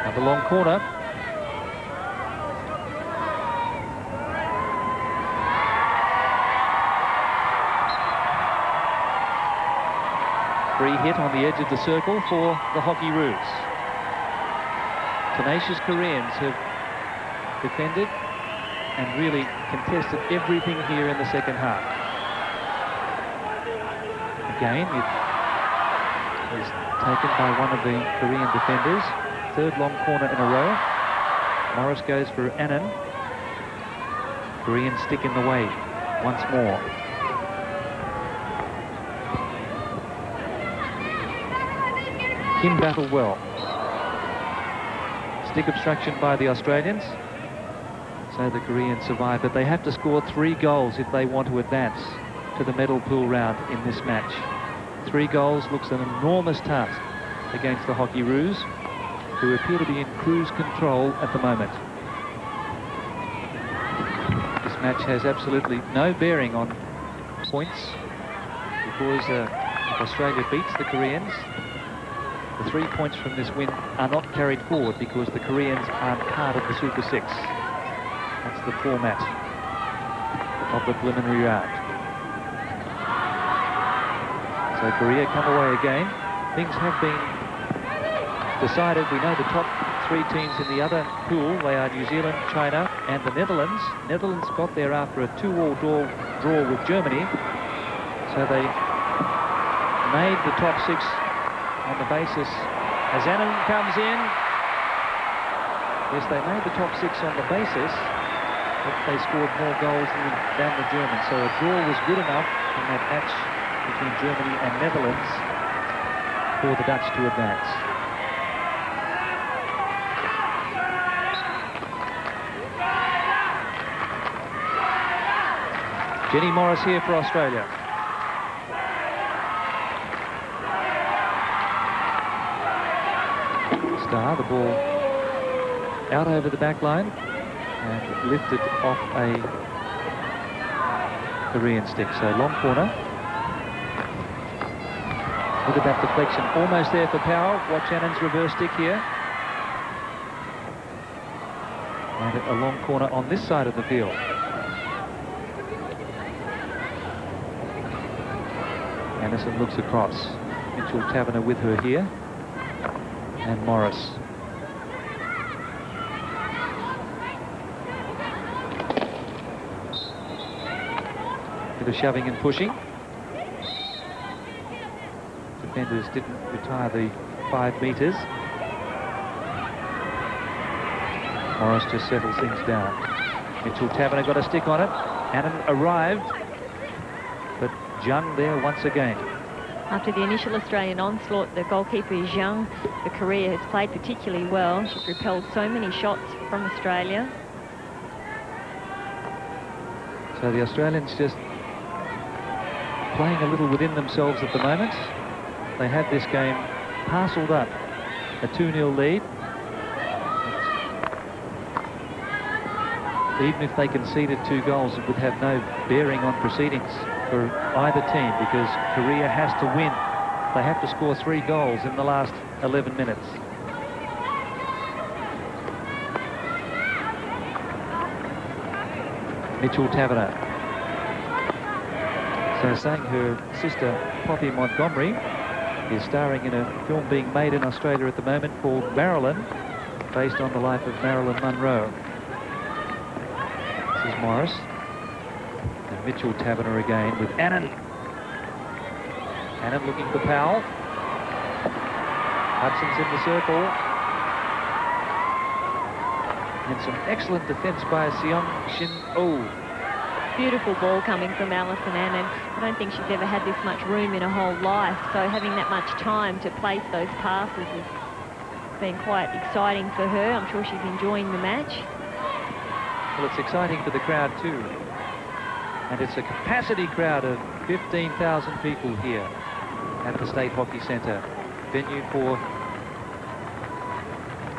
Another long corner. Free hit on the edge of the circle for the Hockeyroos. Tenacious Koreans have defended and really contested everything here in the second half. Again, it is taken by one of the Korean defenders. 3rd long corner in a row. Morris goes for Annan. Koreans stick in the way once more. Kim battled well. Stick obstruction by the Australians. So the Koreans survive, but they have to score 3 goals if they want to advance to the medal pool round in this match. 3 goals looks an enormous task against the Hockeyroos, who appear to be in cruise control at the moment. This match has absolutely no bearing on points because if Australia beats the Koreans, the 3 points from this win are not carried forward because the Koreans aren't part of the Super 6. That's the format of the preliminary round. So Korea come away again. Things have been decided. We know the top 3 teams in the other pool. They are New Zealand, China and the Netherlands. Netherlands got there after a 2-2 draw with Germany. So they made the top 6 on the basis as Annan comes in. Yes, they made the top 6 on the basis that they scored more goals than the Germans. So a draw was good enough in that match between Germany and Netherlands for the Dutch to advance. Jenny Morris here for Australia. Star, the ball out over the back line and lifted off a Korean stick. So long corner. Look at that deflection. Almost there for Powell. Watch Annan's reverse stick here. And a long corner on this side of the field. Anderson looks across. Mitchell Taverner with her here. And Morris. Bit of shoving and pushing. Defenders didn't retire the 5 metres. Morris just settles things down. Mitchell Taverner got a stick on it. Annan arrived, but Zhang there once again. After the initial Australian onslaught, the goalkeeper Zhang for Korea has played particularly well. She's repelled so many shots from Australia. So the Australians just playing a little within themselves at the moment. They had this game parcelled up, a 2-0 lead. Even if they conceded 2 goals, it would have no bearing on proceedings for either team because Korea has to win. They have to score 3 goals in the last 11 minutes. Mitchell Taverner. So saying her sister, Poppy Montgomery, is starring in a film being made in Australia at the moment called Marilyn, based on the life of Marilyn Monroe. This is Morris. And Mitchell Taverner again with Annan. Annan looking for Powell. Hudson's in the circle. And some excellent defence by Seong Shin Oh. Beautiful ball coming from Alison Annan. I don't think she's ever had this much room in her whole life, so having that much time to place those passes has been quite exciting for her. I'm sure she's enjoying the match. Well, it's exciting for the crowd too. And it's a capacity crowd of 15,000 people here at the State Hockey Centre, venue for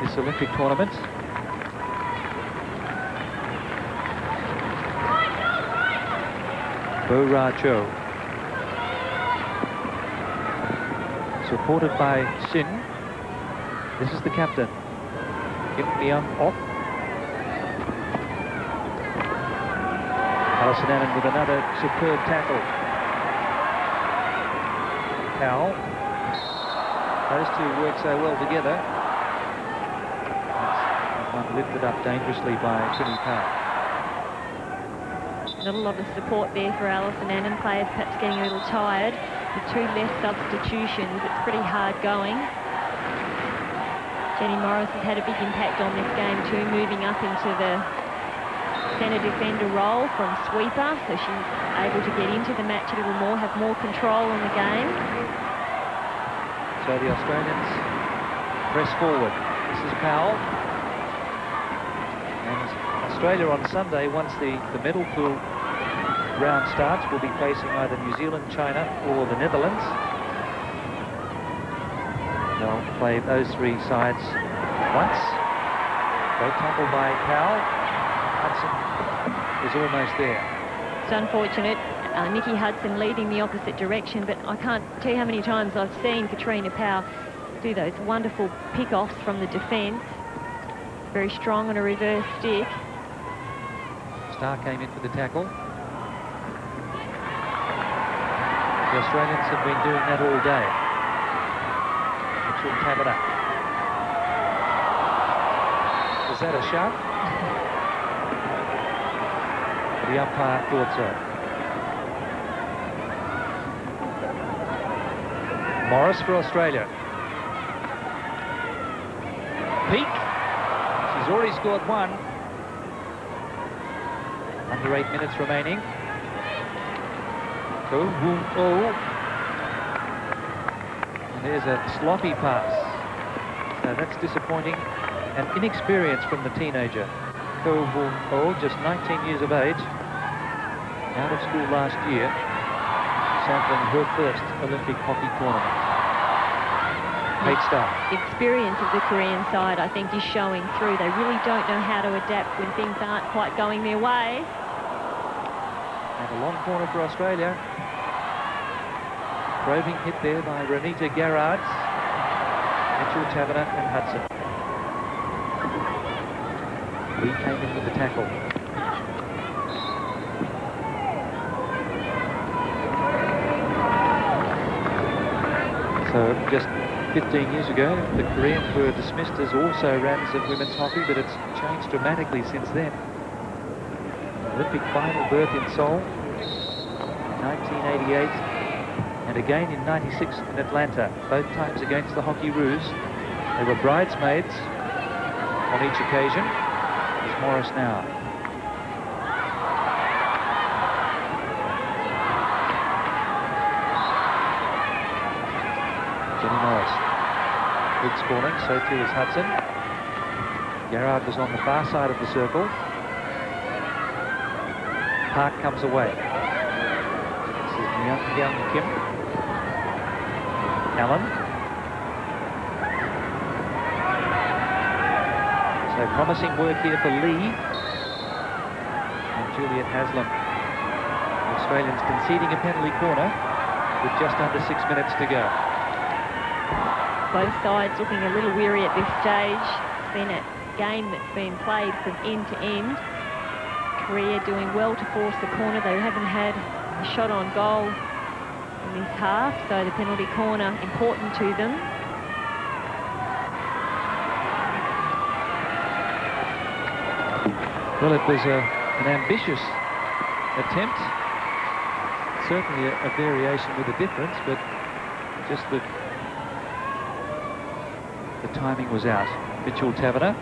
this Olympic tournament. Bo Ra Cho, supported by Shin. This is the captain, Kim Myung Ok. Alison Annan with another superb tackle. Powell. Those two work so well together. That's one lifted up dangerously by Trinny Powell. Not a lot of support there for Alison Annan. Players perhaps getting a little tired. The two less substitutions, it's pretty hard going. Jenny Morris has had a big impact on this game too, moving up into the centre defender role from sweeper, so she's able to get into the match a little more, have more control on the game. So the Australians press forward. This is Powell. And Australia on Sunday, once the medal pool round starts, will be facing either New Zealand, China or the Netherlands. They'll play those three sides once. Great tackle by Powell. Hudson is almost there. It's unfortunate. Nikki Hudson leading the opposite direction, but I can't tell you how many times I've seen Katrina Powell do those wonderful pick-offs from the defence. Very strong on a reverse stick. Starr came in for the tackle. The Australians have been doing that all day. Mitchell Taverner. Is that a shove? The umpire thought so. Morris for Australia. Peak. She's already scored one. Under 8 minutes remaining. Oh, oh. And there's a sloppy pass. So that's disappointing and inexperience from the teenager. Ko Woon Oh, just 19 years of age. Out of school last year. Sampling her first Olympic hockey tournament. Kate Starr. The experience of the Korean side, I think, is showing through. They really don't know how to adapt when things aren't quite going their way. And a long corner for Australia. Probing hit there by Renita Garrards, Mitchell Taverner and Hudson. Lee came in with the tackle. So just 15 years ago, the Koreans were dismissed as also rans of women's hockey, but it's changed dramatically since then. Olympic final berth in Seoul in 1988, and again in 96 in Atlanta, both times against the Hockey Roos. They were bridesmaids on each occasion. There's Morris now. Jenny Morris. Good scoring, so too is Hudson. Garrard was on the far side of the circle. Park comes away. This is Myung Kim. Allen. So promising work here for Lee and Juliet Haslam. The Australians conceding a penalty corner with just under 6 minutes to go. Both sides looking a little weary at this stage. It's been a game that's been played from end to end. Korea doing well to force the corner. They haven't had a shot on goal in this half, so the penalty corner important to them. Well, it was an ambitious attempt. Certainly a variation with a difference, but just the timing was out. Mitchell Taverner.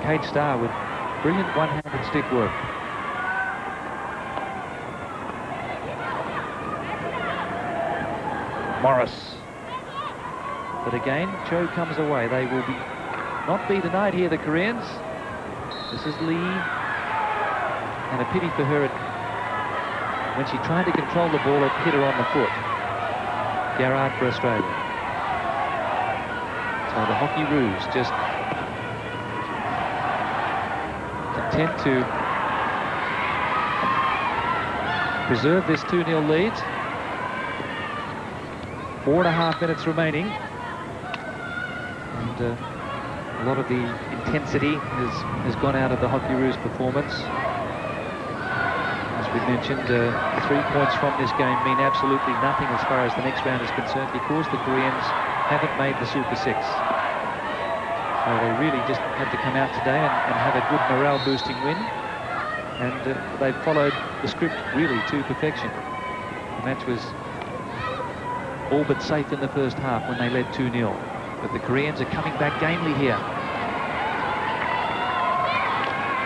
Kate Starr with brilliant one-handed stick work. Morris. But again, Cho comes away. They will not be denied here, the Koreans. This is Lee. And a pity for her. When she tried to control the ball, it hit her on the foot. Garrard for Australia. So the Hockeyroos just content to preserve this 2-0 lead. 4.5 minutes remaining. And a lot of the intensity has gone out of the Hockeyroos performance. As we mentioned, 3 points from this game mean absolutely nothing as far as the next round is concerned, because the Koreans haven't made the Super 6. So they really just had to come out today and have a good morale-boosting win. And they've followed the script really to perfection. The match was all but safe in the first half when they led 2-0. But the Koreans are coming back gamely here.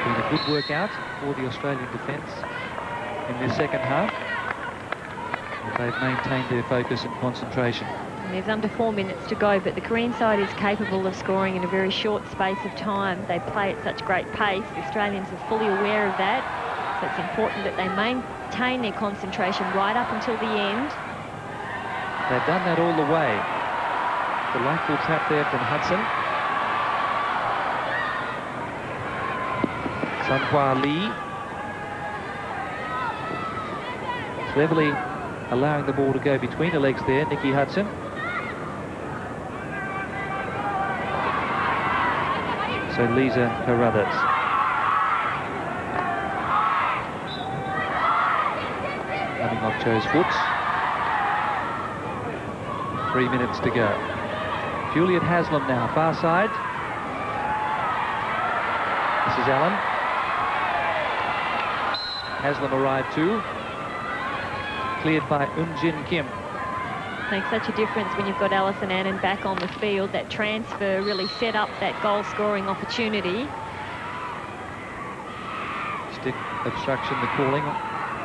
Been a good workout for the Australian defence in the second half. And they've maintained their focus and concentration. And there's under 4 minutes to go, but the Korean side is capable of scoring in a very short space of time. They play at such great pace. The Australians are fully aware of that. So it's important that they maintain their concentration right up until the end. They've done that all the way. Delightful tap there from Hudson. Sun-Hwa Lee. Cleverly allowing the ball to go between the legs there, Nikki Hudson. So Lisa Carruthers. Coming off Cho's foot. 3 minutes to go. Juliet Haslam now, far side. This is Allen. Haslam arrived too. Cleared by Eun-Jin Kim. Makes such a difference when you've got Alison Annan back on the field. That transfer really set up that goal-scoring opportunity. Stick obstruction, the calling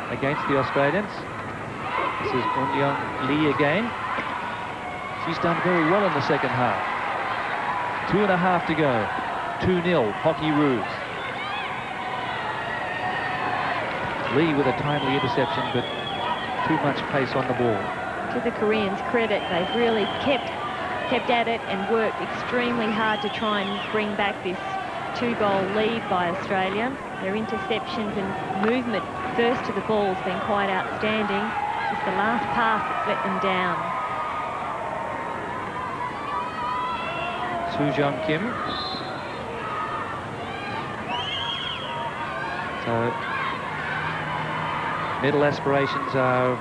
against the Australians. This is Eun-Young Lee again. She's done very well in the second half. 2.5 to go. 2-0, Hockeyroos. Lee with a timely interception, but too much pace on the ball. To the Koreans' credit, they've really kept at it and worked extremely hard to try and bring back this 2-goal lead by Australia. Their interceptions and movement first to the ball has been quite outstanding. Just the last pass that's let them down. Soo-Jung Kim. So medal aspirations are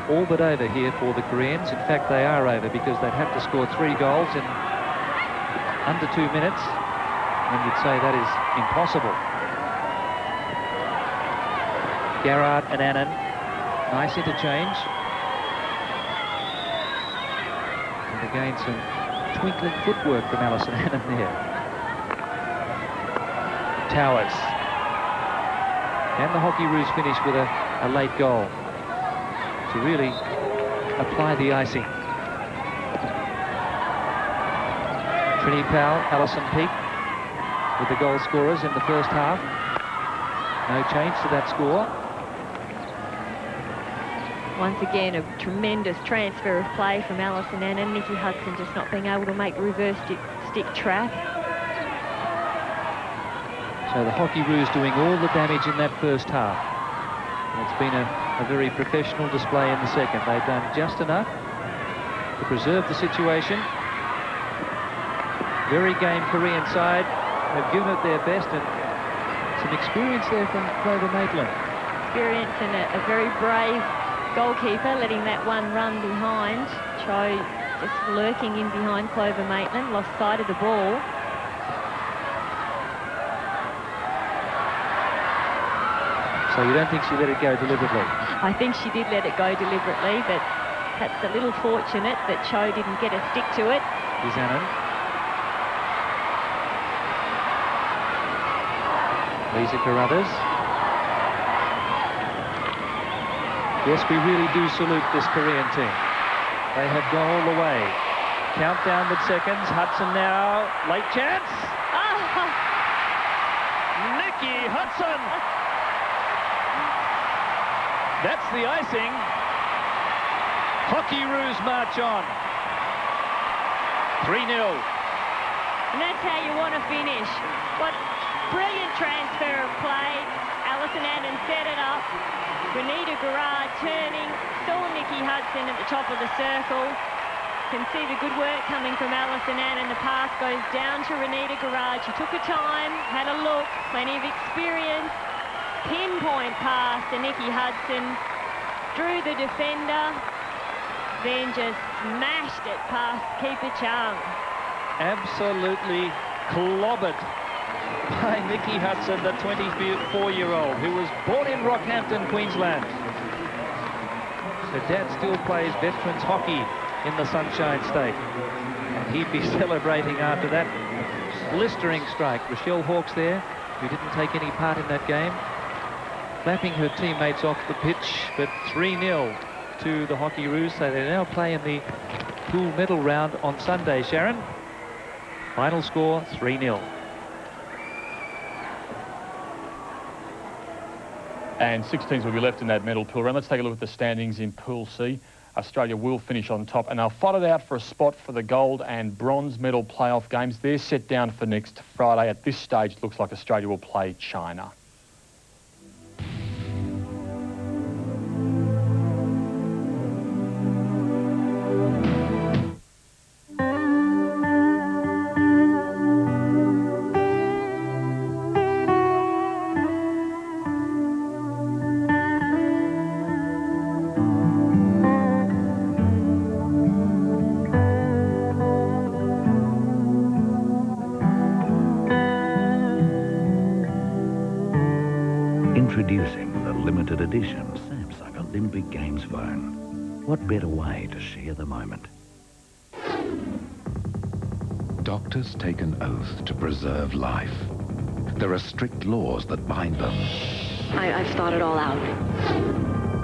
all but over here for the Koreans. In fact, they are over, because they'd have to score 3 goals in under 2 minutes, and you'd say that is impossible. Garrard and Annan, nice interchange. And again, some twinkling footwork from Alison Annan there. Towers. And the Hockeyroos finish with a late goal to really apply the icing. Trini Powell, Alison Peake with the goal scorers in the first half. No change to that score. Once again, a tremendous transfer of play from Alison Annan. Nikki Hudson just not being able to make reverse stick track. So the Hockeyroos doing all the damage in that first half. And it's been a very professional display in the second. They've done just enough to preserve the situation. Very game Korean side. They've given it their best, and Some experience there from Clover Maitland. Experience and a very brave goalkeeper, letting that one run behind. Cho just lurking in behind Clover Maitland, lost sight of the ball. So you don't think she let it go deliberately? I think she did let it go deliberately, but perhaps a little fortunate that Cho didn't get a stick to it. Here's Annan. Lisa Carruthers. Yes, we really do salute this Korean team. They have gone all the way. Countdown with seconds. Hudson now. Late chance. Nikki Hudson. That's the icing. Hockeyroos march on. 3-0. And that's how you want to finish. What brilliant transfer of play. Alison Annan set it up. Renita Garrard turning, saw Nikki Hudson at the top of the circle. Can see the good work coming from Alison Annan. The pass goes down to Renita Garrard. She took her time, had a look, plenty of experience. Pinpoint pass to Nikki Hudson. Drew the defender, then just smashed it past Keeper Chung. Absolutely clobbered by Nikki Hudson, the 24-year-old, who was born in Rockhampton, Queensland. Her dad still plays veterans hockey in the Sunshine State, and he'd be celebrating after that blistering strike. Rochelle Hawkes there, who didn't take any part in that game, clapping her teammates off the pitch, but 3-0 to the Hockeyroos, so they now play in the pool medal round on Sunday, Sharon. Final score, 3-0. And 6 teams will be left in that medal pool round. Let's take a look at the standings in Pool C. Australia will finish on top, and they'll fight it out for a spot for the gold and bronze medal playoff games. They're set down for next Friday. At this stage, it looks like Australia will play China. Introducing the limited edition Samsung Olympic Games phone. What better way to share the moment? Doctors take an oath to preserve life. There are strict laws that bind them. I've thought it all out.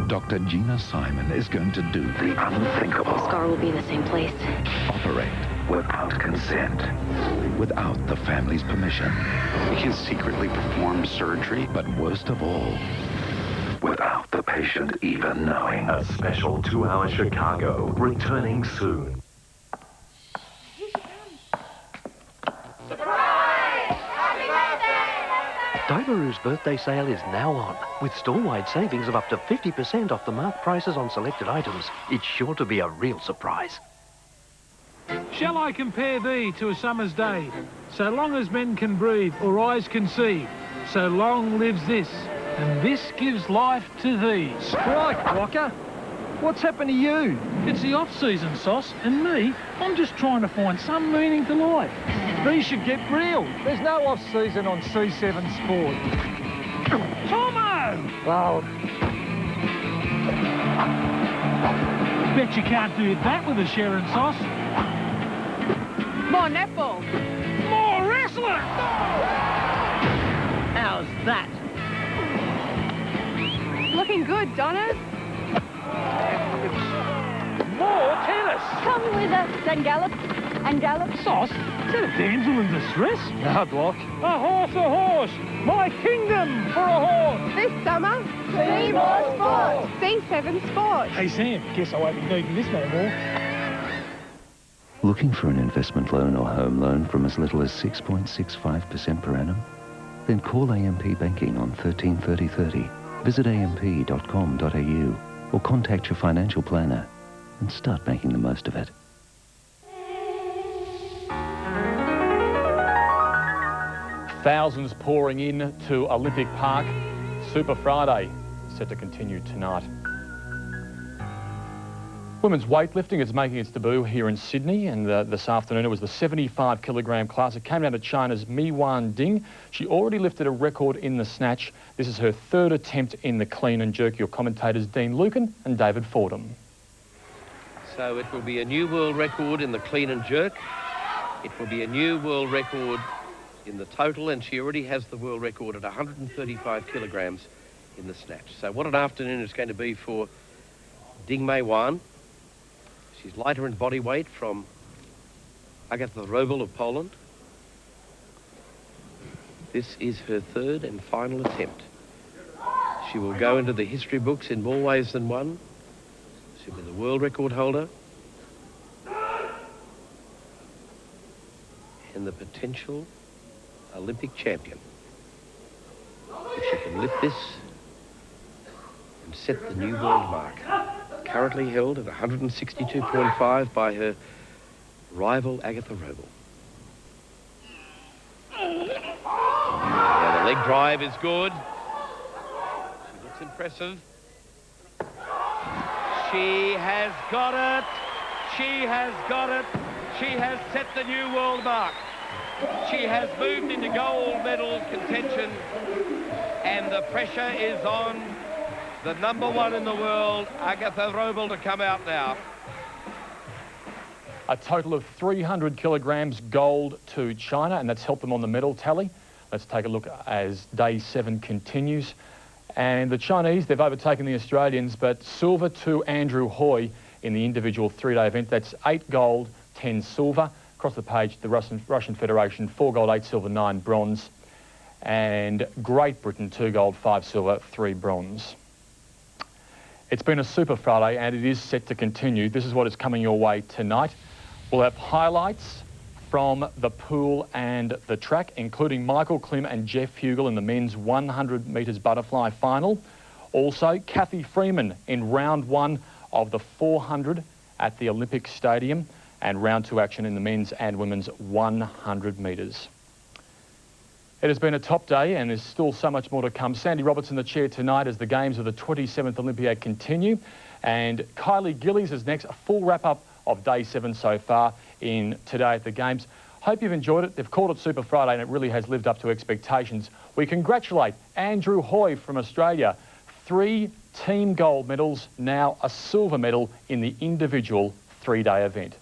Dr. Gina Simon is going to do the unthinkable. The scar will be in the same place. Operate without consent, without the family's permission. We can secretly perform surgery. But worst of all, without the patient even knowing. A special 2-hour Chicago, returning soon. Diveroo's birthday sale is now on, with store-wide savings of up to 50% off the marked prices on selected items. It's sure to be a real surprise. Shall I compare thee to a summer's day? So long as men can breathe or eyes can see, so long lives this, and this gives life to thee. Strike, Walker! What's happened to you? It's the off-season, Sauce, and me, I'm just trying to find some meaning to life. These should get real. There's no off-season on C7 Sport. Tomo! Well... Bet you can't do that with a Sharon, Sauce. More netball. More wrestling! How's that? Looking good, Donna. More tennis! Come with us and gallop. And gallop. Sauce? Is that a damsel in distress? No, Block. A horse! My kingdom for a horse! This summer, see more sport. C7 Sport. Hey, Sam, guess I won't be needing this no more. Looking for an investment loan or home loan from as little as 6.65% per annum? Then call AMP Banking on 133030. Visit amp.com.au or contact your financial planner and start making the most of it. Thousands pouring in to Olympic Park. Super Friday set to continue tonight. Women's weightlifting is making its debut here in Sydney, and this afternoon it was the 75 kilogram class. It came down to China's Mi Wan Ding. She already lifted a record in the snatch. This is her third attempt in the clean and jerk. Your commentators Dean Lucan and David Fordham. So it will be a new world record in the clean and jerk. It will be a new world record in the total, and she already has the world record at 135 kilograms in the snatch. So what an afternoon it's going to be for Ding Mei Wan. She's lighter in body weight from Agatha Robel of Poland. This is her third and final attempt. She will go into the history books in more ways than one. She'll be the world record holder and the potential Olympic champion. If she can lift this and set the new world mark, currently held at 162.5 by her rival Agatha Robel. Now the leg drive is good. She looks impressive. She has got it. She has got it. She has set the new world mark. She has moved into gold medal contention, and the pressure is on the #1 in the world, Agatha Robel, to come out now. A total of 300 kilograms gold to China, and that's helped them on the medal tally. Let's take a look as day 7 continues. And the Chinese, they've overtaken the Australians, but silver to Andrew Hoy in the individual 3-day event. That's 8 gold, 10 silver. Across the page, the Russian Federation, 4 gold, 8 silver, 9 bronze. And Great Britain, 2 gold, 5 silver, 3 bronze. It's been a Super Friday, and it is set to continue. This is what is coming your way tonight. We'll have highlights from the pool and the track, including Michael Klim and Jeff Hugel in the men's 100 metres butterfly final. Also, Kathy Freeman in round 1 of the 400 at the Olympic Stadium, and round 2 action in the men's and women's 100 metres. It has been a top day, and there's still so much more to come. Sandy Roberts in the chair tonight as the games of the 27th Olympiad continue. And Kylie Gillies is next. A full wrap-up of day 7 so far in today at the games. Hope you've enjoyed it. They've called it Super Friday, and it really has lived up to expectations. We congratulate Andrew Hoy from Australia. 3 team gold medals, now a silver medal in the individual 3-day event.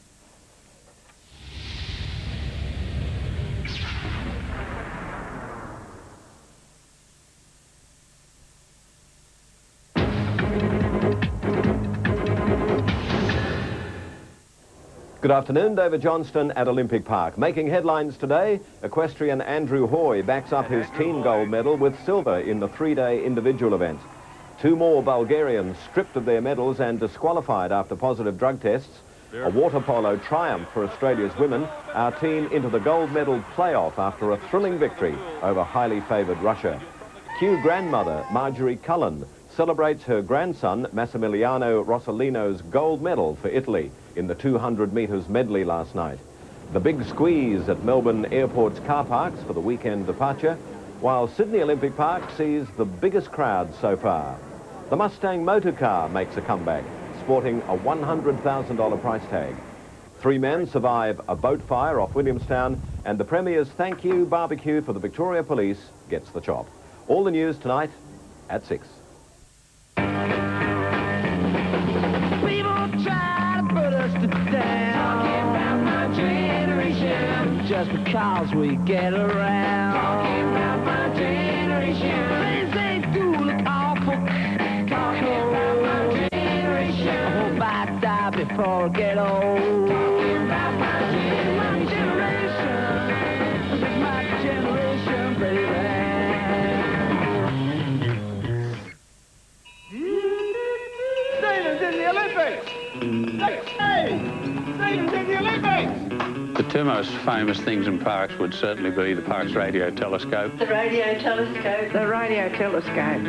Good afternoon, David Johnston at Olympic Park. Making headlines today, equestrian Andrew Hoy backs up his team gold medal with silver in the 3-day individual event. 2 more Bulgarians stripped of their medals and disqualified after positive drug tests. A water polo triumph for Australia's women. Our team into the gold medal playoff after a thrilling victory over highly favoured Russia. Kew grandmother Marjorie Cullen celebrates her grandson Massimiliano Rossellino's gold medal for Italy in the 200 metres medley last night. The big squeeze at Melbourne Airport's car parks for the weekend departure, while Sydney Olympic Park sees the biggest crowd so far. The Mustang motor car makes a comeback, sporting a $100,000 price tag. 3 men survive a boat fire off Williamstown, and the Premier's Thank You barbecue for the Victoria Police gets the chop. All the news tonight at 6. Just because we get around. Talking about my generation. Things ain't do look awful. Talking about my generation. I hope I die before I get old. Talking about my generation. It's my generation, baby. Stadium's in the Olympics! Hey! Stadium's in the Olympics! The 2 most famous things in parks would certainly be the Parkes Radio Telescope. The radio telescope. The radio telescope.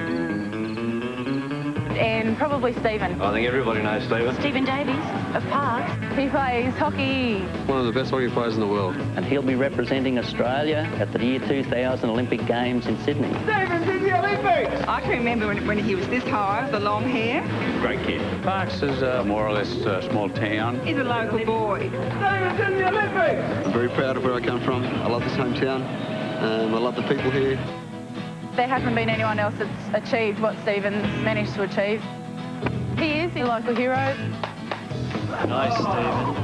And probably Stephen. I think everybody knows Stephen. Stephen Davies. of Parks. He plays hockey. One of the best hockey players in the world. And he'll be representing Australia at the year 2000 Olympic Games in Sydney. Stevens in the Olympics! I can remember when he was this high, the long hair. Great kid. Parks is more or less a small town. He's a local boy. Stevens in the Olympics! I'm very proud of where I come from. I love this hometown. I love the people here. There hasn't been anyone else that's achieved what Stevens managed to achieve. He is a local hero. Nice, Stephen.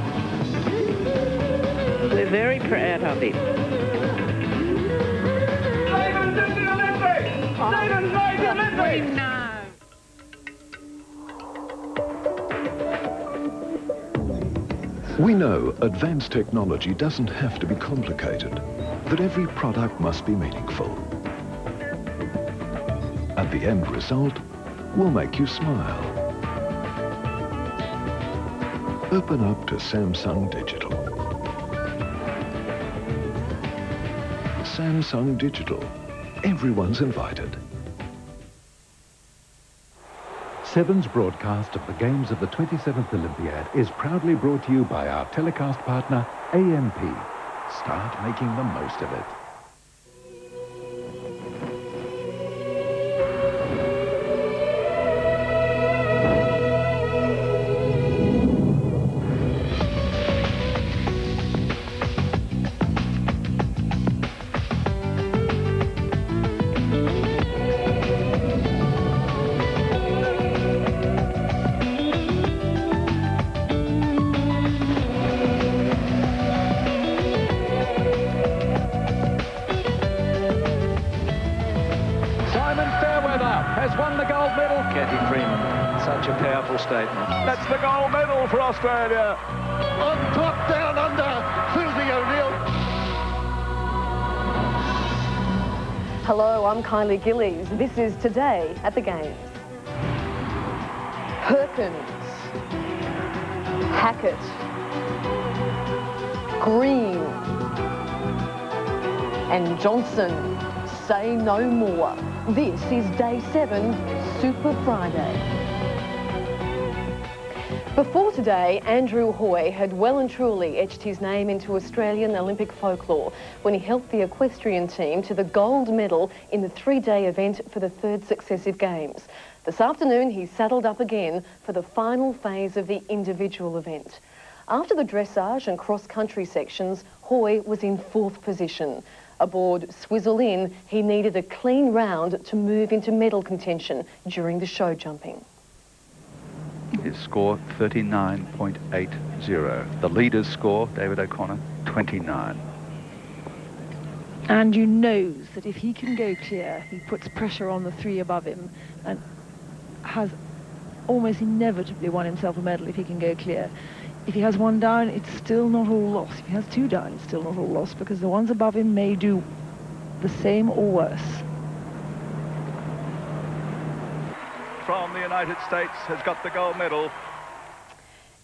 We're very proud of him. Stevens in the Olympics! Stevens made the Olympics! We know advanced technology doesn't have to be complicated, that every product must be meaningful. And the end result will make you smile. Open up to Samsung Digital. Samsung Digital. Everyone's invited. Seven's broadcast of the Games of the 27th Olympiad is proudly brought to you by our telecast partner, AMP. Start making the most of it. Statement. That's the gold medal for Australia. On top, down under, Susie O'Neill. Hello, I'm Kylie Gillies. This is Today at the Games. Perkins, Hackett, Green and Johnson say no more. This is Day 7, Super Friday. Before today, Andrew Hoy had well and truly etched his name into Australian Olympic folklore when he helped the equestrian team to the gold medal in the three-day event for the third successive Games. This afternoon, he saddled up again for the final phase of the individual event. After the dressage and cross-country sections, Hoy was in 4th position. Aboard Swizzle Inn, he needed a clean round to move into medal contention during the show jumping. His score 39.80. The leader's score, David O'Connor, 29. Andrew knows that if he can go clear, he puts pressure on the three above him and has almost inevitably won himself a medal if he can go clear. If he has one down, it's still not all lost. If he has two down, it's still not all lost because the ones above him may do the same or worse. From the United States has got the gold medal.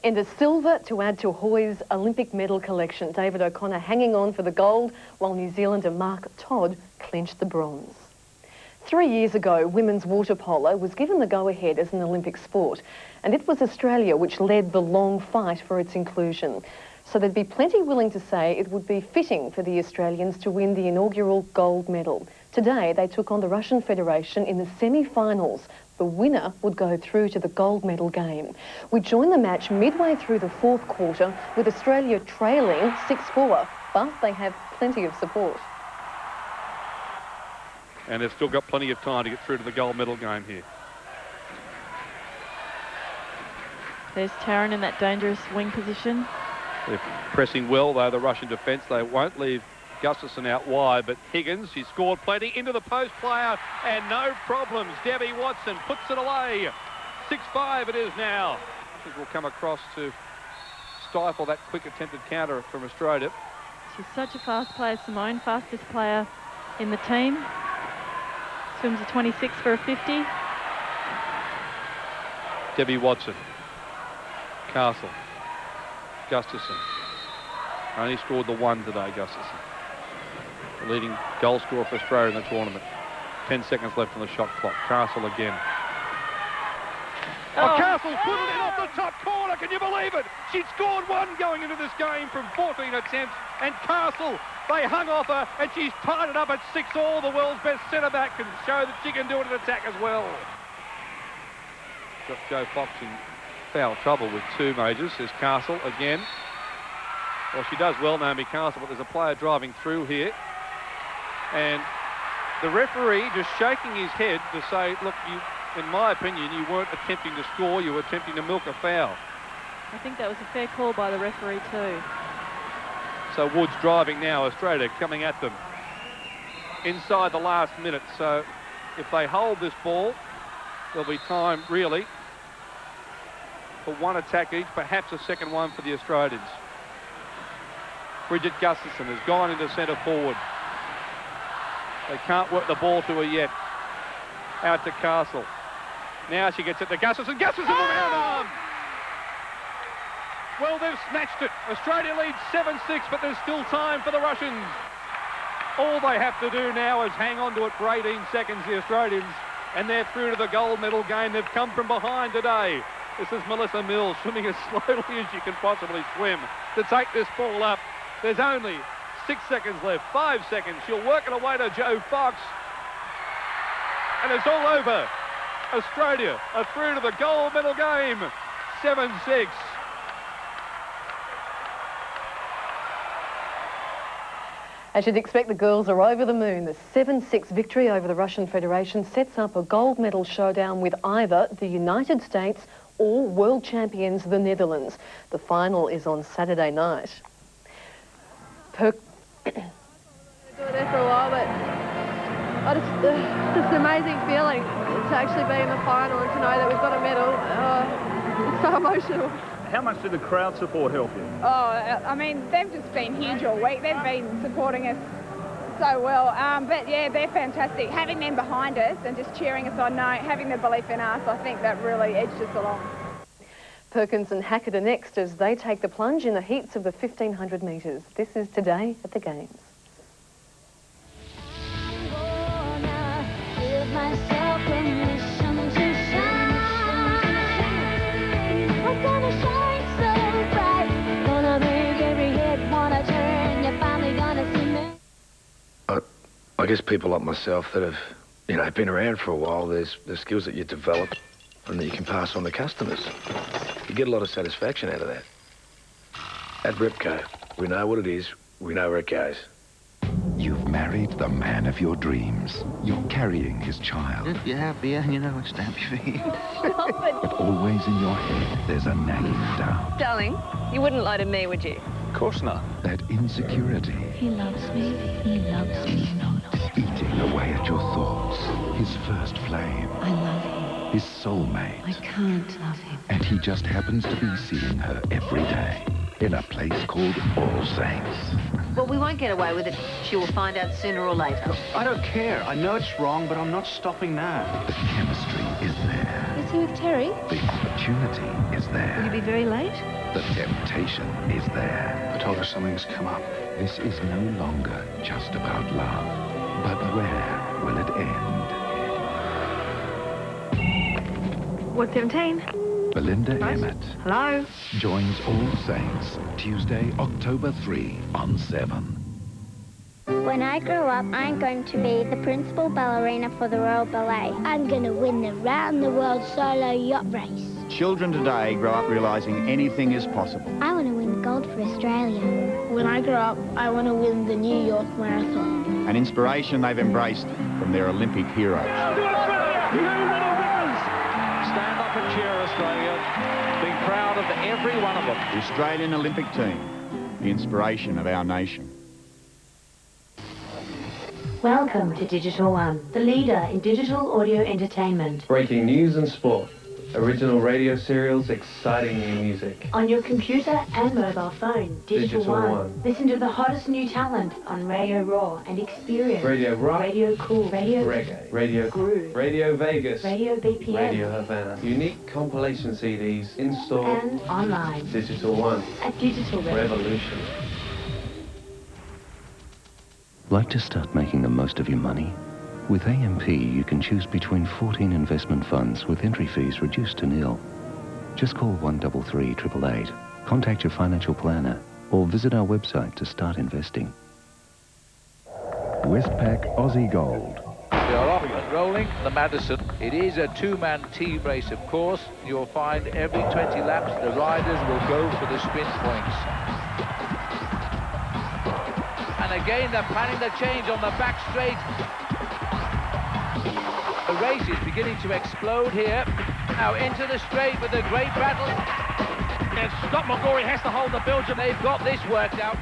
In the silver to add to Hoy's Olympic medal collection, David O'Connor hanging on for the gold while New Zealander Mark Todd clinched the bronze. 3 years ago, women's water polo was given the go-ahead as an Olympic sport, and it was Australia which led the long fight for its inclusion. So there'd be plenty willing to say it would be fitting for the Australians to win the inaugural gold medal. Today, they took on the Russian Federation in the semi-finals. The winner would go through to the gold medal game. We joined the match midway through the 4th quarter with Australia trailing 6-4, but they have plenty of support. And they've still got plenty of time to get through to the gold medal game here. There's Taryn in that dangerous wing position. They're pressing well, though, the Russian defence. They won't leave Gustafson out wide, but Higgins, she scored plenty into the post player, and no problems. Debbie Watson puts it away. 6-5 it is now. I think we'll come across to stifle that quick attempted counter from Australia. She's such a fast player, Simone, fastest player in the team. Swims a 26 for a 50. Debbie Watson. Castle. Gustafson. Only scored the 1 today, Gustafson. The leading goal scorer for Australia in the tournament. 10 seconds left on the shot clock. Castle again. Oh, Castle put it in off the top corner. Can you believe it? She'd scored one going into this game from 14 attempts. And Castle, they hung off her, and she's tied it up at 6-all. The world's best centre-back can show that she can do it in attack as well. Got Jo Fox in foul trouble with two majors. There's Castle again. Well, she does well, Naomi Castle, but there's a player driving through here. And the referee just shaking his head to say, look, you, in my opinion, you weren't attempting to score, you were attempting to milk a foul. I think that was a fair call by the referee too. So Woods driving now, Australia coming at them inside the last minute. So if they hold this ball, there'll be time really for one attack each, perhaps a second one for the Australians. Bridget Gustafson has gone into centre forward. They can't work the ball to her yet. Out to Castle. Now she gets it to Gustafson. Gustafson around arm. Well, they've snatched it. Australia leads 7-6, but there's still time for the Russians. All they have to do now is hang on to it for 18 seconds, the Australians, and they're through to the gold medal game. They've come from behind today. This is Melissa Mills swimming as slowly as she can possibly swim to take this ball up. There's only 6 seconds left, 5 seconds. She'll work it away to Jo Fox. And it's all over. Australia are through to the gold medal game. 7-6. As you'd expect, the girls are over the moon. The 7-6 victory over the Russian Federation sets up a gold medal showdown with either the United States or world champions, the Netherlands. The final is on Saturday night. Do it there for a while, but it's an amazing feeling to actually be in the final and to know that we've got a medal. It's so emotional. How much did the crowd support help you? Oh, I mean, they've just been huge all week. They've been supporting us so well. But yeah, they're fantastic. Having them behind us and just cheering us on, having the belief in us, I think that really edged us along. Perkins and Hackett are next as they take the plunge in the heats of the 1500 metres. This is Today at the Games. I guess people like myself that have, been around for a while, there's skills that you develop and that you can pass on to customers. You get a lot of satisfaction out of that. At Repco, we know what it is, we know where it goes. You've married the man of your dreams. You're carrying his child. If you're happier, you know, stamp your feet. But always in your head, there's a nagging doubt. Darling, you wouldn't lie to me, would you? Of course not. That insecurity. He loves me. He loves me. Eating away at your thoughts. His first flame. I love him. His soulmate. I can't love him. And he just happens to be seeing her every day in a place called All Saints. Well, we won't get away with it. She will find out sooner or later. I don't care. I know it's wrong, but I'm not stopping now. The chemistry is there. Is he with Terry? The opportunity is there. Will you be very late? The temptation is there. I told her something's come up. This is no longer just about love. But where will it end? Ward 17. Belinda Emmett Hello. joins All Saints Tuesday, October 3 on 7. When I grow up, I'm going to be the principal ballerina for the Royal Ballet. I'm going to win the round-the-world solo yacht race. Children today grow up realising anything is possible. I want to win gold for Australia. When I grow up, I want to win the New York Marathon. An inspiration they've embraced from their Olympic heroes. Stand up and cheer, Australia. Be proud of every one of them. The Australian Olympic team, the inspiration of our nation. Welcome to Digital One, the leader in digital audio entertainment. Breaking news and sport, original radio serials, exciting new music. On your computer and mobile phone, Digital One. Listen to the hottest new talent on Radio Raw and experience Radio Rock, Radio Cool, Radio Reggae, Radio Groove, Radio Vegas, Radio BPM, Radio Havana. Unique compilation CDs in store and online. Digital One At Digital Revolution. Like to start making the most of your money? With AMP, you can choose between 14 investment funds with entry fees reduced to nil. Just call 133 888, contact your financial planner, or visit our website to start investing. Westpac Aussie Gold. We are off and rolling the Madison. It is a two-man team race, of course. You'll find every 20 laps the riders will go for the sprint points. And again, they're planning the change on the back straight. The race is beginning to explode here. Now into the straight with a great battle. And Scott McGorry has to hold the Belgium. They've got this worked out.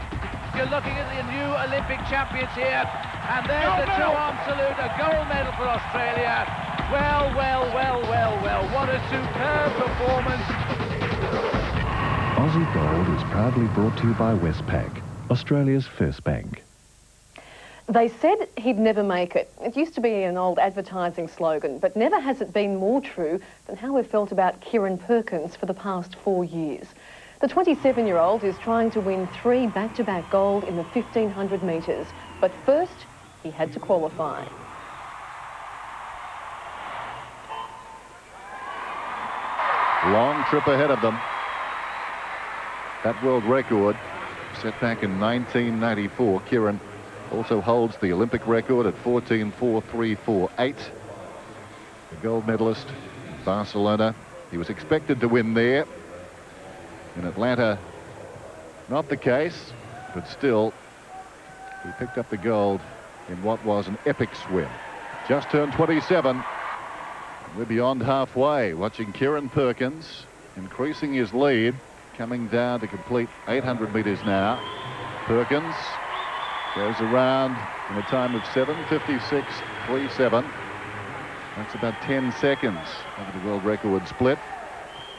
You're looking at the new Olympic champions here. And there's the two-arm salute, a gold medal for Australia. Well, well, well, well, well. What a superb performance. Aussie Gold is proudly brought to you by Westpac, Australia's first bank. They said he'd never make it. It used to be an old advertising slogan, but never has it been more true than how we've felt about Kieran Perkins for the past 4 years. The 27-year-old is trying to win 3 back-to-back gold in the 1,500 metres. But first, he had to qualify. Long trip ahead of them. That world record set back in 1994. Kieran also holds the Olympic record at 14.4348. The gold medalist in Barcelona. He was expected to win there. In Atlanta, not the case, but still, he picked up the gold in what was an epic swim. Just turned 27. We're beyond halfway, watching Kieran Perkins increasing his lead, coming down to complete 800 metres now. Perkins goes around in a time of 7:56.37. That's about 10 seconds over the world record split.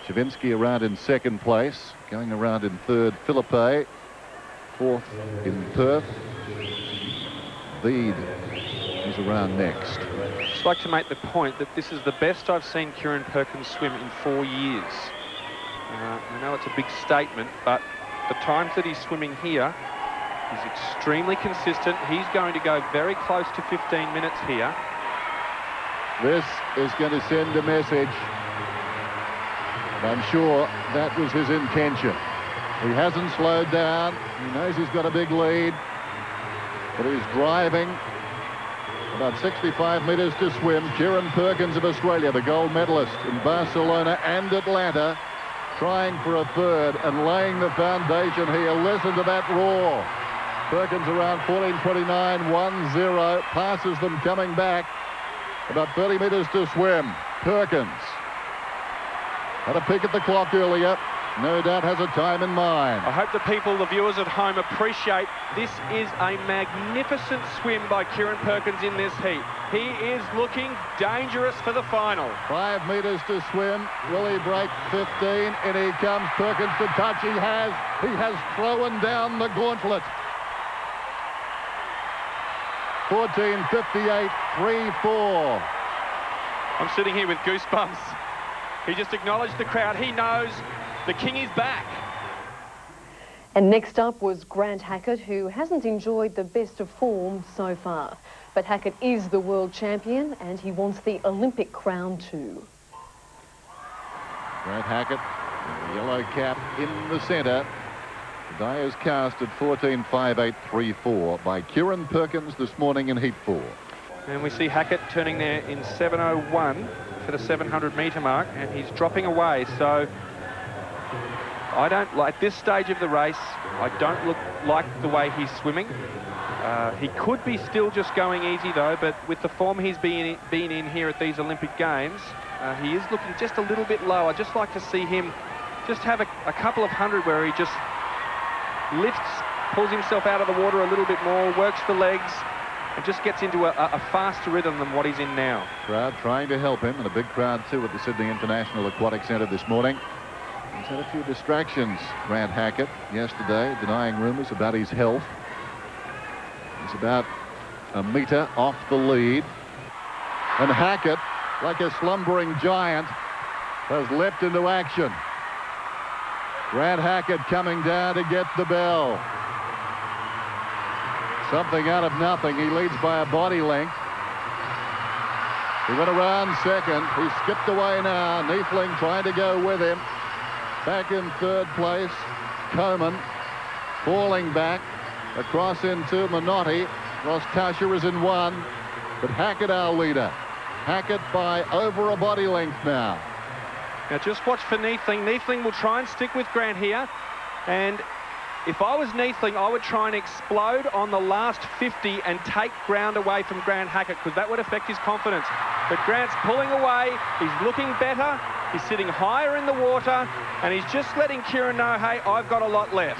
Chavinsky around in second place, going around in third, Philippe, fourth in Perth. Veed is around next. I'd just like to make the point that this is the best I've seen Kieran Perkins swim in 4 years. I know it's a big statement, but the times that he's swimming here, he's extremely consistent. He's going to go very close to 15 minutes here. This is going to send a message. I'm sure that was his intention. He hasn't slowed down. He knows he's got a big lead, but he's driving. About 65 metres to swim. Kieran Perkins of Australia, the gold medalist in Barcelona and Atlanta, trying for a third and laying the foundation here. Listen to that roar. Perkins around 14.29, 1-0, passes them coming back. About 30 metres to swim. Perkins had a peek at the clock earlier. No doubt has a time in mind. I hope the people, the viewers at home, appreciate this is a magnificent swim by Kieran Perkins in this heat. He is looking dangerous for the final. 5 metres to swim. Will he break 15? And he comes. Perkins to touch. He has thrown down the gauntlet. 14.58.34. I'm sitting here with goosebumps. He just acknowledged the crowd. He knows the king is back. And next up was Grant Hackett, who hasn't enjoyed the best of form so far. But Hackett is the world champion, and he wants the Olympic crown too. Grant Hackett, the yellow cap in the centre. The die is cast at 14.58.34 by Kieran Perkins this morning in Heat 4. And we see Hackett turning there in 7:01 for the 700-metre mark, and he's dropping away. So I don't like this stage of the race. I don't like the way he's swimming. He could be still just going easy though, but with the form he's been in here at these Olympic Games, he is looking just a little bit low. I'd just like to see him just have a couple of hundred where he just lifts, pulls himself out of the water a little bit more, works the legs, and just gets into a faster rhythm than what he's in now. Crowd trying to help him, and a big crowd too at the Sydney International Aquatic Centre this morning. He's had a few distractions, Grant Hackett, yesterday, denying rumours about his health. He's about a metre off the lead. And Hackett, like a slumbering giant, has leapt into action. Grant Hackett coming down to get the bell. Something out of nothing. He leads by a body length. He went around second. He skipped away now. Neethling trying to go with him. Back in third place. Coman falling back. Across into Minotti. Rostasha is in one. But Hackett, our leader. Hackett by over a body length now. Now just watch for Neethling. Neethling will try and stick with Grant here. And if I was Neethling, I would try and explode on the last 50 and take ground away from Grant Hackett, because that would affect his confidence. But Grant's pulling away. He's looking better. He's sitting higher in the water. And he's just letting Kieran know, hey, I've got a lot left.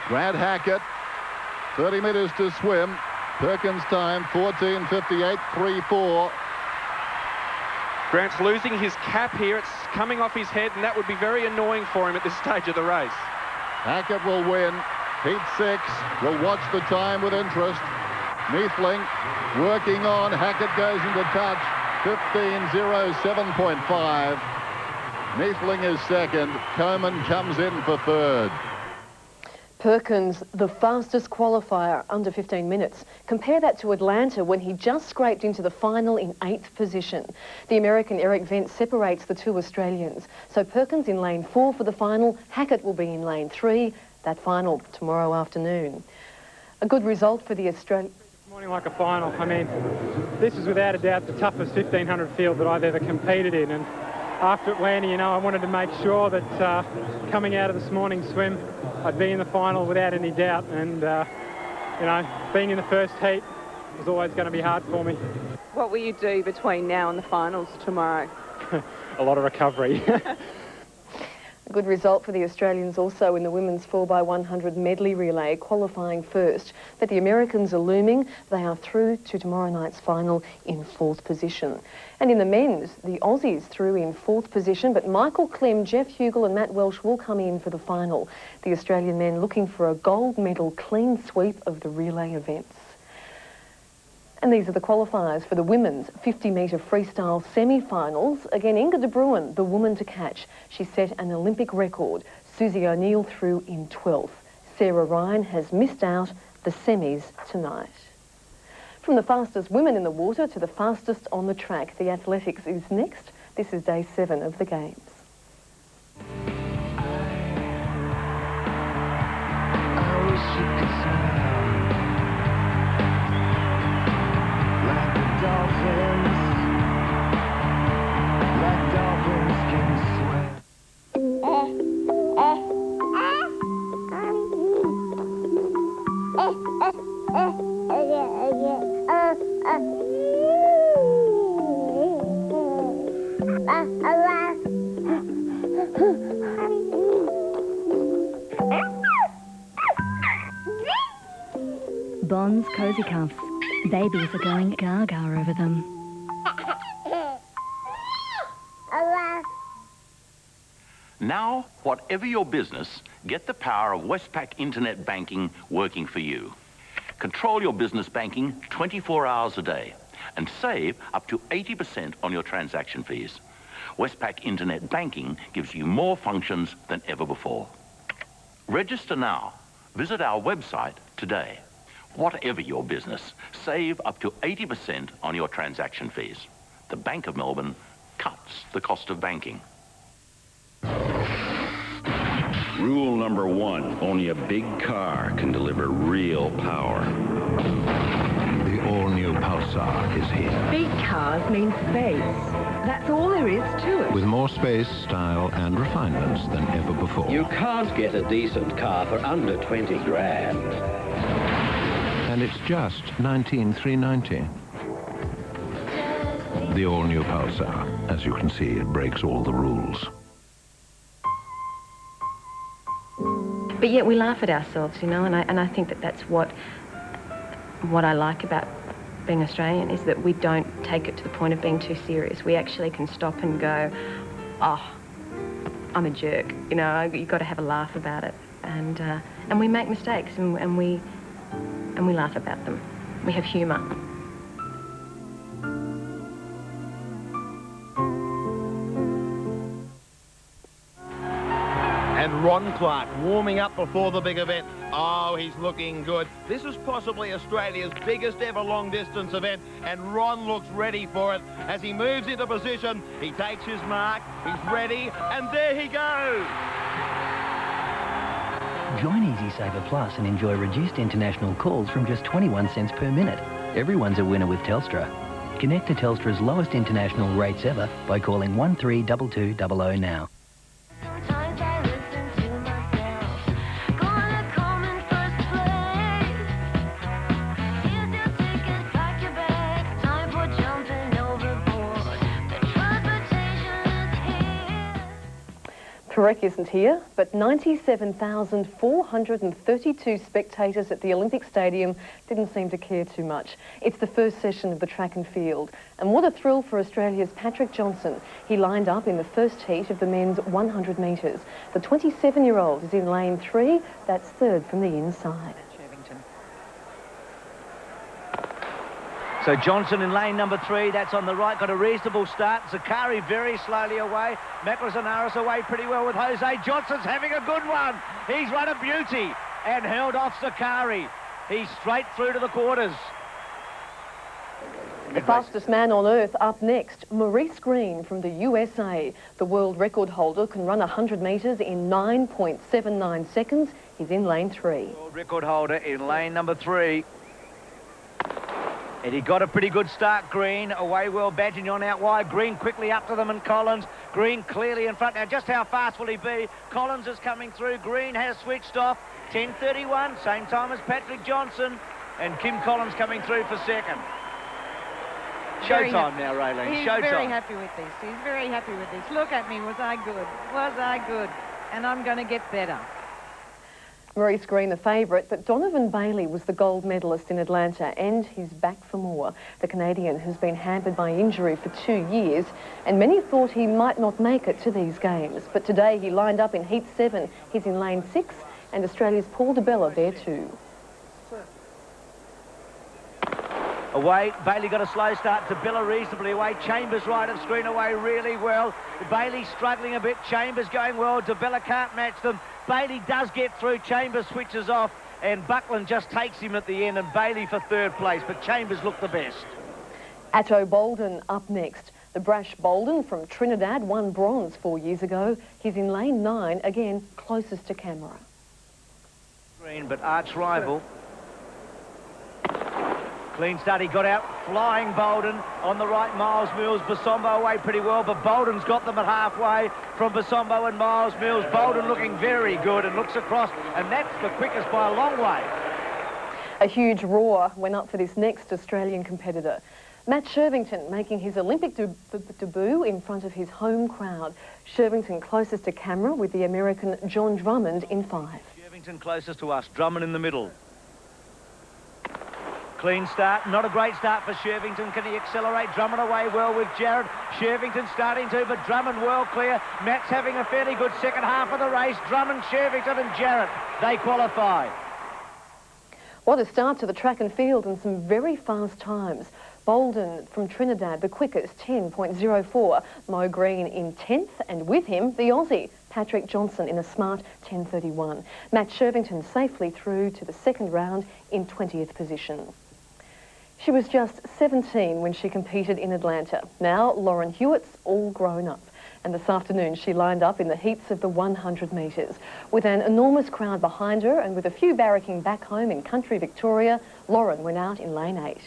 Grant Hackett, 30 metres to swim. Perkins time, 14:58.34. Grant's losing his cap here. It's coming off his head, and that would be very annoying for him at this stage of the race. Hackett will win. Heat 6. We'll watch the time with interest. Neethling working on. Hackett goes into touch. 15:07.5. Neethling is second. Coman comes in for third. Perkins, the fastest qualifier, under 15 minutes. Compare that to Atlanta when he just scraped into the final in 8th position. The American Eric Vence separates the two Australians. So Perkins in lane 4 for the final. Hackett will be in lane 3. That final tomorrow afternoon. A good result for the Australian. Morning like a final. I mean, this is without a doubt the toughest 1500 field that I've ever competed in. And after Atlanta, you know, I wanted to make sure that coming out of this morning's swim, I'd be in the final without any doubt. And, you know, being in the first heat was always going to be hard for me. What will you do between now and the finals tomorrow? A lot of recovery. A good result for the Australians also in the women's 4x100 medley relay, qualifying first. But the Americans are looming. They are through to tomorrow night's final in 4th position. And in the men's, the Aussies through in 4th position, but Michael Clem, Jeff Hugel and Matt Welsh will come in for the final. The Australian men looking for a gold medal clean sweep of the relay events. And these are the qualifiers for the women's 50-metre freestyle semi-finals. Again, Inga de Bruin, the woman to catch. She set an Olympic record. Susie O'Neill through in 12th. Sarah Ryan has missed out the semis tonight. From the fastest women in the water to the fastest on the track, the athletics is next. This is day 7 of the Games. Bonds Cozy Cuffs. Babies are going gaga over them. Now, whatever your business, get the power of Westpac Internet Banking working for you. Control your business banking 24 hours a day and save up to 80% on your transaction fees. Westpac Internet Banking gives you more functions than ever before. Register now. Visit our website today. Whatever your business, save up to 80% on your transaction fees. The Bank of Melbourne cuts the cost of banking. Rule number 1, only a big car can deliver real power. The all-new Pulsar is here. Big cars mean space. That's all there is to it. With more space, style and refinements than ever before. You can't get a decent car for under 20 grand. And it's just $19,390. The all-new Pulsar. As you can see, it breaks all the rules. But yet we laugh at ourselves, you know, and I think that that's what I like about being Australian, is that we don't take it to the point of being too serious. We actually can stop and go, oh, I'm a jerk, you know, you've got to have a laugh about it. And we make mistakes and we laugh about them. We have humour. And Ron Clark warming up before the big event. Oh, he's looking good. This is possibly Australia's biggest ever long-distance event, and Ron looks ready for it. As he moves into position, he takes his mark, he's ready, and there he goes. Join EasySaver Plus and enjoy reduced international calls from just 21 cents per minute. Everyone's a winner with Telstra. Connect to Telstra's lowest international rates ever by calling 132200 now. Perec isn't here, but 97,432 spectators at the Olympic Stadium didn't seem to care too much. It's the first session of the track and field. And what a thrill for Australia's Patrick Johnson. He lined up in the first heat of the men's 100 metres. The 27-year-old is in lane 3. That's third from the inside. So Johnson in lane number 3, that's on the right, got a reasonable start. Zakari very slowly away. Macrozanaris away pretty well with Jose. Johnson's having a good one. He's run a beauty and held off Zakari. He's straight through to the quarters. The fastest man on earth up next, Maurice Green from the USA. The world record holder can run 100 metres in 9.79 seconds. He's in lane 3. World record holder in lane number 3. And he got a pretty good start, Green. Away well, Badgignon out wide. Green quickly up to them and Collins. Green clearly in front. Now, just how fast will he be? Collins is coming through. Green has switched off. 10:31, same time as Patrick Johnson. And Kim Collins coming through for second. Showtime now, Raylene. He's Showtime. very happy with this. He's very happy with this. Look at me. Was I good? Was I good? And I'm going to get better. Maurice Green the favourite, but Donovan Bailey was the gold medalist in Atlanta and he's back for more. The Canadian has been hampered by injury for 2 years and many thought he might not make it to these games. But today he lined up in Heat 7. He's in lane 6 and Australia's Paul DiBella there too. Away, Bailey got a slow start. DiBella reasonably away. Chambers right of screen away really well. Bailey struggling a bit. Chambers going well. DiBella can't match them. Bailey does get through. Chambers switches off and Buckland just takes him at the end and Bailey for third place, but Chambers looked the best. Atto Boldon up next. The brash Boldon from Trinidad won bronze 4 years ago. He's in lane 9, again closest to camera. Green, but arch rival. Clean start, he got out, flying Boldon on the right, Miles Mills, Basombo away pretty well, but Boldon's got them at halfway from Basombo and Miles Mills. Boldon looking very good and looks across, and that's the quickest by a long way. A huge roar went up for this next Australian competitor. Matt Shervington making his Olympic debut in front of his home crowd. Shervington closest to camera with the American John Drummond in 5. Shervington closest to us, Drummond in the middle. Clean start, not a great start for Shervington. Can he accelerate? Drummond away well with Jarrett. Shervington starting to, but Drummond well clear. Matt's having a fairly good second half of the race. Drummond, Shervington and Jarrett, they qualify. What a start to the track and field and some very fast times. Boldon from Trinidad, the quickest, 10.04. Mo Green in 10th, and with him, the Aussie, Patrick Johnson in a smart 10.31. Matt Shervington safely through to the second round in 20th position. She was just 17 when she competed in Atlanta. Now Lauren Hewitt's all grown up. And this afternoon she lined up in the heats of the 100 metres. With an enormous crowd behind her and with a few barracking back home in country Victoria, Lauren went out in lane 8.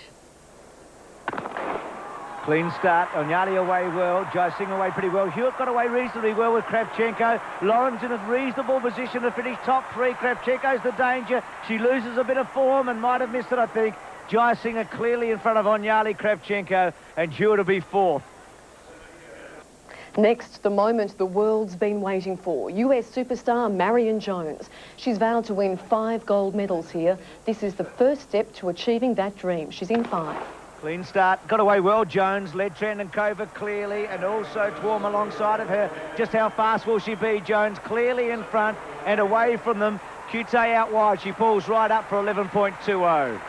Clean start, Onyali away well, Jai Singh away pretty well. Hewitt got away reasonably well with Kravchenko. Lauren's in a reasonable position to finish top 3. Kravchenko's the danger. She loses a bit of form and might have missed it, I think. Jai Singh are clearly in front of Onyali, Kravchenko, and Hewitt will be 4th. Next, the moment the world's been waiting for. US superstar Marion Jones. She's vowed to win 5 gold medals here. This is the first step to achieving that dream. She's in 5. Clean start, got away well, Jones, led Trendenkova clearly, and also Twarm alongside of her. Just how fast will she be, Jones? Clearly in front and away from them. Cute out wide, she pulls right up for 11.20.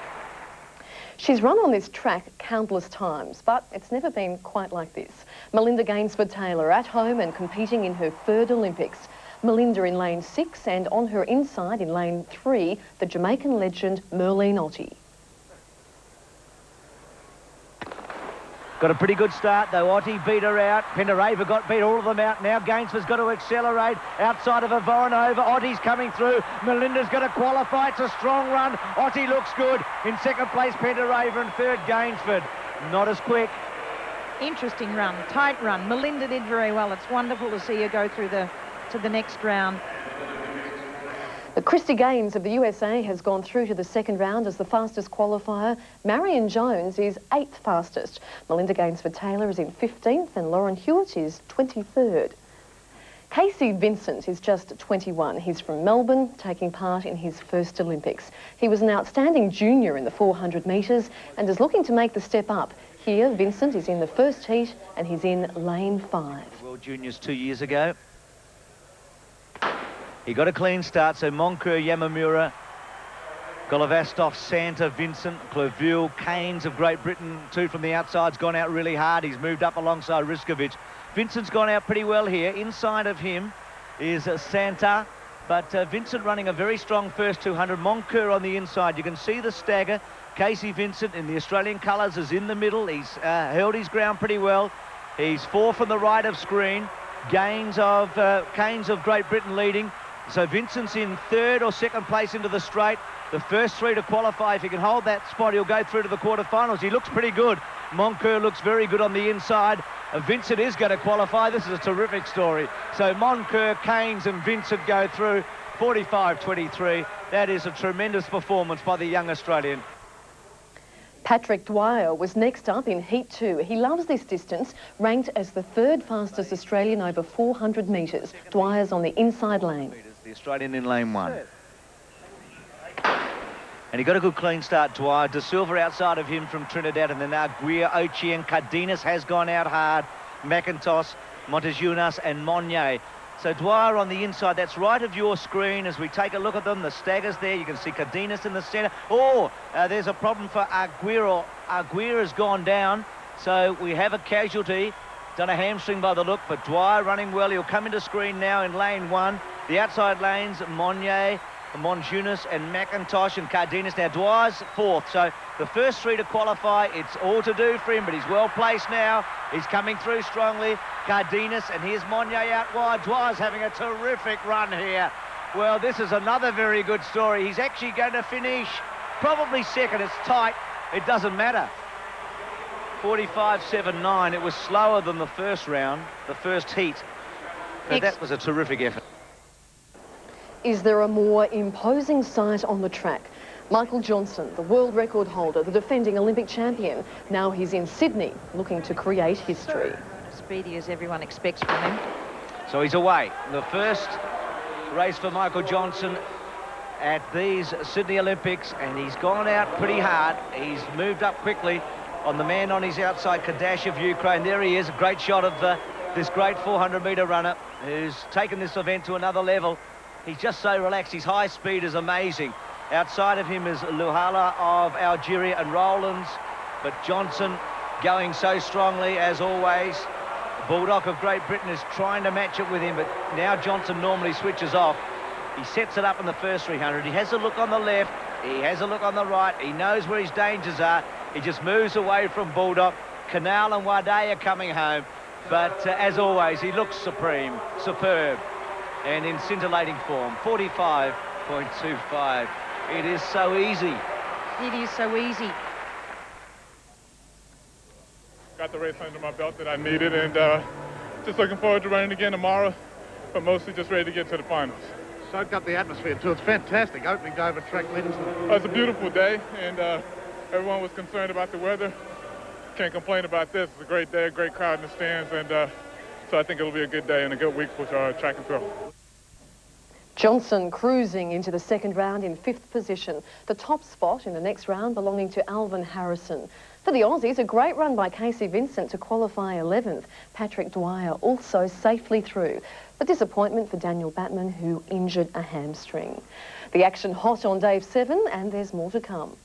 She's run on this track countless times, but it's never been quite like this. Melinda Gainsford-Taylor at home and competing in her 3rd Olympics. Melinda in lane 6, and on her inside in lane 3, the Jamaican legend Merlene Ottey. Got a pretty good start though. Ottey beat her out. Pendereva beat all of them out. Now Gainsford's got to accelerate outside of a Voronova. Ottey's coming through. Melinda's going to qualify. It's a strong run. Ottey looks good. In second place, Pendereva, and third, Gainsford. Not as quick. Interesting run, tight run. Melinda did very well. It's wonderful to see her go through to the next round. The Christy Gaines of the USA has gone through to the second round as the fastest qualifier. Marion Jones is 8th fastest. Melinda Gainsford-Taylor is in 15th and Lauren Hewitt is 23rd. Casey Vincent is just 21. He's from Melbourne, taking part in his first Olympics. He was an outstanding junior in the 400 metres and is looking to make the step up. Here, Vincent is in the first heat and he's in lane 5. World Juniors 2 years ago. He got a clean start, so Moncur, Yamamura, Golovastov, Santa, Vincent, Clerville, Keynes of Great Britain, 2 from the outside's gone out really hard. He's moved up alongside Riskovich. Vincent's gone out pretty well here. Inside of him is Santa, but Vincent running a very strong first 200. Moncur on the inside. You can see the stagger. Casey Vincent in the Australian colours is in the middle. He's held his ground pretty well. He's 4 from the right of screen. Keynes of Great Britain leading. So Vincent's in 3rd or 2nd place into the straight. The first 3 to qualify. If he can hold that spot, he'll go through to the quarterfinals. He looks pretty good. Moncur looks very good on the inside. Vincent is going to qualify. This is a terrific story. So Moncur, Keynes and Vincent go through. 45-23. That is a tremendous performance by the young Australian. Patrick Dwyer was next up in Heat 2. He loves this distance, ranked as the 3rd fastest Australian over 400 metres. Dwyer's on the inside lane. The Australian in lane 1. And he got a good clean start, Dwyer. De Silva outside of him from Trinidad, and then Aguirre, Ochieng, Cardenas has gone out hard. McIntosh, Montejunas and Monnier. So Dwyer on the inside, that's right of your screen as we take a look at them. The staggers there, you can see Cardenas in the centre. Oh, there's a problem for Aguirre. Aguirre has gone down, so we have a casualty. Done a hamstring by the look, but Dwyer running well. He'll come into screen now in lane 1. The outside lanes, Monnier, Monjunas and McIntosh and Cardenas. Now Dwyer's 4th, so the first 3 to qualify, it's all to do for him, but he's well placed now. He's coming through strongly. Cardenas, and here's Monnier out wide. Dwyer's having a terrific run here. Well, this is another very good story. He's actually going to finish probably 2nd. It's tight. It doesn't matter. 45.79. It was slower than the first round, the first heat. But that was a terrific effort. Is there a more imposing sight on the track? Michael Johnson, the world record holder, the defending Olympic champion. Now he's in Sydney, looking to create history. Speedy as everyone expects from him. So he's away. The first race for Michael Johnson at these Sydney Olympics, and he's gone out pretty hard. He's moved up quickly on the man on his outside, Kadash of Ukraine. There he is, a great shot of this great 400-metre runner who's taken this event to another level. He's just so relaxed. His high speed is amazing. Outside of him is Luhala of Algeria and Rowlands, but Johnson going so strongly as always. Bulldog of Great Britain is trying to match it with him, but now Johnson normally switches off. He sets it up in the first 300. He has a look on the left. He has a look on the right. He knows where his dangers are. He just moves away from Bulldog. Canal and Wade are coming home, but as always, he looks superb. And in scintillating form, 45.25. It is so easy. It is so easy. Got the race under my belt that I needed, and just looking forward to running again tomorrow, but mostly just ready to get to the finals. Soak up the atmosphere too. It's fantastic. Opening day over track wins. It's a beautiful day, and everyone was concerned about the weather. Can't complain about this. It's a great day, a great crowd in the stands, and so I think it'll be a good day and a good week for track and field. Johnson cruising into the second round in 5th position. The top spot in the next round belonging to Alvin Harrison. For the Aussies, a great run by Casey Vincent to qualify 11th. Patrick Dwyer also safely through. But disappointment for Daniel Batman, who injured a hamstring. The action hot on day 7, and there's more to come.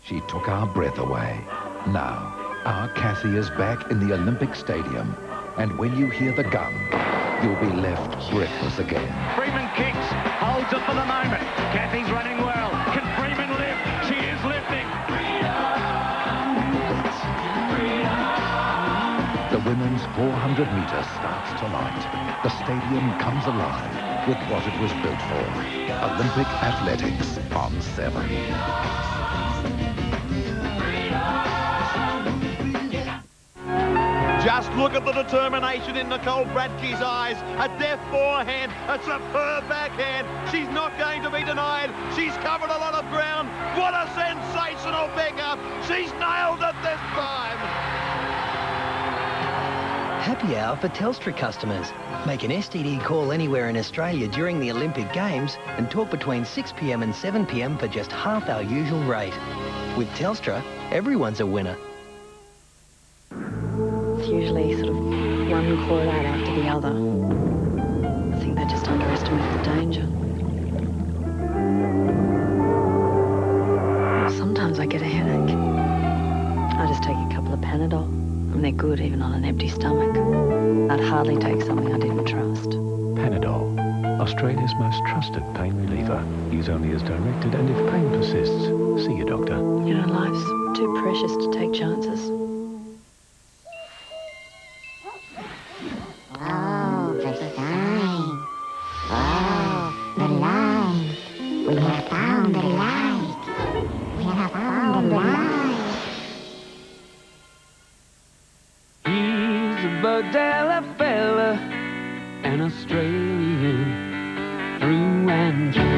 She took our breath away. Now, our Cassie is back in the Olympic Stadium. And when you hear the gun, you'll be left breathless again. Freeman kicks, holds it for the moment. Kathy's running well. Can Freeman lift? She is lifting. The women's 400 metres starts tonight. The stadium comes alive with what it was built for. Olympic athletics on 7. Just look at the determination in Nicole Bradtke's eyes. A deft forehand, a superb backhand. She's not going to be denied. She's covered a lot of ground. What a sensational pickup. She's nailed it this time. Happy hour for Telstra customers. Make an STD call anywhere in Australia during the Olympic Games and talk between 6 p.m. and 7 p.m. for just half our usual rate. With Telstra, everyone's a winner. It's usually sort of one call out after the other. I think they just underestimate the danger. Sometimes I get a headache. I just take a couple of Panadol, and they're good even on an empty stomach. I'd hardly take something I didn't trust. Panadol, Australia's most trusted pain reliever. Use only as directed, and if pain persists, see your doctor. You know, life's too precious to take chances. Oh, the sign. Oh, the light. We have found the light. We have found the light. He's a Bodella fella, an Australian through and through.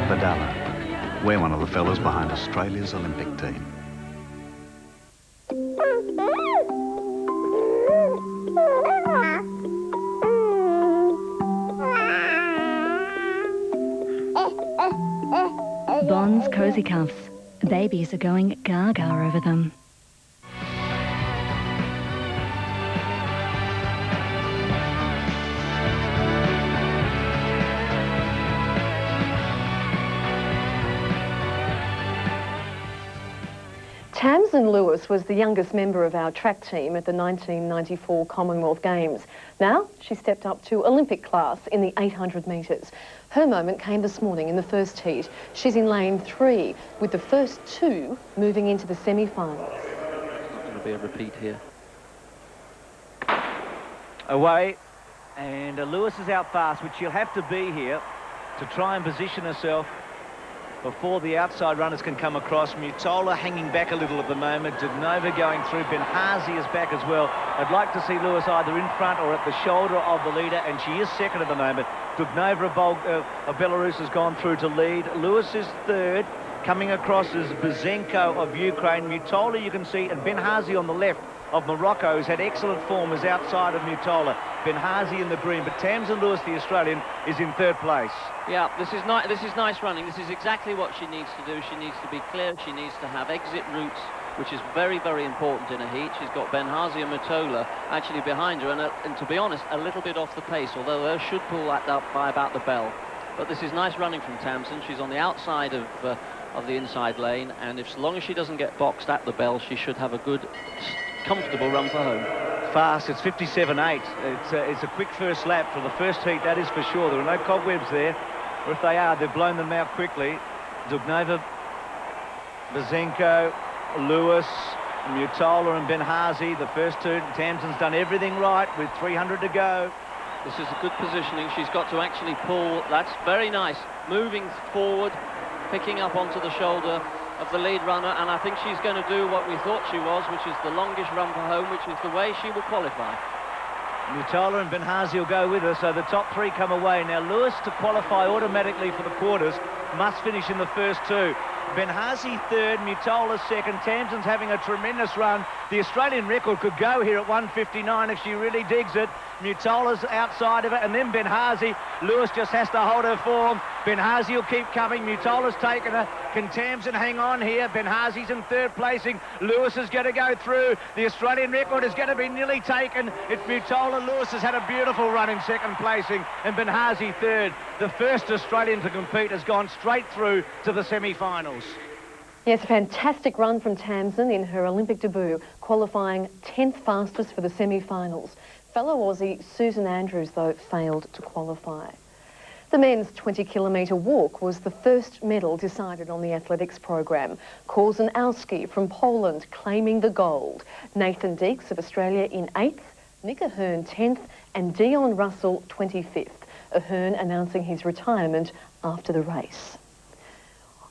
Bodella. We're one of the fellas behind Australia's Olympic team. Bonds Cozy Cuffs. Babies are going gaga over them. Tamsin Lewis was the youngest member of our track team at the 1994 Commonwealth Games. Now she stepped up to Olympic class in the 800 metres. Her moment came this morning in the first heat. She's in lane 3, with the first 2 moving into the semi-finals. It's not going to be a repeat here. Away, and Lewis is out fast, which she'll have to be here to try and position herself before the outside runners can come across. Mutola hanging back a little at the moment. Dugnova going through. Benhazi is back as well. I'd like to see Lewis either in front or at the shoulder of the leader, and she is second at the moment. Dugnova of Belarus has gone through to lead. Lewis is third. Coming across is Bezenko of Ukraine. Mutola, you can see, and Benhazi on the left of Morocco has had excellent form as outside of Mutola. Benhazi in the green, but Tamsin Lewis, the Australian, is in third place. Yeah, this is nice running. This is exactly what she needs to do. She needs to be clear. She needs to have exit routes, which is very, very important in a heat. She's got Benhazi and Mutola actually behind her, and to be honest, a little bit off the pace, although they should pull that up by about the bell. But this is nice running from Tamsin. She's on the outside of the inside lane, and as long as she doesn't get boxed at the bell, she should have a good, comfortable run for home. Fast, it's 57.8. It's a quick first lap for the first heat, that is for sure. There are no cobwebs there, or if they are, they've blown them out quickly. Dugnova, Bezenko, Lewis, Mutola and Benhazi, the first 2. Tamsin's done everything right with 300 to go. This is a good positioning. She's got to actually pull. That's very nice. Moving forward, picking up onto the shoulder of the lead runner, and I think she's going to do what we thought she was, which is the longest run for home, which is the way she will qualify. Mutola and Benhazi will go with her, so the top 3 come away. Now Lewis, to qualify automatically for the quarters, must finish in the first 2. Benhazi third, Mutola second. Tamsin's having a tremendous run. The Australian record could go here at 1:59 if she really digs it. Mutola's outside of it, and then Benhazi. Lewis just has to hold her form. Benhazi will keep coming. Mutola's taken her. Can Tamsin hang on here? Benhazi's in third placing. Lewis is going to go through. The Australian record is going to be nearly taken. It's Mutola. Lewis has had a beautiful run in second placing, and Benhazi third. The first Australian to compete has gone straight through to the semi-finals. Yes, a fantastic run from Tamsin in her Olympic debut, qualifying 10th fastest for the semi-finals. Fellow Aussie Susan Andrews, though, failed to qualify. The men's 20-kilometre walk was the first medal decided on the athletics program. Korzeniowski from Poland claiming the gold. Nathan Deeks of Australia in 8th, Nick Ahern 10th, and Dion Russell 25th. Ahern announcing his retirement after the race.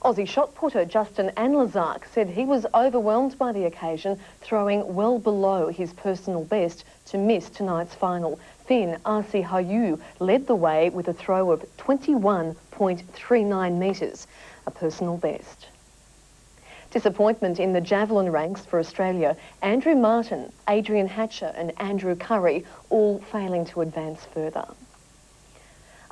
Aussie shot putter Justin Anlazark said he was overwhelmed by the occasion, throwing well below his personal best to miss tonight's final. Finn Arsi Hayu led the way with a throw of 21.39 metres, a personal best. Disappointment in the javelin ranks for Australia. Andrew Martin, Adrian Hatcher and Andrew Curry all failing to advance further.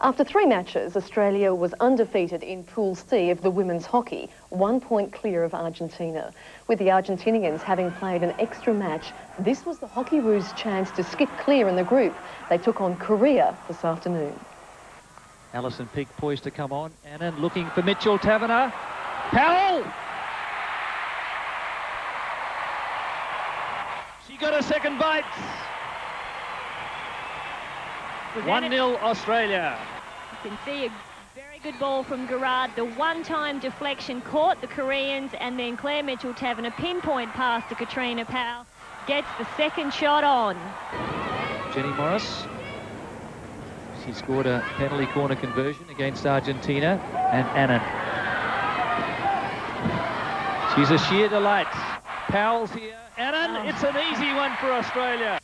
After 3 matches, Australia was undefeated in Pool C of the women's hockey, 1 point clear of Argentina. With the Argentinians having played an extra match, this was the Hockeyroos' chance to skip clear in the group. They took on Korea this afternoon. Alison Peake poised to come on. Annan looking for Mitchell Taverner. Powell! She got a second bite. 1-0 Australia. You can see a very good ball from Garrard. The one-time deflection caught the Koreans, and then Claire Mitchell-Taverner pinpoint pass to Katrina Powell. Gets the second shot on. Jenny Morris. She scored a penalty corner conversion against Argentina. And Annan. She's a sheer delight. Powell's here. Annan, it's an easy one for Australia.